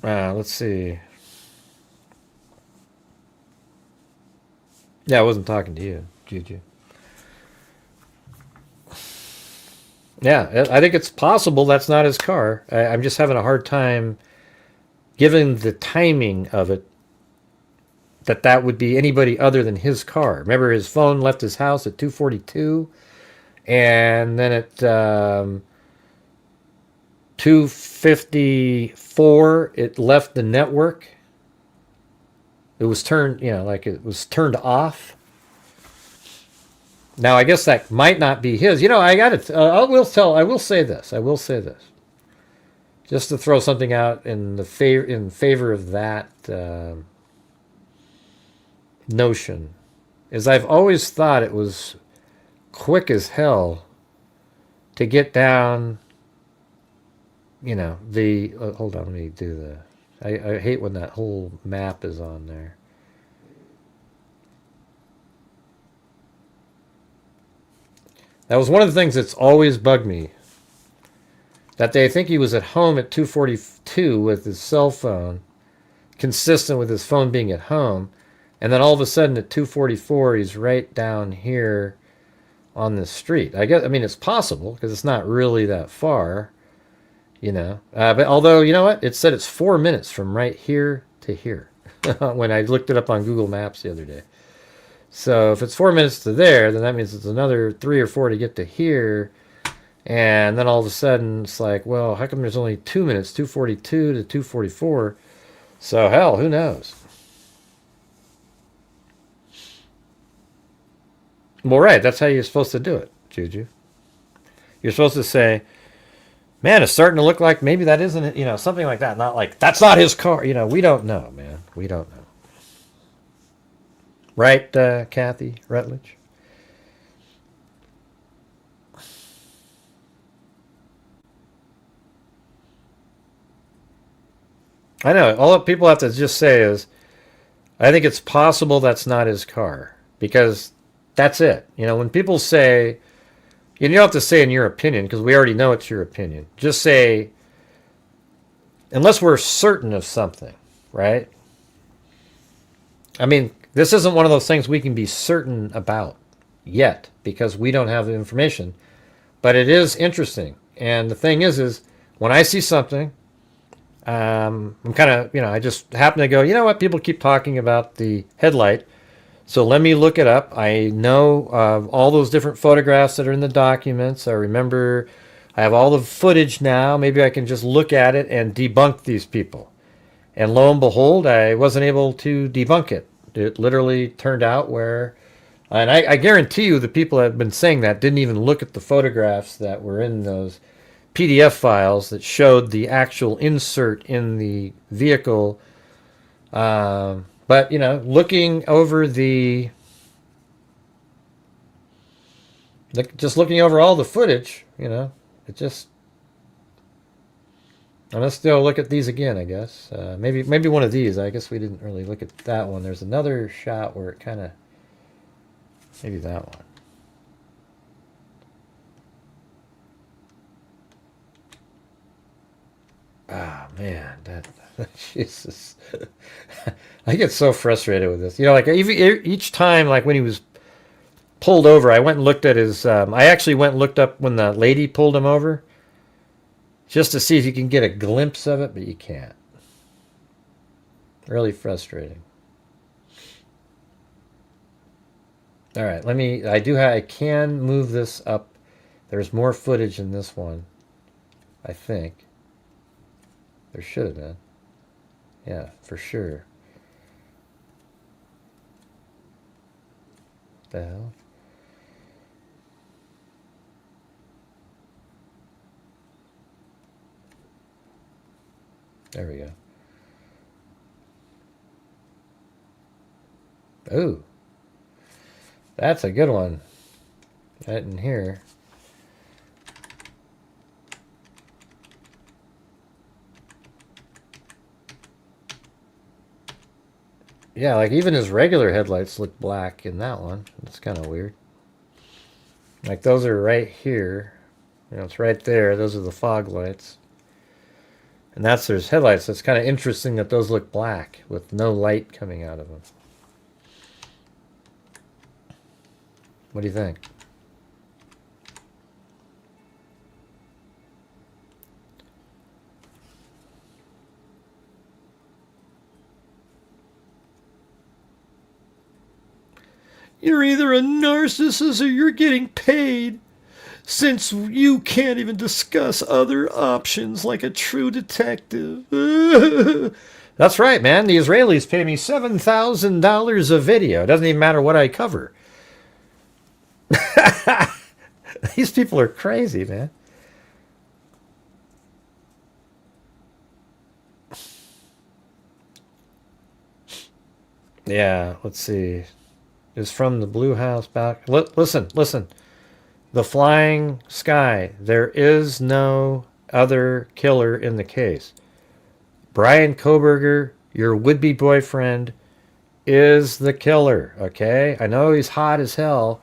Yeah, let's see. Yeah, I wasn't talking to you, Juju. Yeah, I think it's possible that's not his car. I'm just having a hard time, given the timing of it, that would be anybody other than his car. Remember, his phone left his house at 2:42, and then at 2:54, it left the network. It was turned, it was turned off. Now, I guess that might not be his. I got it. I will say this. Just to throw something out in favor of that notion, is I've always thought it was quick as hell to get down. Hold on, let me do the. I hate when that whole map is on there. That was one of the things that's always bugged me. that they think he was at home at 2:42 with his cell phone, consistent with his phone being at home, and then all of a sudden at 2:44 he's right down here on the street. I mean, it's possible because it's not really that far, But although, you know what? It said it's 4 minutes from right here to here when I looked it up on Google Maps the other day. So if it's 4 minutes to there, then that means it's another 3 or 4 to get to here. And then all of a sudden it's like, well, how come there's only 2 minutes, 2:42 to 2:44? So hell, who knows? Well, right, that's how you're supposed to do it, Juju. You're supposed to say, man, it's starting to look like maybe that isn't it, something like that. Not like, that's not his car. We don't know, man. We don't know. Right, Kathy Rutledge? I know. All that people have to just say is, I think it's possible that's not his car. Because that's it. When people say, you don't have to say in your opinion, because we already know it's your opinion. Just say, unless we're certain of something, right? I mean, this isn't one of those things we can be certain about yet, because we don't have the information. But it is interesting. And the thing is when I see something, I'm kind of, I just happen to go, you know what? People keep talking about the headlight. So let me look it up. I know all those different photographs that are in the documents. I remember I have all the footage now. Maybe I can just look at it and debunk these people. And lo and behold, I wasn't able to debunk it. It literally turned out where, and I guarantee you the people that have been saying that didn't even look at the photographs that were in those PDF files that showed the actual insert in the vehicle. But, looking over just looking over all the footage, it just, I'm going to still look at these again, I guess. Maybe one of these. I guess we didn't really look at that one. There's another shot where it kind of, maybe that one. Ah, man, that Jesus. I get so frustrated with this. Like each time, like when he was pulled over, I went and looked at his, I actually went and looked up when the lady pulled him over just to see if you can get a glimpse of it, but you can't. Really frustrating. All right, I can move this up. There's more footage in this one, I think. There should have been. Yeah, for sure. What the hell? There we go. Ooh. That's a good one. Right in here. Yeah, like even his regular headlights look black in that one. It's kind of weird. Like those are right here. It's right there. Those are the fog lights. And that's his headlights. It's kind of interesting that those look black with no light coming out of them. What do you think? You're either a narcissist or you're getting paid, since you can't even discuss other options like a true detective. That's right, man. The Israelis pay me $7,000 a video. It doesn't even matter what I cover. These people are crazy, man. Yeah, let's see. Is from the Blue House back. Listen. The Flying Sky. There is no other killer in the case. Brian Kohberger, your would-be boyfriend, is the killer, okay? I know he's hot as hell.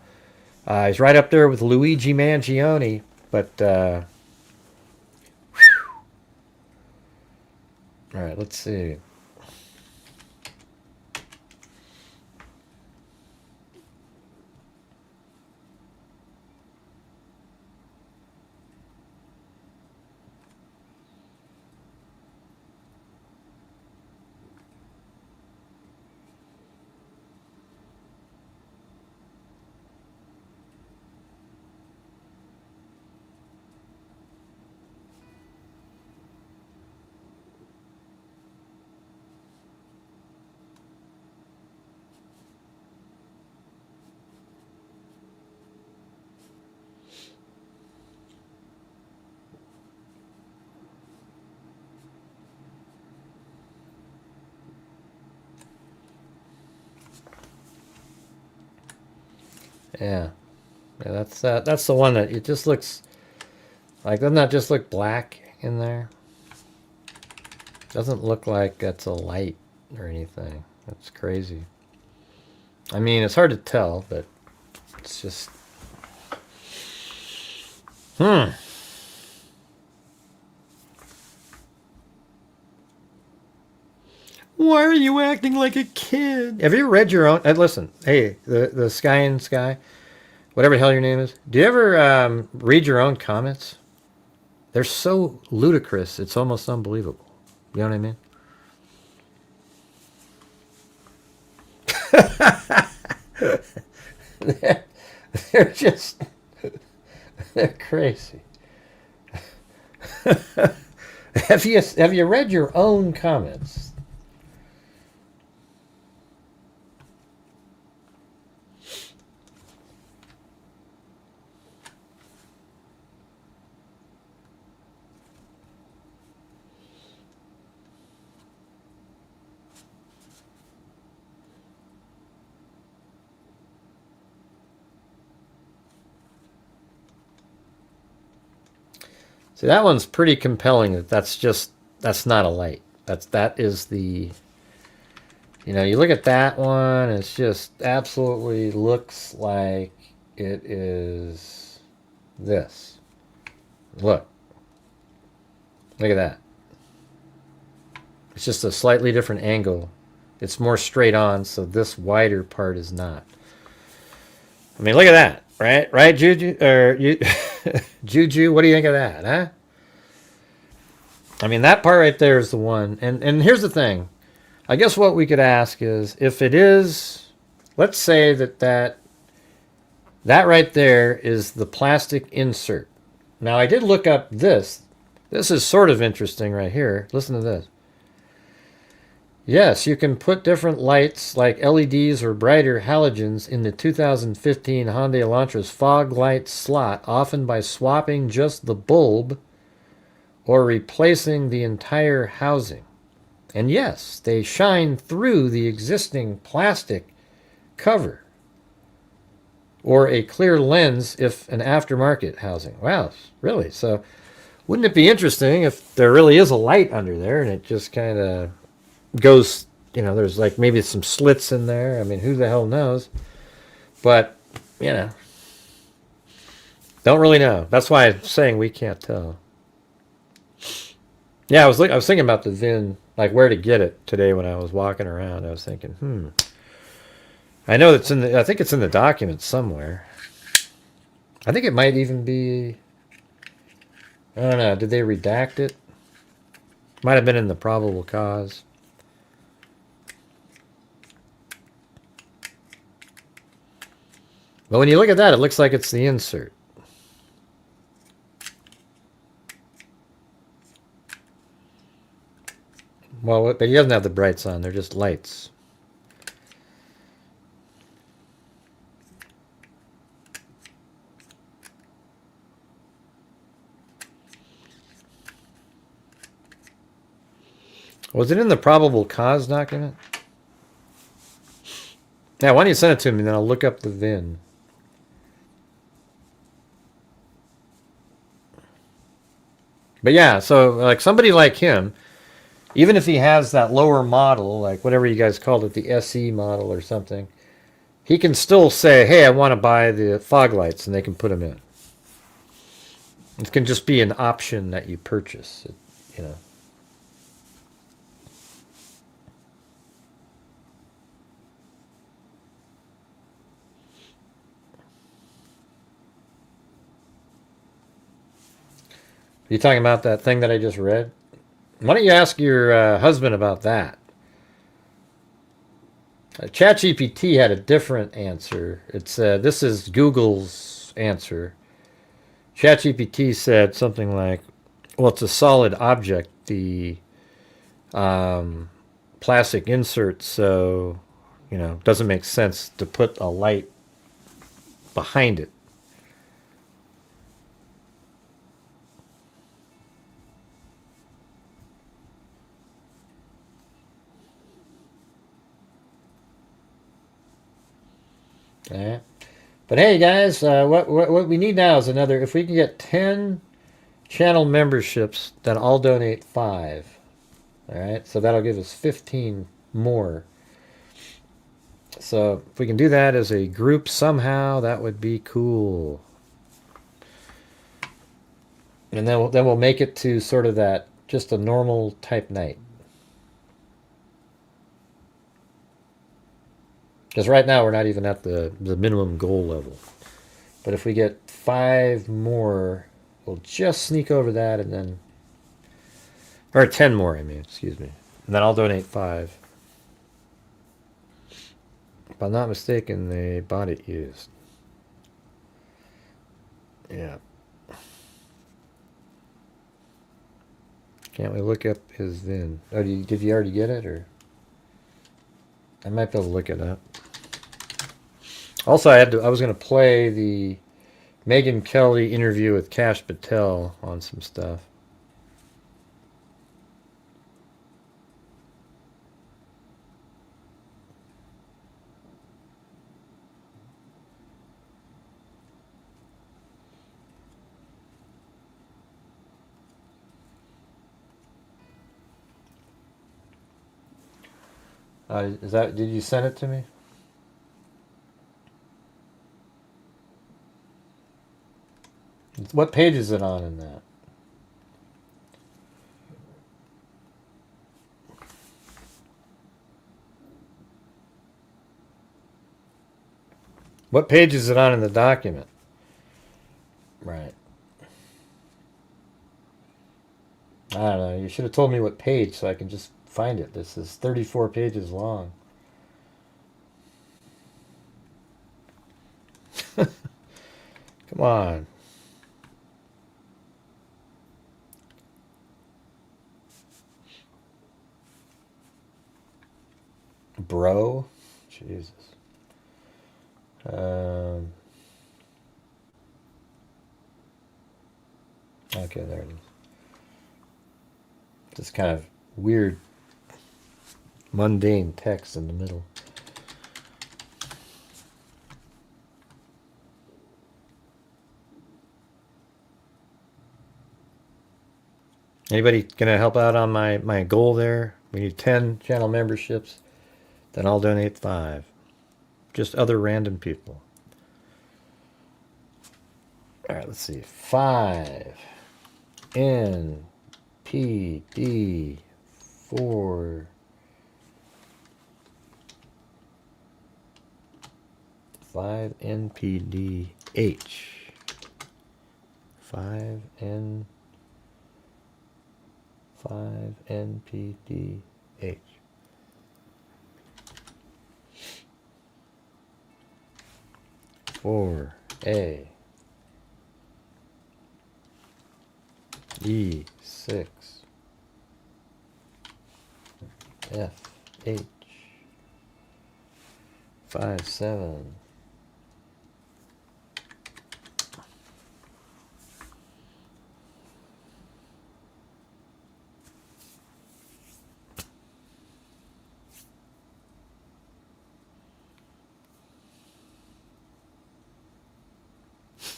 He's right up there with Luigi Mangione, but All right, let's see. Yeah. Yeah, that's the one that it just looks like, doesn't that just look black in there? Doesn't look like that's a light or anything. That's crazy. I mean, it's hard to tell, but it's just Why are you acting like a kid? Have you read your own? Listen, hey, the Sky and Sky, whatever the hell your name is. Do you ever read your own comments? They're so ludicrous, it's almost unbelievable. You know what I mean? they're just, they're crazy. Have you read your own comments? See, that one's pretty compelling. That's not a light. That is the, you look at that one, it's just absolutely looks like it is this. Look at that. It's just a slightly different angle. It's more straight on, so this wider part is not. I mean, look at that. Right, Juju? Or you, Juju, what do you think of that, huh? I mean, that part right there is the one. And here's the thing. I guess what we could ask is, if it is, let's say that right there is the plastic insert. Now, I did look up this. This is sort of interesting right here. Listen to this. Yes, you can put different lights like LEDs or brighter halogens in the 2015 Hyundai Elantra's fog light slot, often by swapping just the bulb or replacing the entire housing. And yes, they shine through the existing plastic cover or a clear lens if an aftermarket housing. Wow, really? So wouldn't it be interesting if there really is a light under there and it just kind of goes, there's like maybe some slits in there. I mean, who the hell knows? But, don't really know. That's why I'm saying we can't tell. Yeah, I was thinking about the VIN, like where to get it today when I was walking around. I was thinking, I know it's I think it's in the documents somewhere. I think it might even be, I don't know, did they redact it? Might have been in the probable cause. But when you look at that, it looks like it's the insert. Well, but he doesn't have the brights on. They're just lights. Was it in the probable cause document? Yeah, why don't you send it to me, and then I'll look up the VIN. But yeah, so like somebody like him, even if he has that lower model, like whatever you guys called it, the SE model or something, he can still say, hey, I want to buy the fog lights, and they can put them in. It can just be an option that you purchase, You talking about that thing that I just read? Why don't you ask your husband about that? ChatGPT had a different answer. It said, this is Google's answer. ChatGPT said something like, well, it's a solid object, the plastic insert, so, it doesn't make sense to put a light behind it. Okay. But hey, guys, what we need now is another. If we can get 10 channel memberships, then I'll donate 5. All right, so that'll give us 15 more. So if we can do that as a group somehow, that would be cool. And then we'll make it to sort of that just a normal type night. Because right now we're not even at the minimum goal level. But if we get 5 more, we'll just sneak over that and then... Or 10 more, I mean, excuse me. And then I'll donate 5. If I'm not mistaken, they bought it used. Yeah. Can't we look up his VIN? Oh, did you already get it, or? I might be able to look it up. Also, I was going to play the Megyn Kelly interview with Kash Patel on some stuff. Did you send it to me? What page is it on in that? What page is it on in the document? Right. I don't know. You should have told me what page so I can just find it. This is 34 pages long. Come on. Bro? Jesus. Okay, there it is. This kind of weird, mundane text in the middle. Anybody gonna help out on my goal there? We need 10 channel memberships. Then I'll donate 5. Just other random people. All right, let's see. 5 NPD 4 5 NPDH 5 NPDH 4A E6 FH 57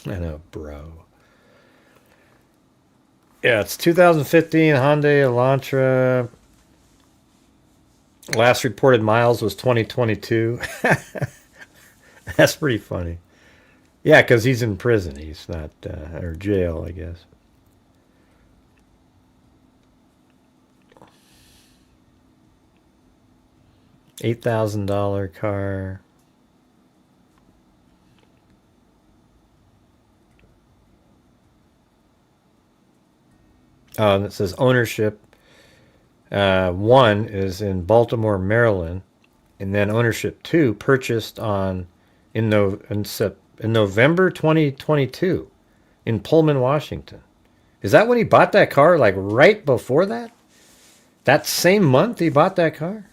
I know, bro. Yeah, it's 2015 Hyundai Elantra. Last reported miles was 2022. That's pretty funny. Yeah, because he's in prison. He's not, or jail, I guess. $8,000 car. And it says ownership. One is in Baltimore, Maryland, and then ownership 2 purchased in November 2022 in Pullman, Washington. Is that when he bought that car? Like right before that? That same month he bought that car?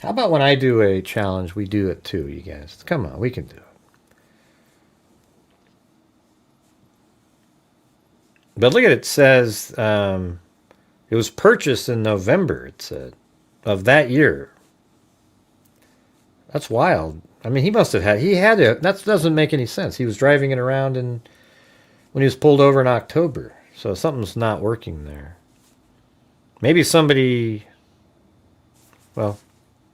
How about when I do a challenge, we do it too, you guys? Come on, we can do it. But look at it, says it was purchased in November, it said, of that year. That's wild. I mean, that doesn't make any sense. He was driving it around when he was pulled over in October. So something's not working there. Maybe somebody, well,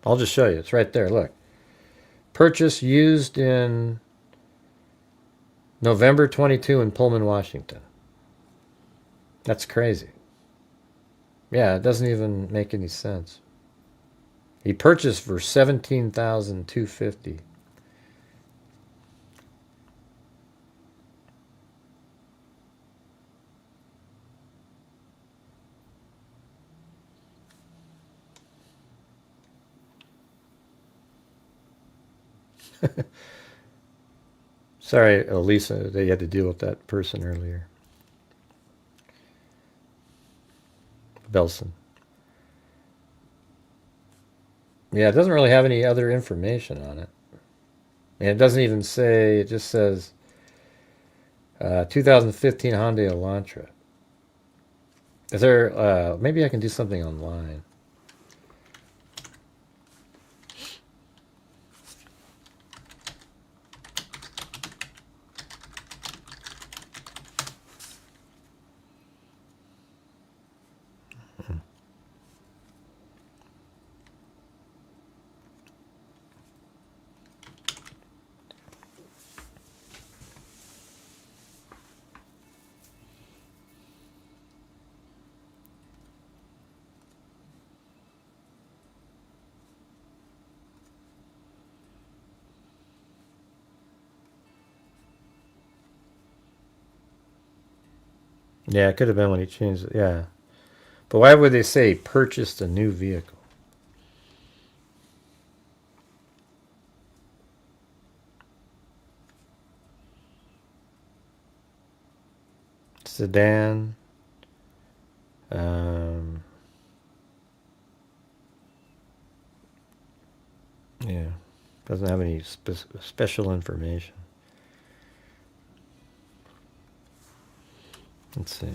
I'll just show you. It's right there. Look. Purchase used in November 22 in Pullman, Washington. That's crazy. Yeah, it doesn't even make any sense. He purchased for $17,250. Sorry, Elisa, that you had to deal with that person earlier. Belson. Yeah, it doesn't really have any other information on it. And it doesn't even say, it just says 2015 Hyundai Elantra. Is there, maybe I can do something online. Yeah, it could have been when he changed it. Yeah. But why would they say purchased a new vehicle? Sedan. Yeah. Doesn't have any special information. Let's see.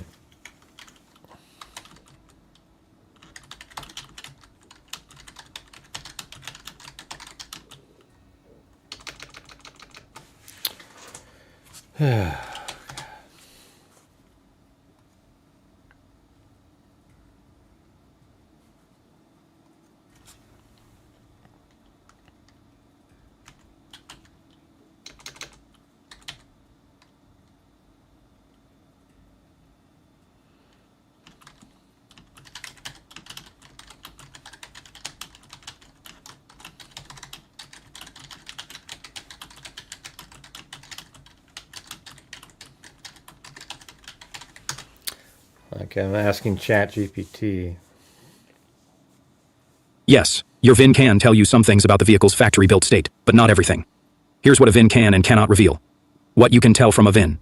Okay, I'm asking ChatGPT. Yes, your VIN can tell you some things about the vehicle's factory-built state, but not everything. Here's what a VIN can and cannot reveal. What you can tell from a VIN.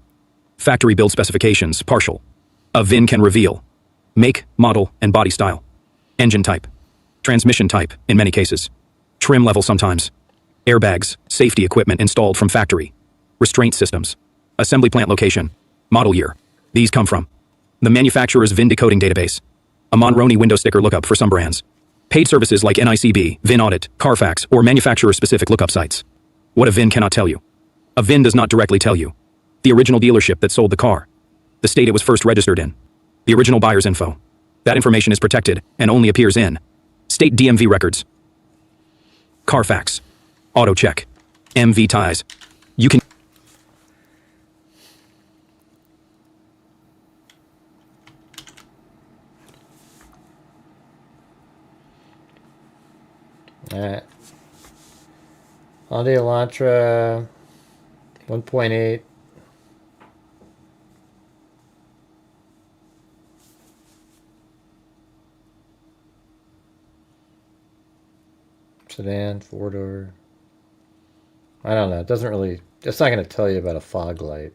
Factory-build specifications, partial. A VIN can reveal make, model, and body style. Engine type. Transmission type, in many cases. Trim level sometimes. Airbags, safety equipment installed from factory. Restraint systems. Assembly plant location. Model year. These come from the manufacturer's VIN decoding database. A Monroney window sticker lookup for some brands. Paid services like NICB, VIN Audit, Carfax, or manufacturer-specific lookup sites. What a VIN cannot tell you. A VIN does not directly tell you the original dealership that sold the car, the state it was first registered in, the original buyer's info. That information is protected and only appears in state DMV records, Carfax, Auto Check, MV ties. You can Alright. Hyundai Elantra 1.8 Sedan, four-door. I don't know. It doesn't really... It's not going to tell you about a fog light.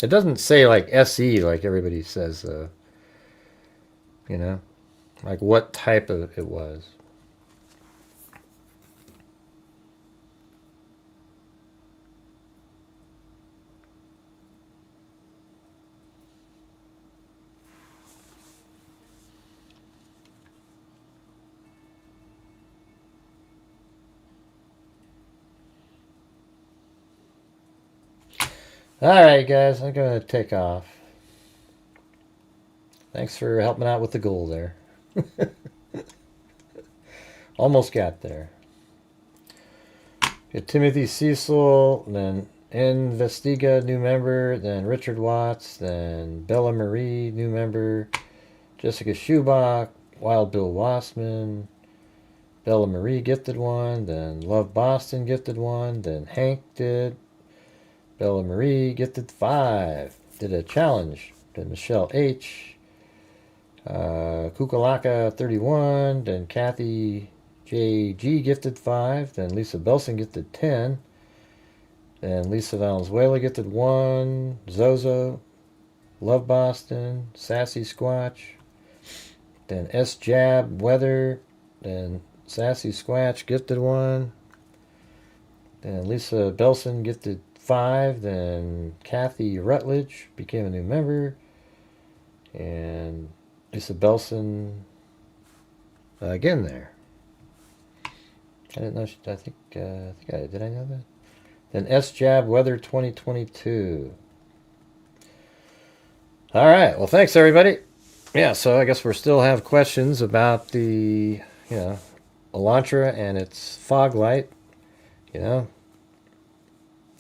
It doesn't say like SE like everybody says, you know, like what type of it was. Alright guys, I'm going to take off. Thanks for helping out with the goal there. Almost got there. Get Timothy Cecil, then Investiga, new member, then Richard Watts, then Bella Marie, new member, Jessica Schubach, Wild Bill Wassman, Bella Marie gifted one, then Love Boston gifted one, then Hank did. Bella Marie gifted 5. Did a challenge. Then Michelle H. Kukalaka 31. Then Kathy J.G. gifted 5. Then Lisa Belson gifted 10. Then Lisa Valenzuela gifted 1. Zozo. Love Boston. Sassy Squatch. Then S. Jab Weather. Then Sassy Squatch gifted 1. Then Lisa Belson gifted 5, then Kathy Rutledge became a new member, and Lisa Belson again there. I didn't know. I think I did. I know that. Then S Jab Weather 2022. All right. Well, thanks everybody. Yeah. So I guess we still have questions about the Elantra and its fog light. You know.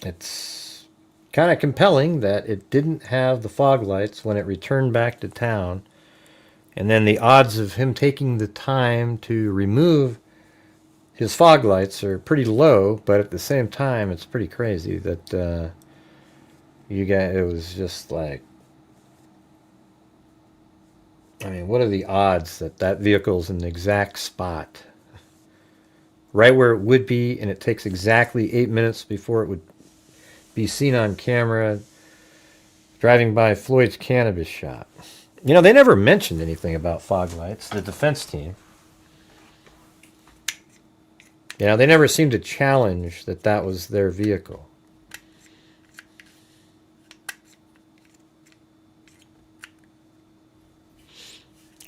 It's kind of compelling that it didn't have the fog lights when it returned back to town. And then the odds of him taking the time to remove his fog lights are pretty low, but at the same time, it's pretty crazy that it was just like, I mean, what are the odds that that vehicle's in the exact spot? Right where it would be, and it takes exactly 8 minutes before it would be seen on camera driving by Floyd's cannabis shop. You know, they never mentioned anything about fog lights, the defense team. You know, they never seemed to challenge that that was their vehicle.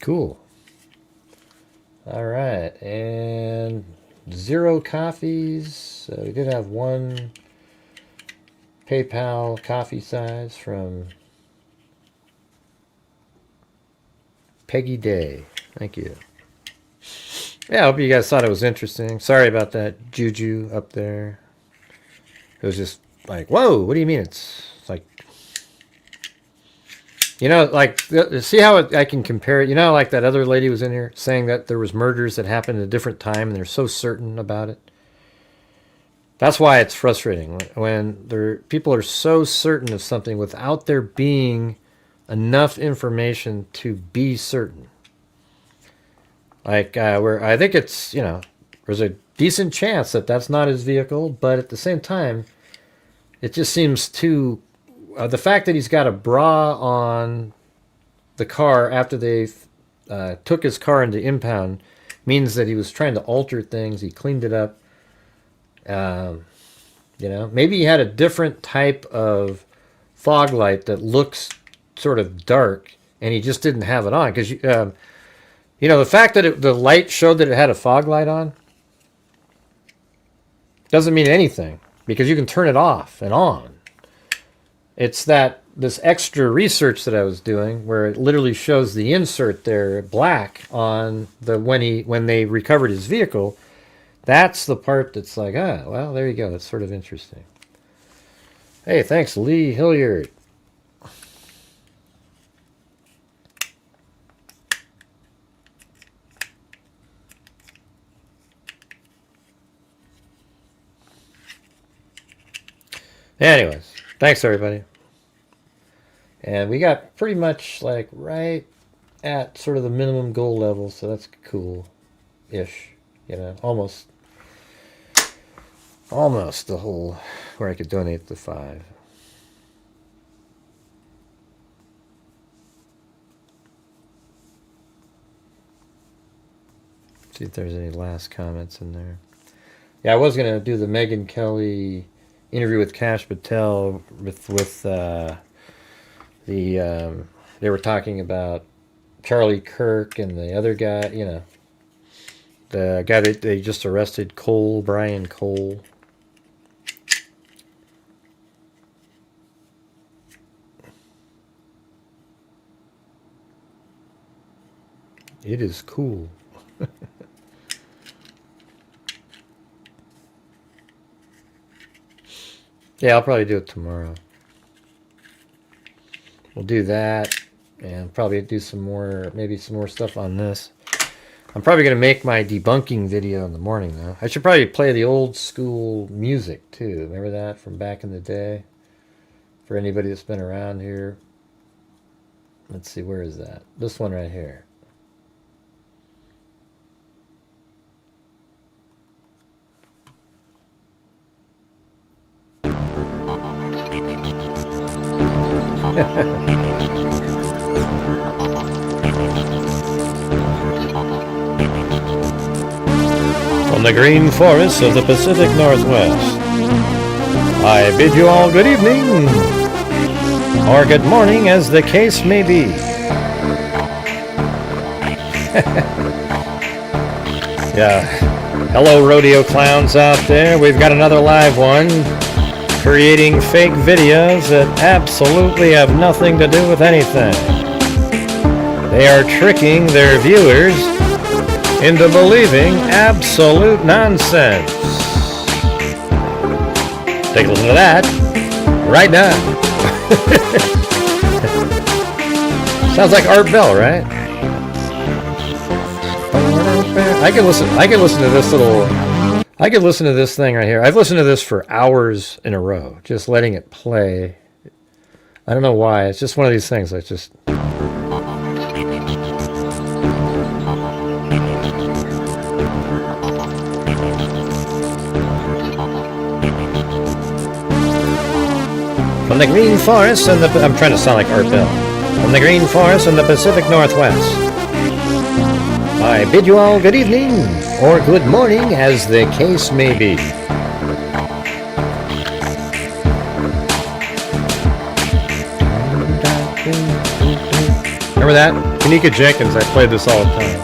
Cool. All right, and 0 coffees. We did have one PayPal coffee size from Peggy Day. Thank you. Yeah, I hope you guys thought it was interesting. Sorry about that juju up there. It was just like, whoa, what do you mean? It's like, you know, like, see how I can compare it? You know, like that other lady was in here saying that there was murders that happened at a different time and they're so certain about it. That's why it's frustrating when people are so certain of something without there being enough information to be certain. Like where I think it's, you know, there's a decent chance that that's not his vehicle, but at the same time, it just seems too. The fact that he's got a bra on the car after they took his car into impound means that he was trying to alter things. He cleaned it up. You know, maybe he had a different type of fog light that looks sort of dark, and he just didn't have it on. Because, you know, the fact that the light showed that it had a fog light on doesn't mean anything, because you can turn it off and on. It's this extra research that I was doing where it literally shows the insert there black on when they recovered his vehicle. That's the part that's like, well, there you go. That's sort of interesting. Hey, thanks, Lee Hilliard. Anyways, thanks, everybody. And we got pretty much like right at sort of the minimum goal level, so that's cool. ish, almost the whole where I could donate the 5. See if there's any last comments in there. Yeah, I was gonna do the Megyn Kelly interview with Kash Patel with they were talking about Charlie Kirk and the other guy, the guy that they just arrested, Brian Cole. It is cool. Yeah, I'll probably do it tomorrow. We'll do that and probably do maybe some more stuff on this. I'm probably going to make my debunking video in the morning, though. I should probably play the old school music, too. Remember that from back in the day? For anybody that's been around here. Let's see, where is that? This one right here. From the green forests of the Pacific Northwest, I bid you all good evening, or good morning as the case may be. Yeah, hello rodeo clowns out there, we've got another live one. Creating fake videos that absolutely have nothing to do with anything. They are tricking their viewers into believing absolute nonsense. Take a listen to that right now. Sounds like Art Bell, right? I can listen to this little. I could listen to this thing right here. I've listened to this for hours in a row, just letting it play. I don't know why. It's just one of these things. I just... From the green forests and the... I'm trying to sound like Art Bell. From the green forests and the Pacific Northwest, I bid you all good evening, or good morning, as the case may be. Remember that? Kanika Jenkins, I played this all the time.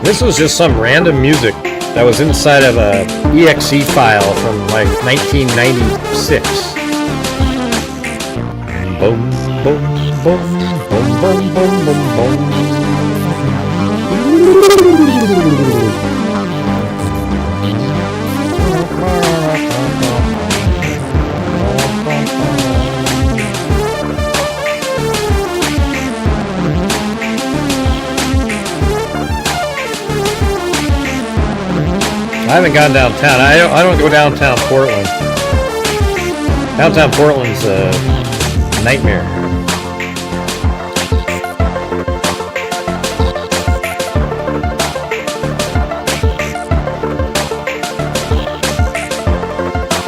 This was just some random music that was inside of a exe file from like 1996. Boom, boom, boom, boom, boom, boom, boom, boom. I haven't gone downtown. I don't go downtown Portland. Downtown Portland's a nightmare.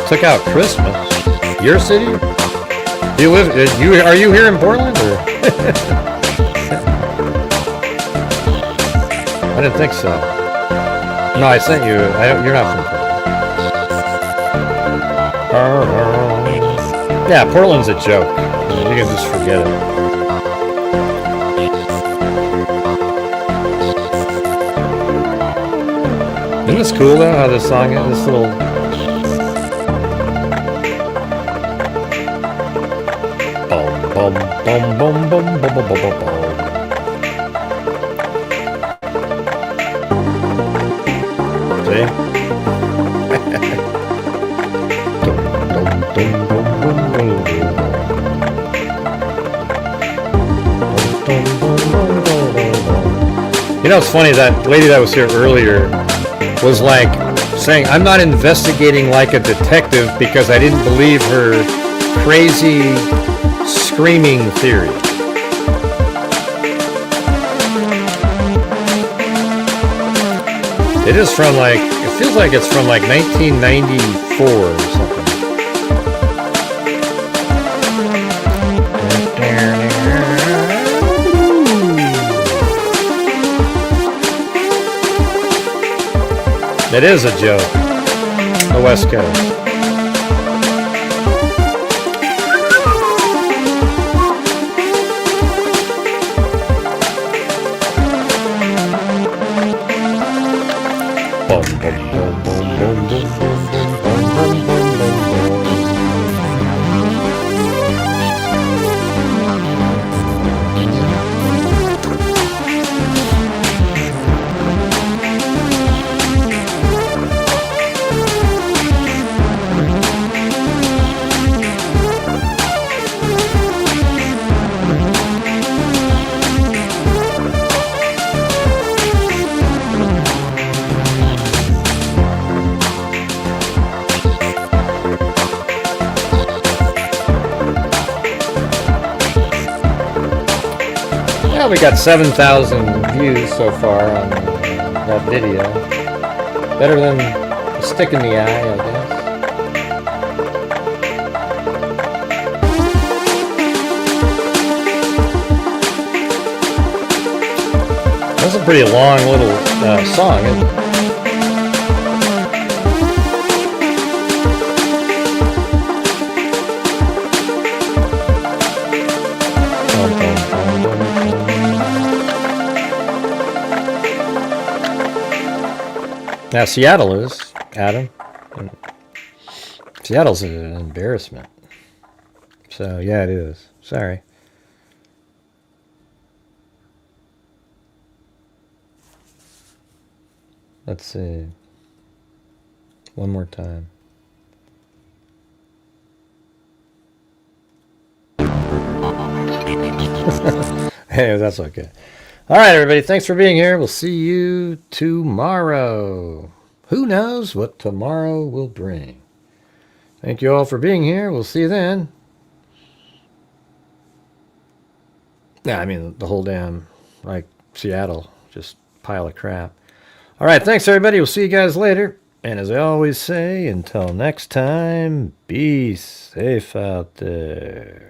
Took out Christmas. Your city? Are you here in Portland? Or? I didn't think so. No, I sent you. You're not from Portland. Yeah, Portland's a joke. You can just forget it. Isn't this cool though? How this song is? This little. Bum bum bum bum bum bum bum bum bum. You know, it's funny, that lady that was here earlier was like saying, I'm not investigating like a detective because I didn't believe her crazy screaming theory. It is from like, it feels like it's from like 1994 or something. It is a joke. The West Coast. We got 7,000 views so far on that video. Better than a stick in the eye, I guess. That's a pretty long little song, isn't it? Now Seattle is, Adam. Seattle's an embarrassment. So yeah, it is. Sorry. Let's see. One more time. Hey, that's okay. All right, everybody. Thanks for being here. We'll see you tomorrow. Who knows what tomorrow will bring? Thank you all for being here. We'll see you then. Yeah, I mean, the whole damn, like, Seattle, just pile of crap. All right, thanks, everybody. We'll see you guys later. And as I always say, until next time, be safe out there.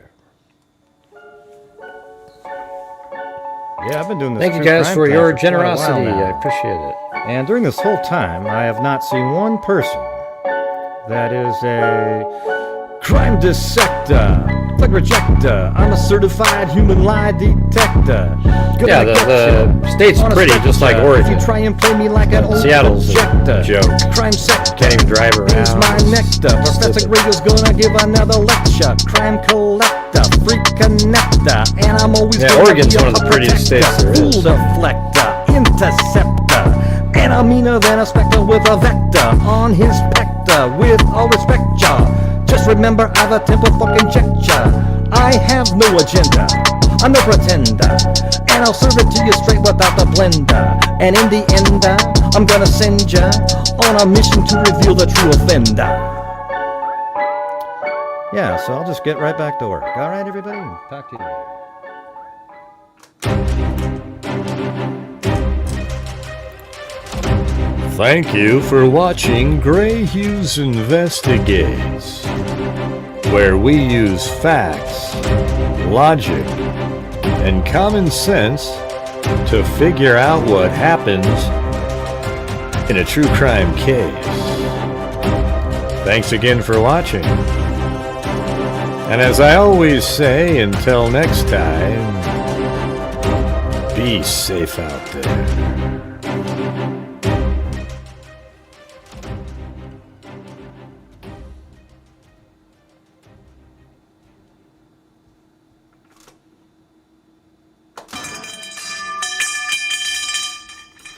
Yeah, I've been doing this. Thank you guys for your generosity. I appreciate it. And during this whole time, I have not seen one person that is a crime dissector, flag rejector. I'm a certified human lie detector. Good yeah, the state's pretty, just like Oregon. If you try and play me like an old Seattle's a joke. Crime sector. Can't even drive around. Here's my nectar. Professor Gregor's gonna give another lecture. Crime collector, freak connector, and I'm always Oregon's one of the prettiest states there is. Fool deflector, interceptor, and I'm meaner than a spectre with a vector on his spectre. With all respect, y'all, just remember I've a temper fucking check ya. I have no agenda, I'm no pretender, and I'll serve it to you straight without the blender. And in the end, I'm gonna send ya on a mission to reveal the true offender. Yeah, so I'll just get right back to work. All right, everybody, talk to you later. Thank you for watching Gray Hughes Investigates, where we use facts, logic, and common sense to figure out what happens in a true crime case. Thanks again for watching. And as I always say, until next time, be safe out there.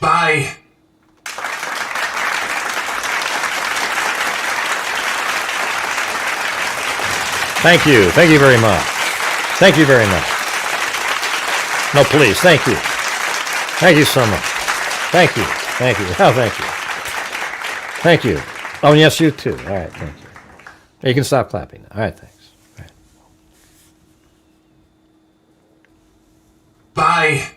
Bye. Thank you. Thank you very much. Thank you very much. No, please. Thank you. Thank you so much. Thank you. Thank you. Oh, thank you. Thank you. Oh, yes, you too. All right. Thank you. You can stop clapping now. All right. Thanks. All right. Bye.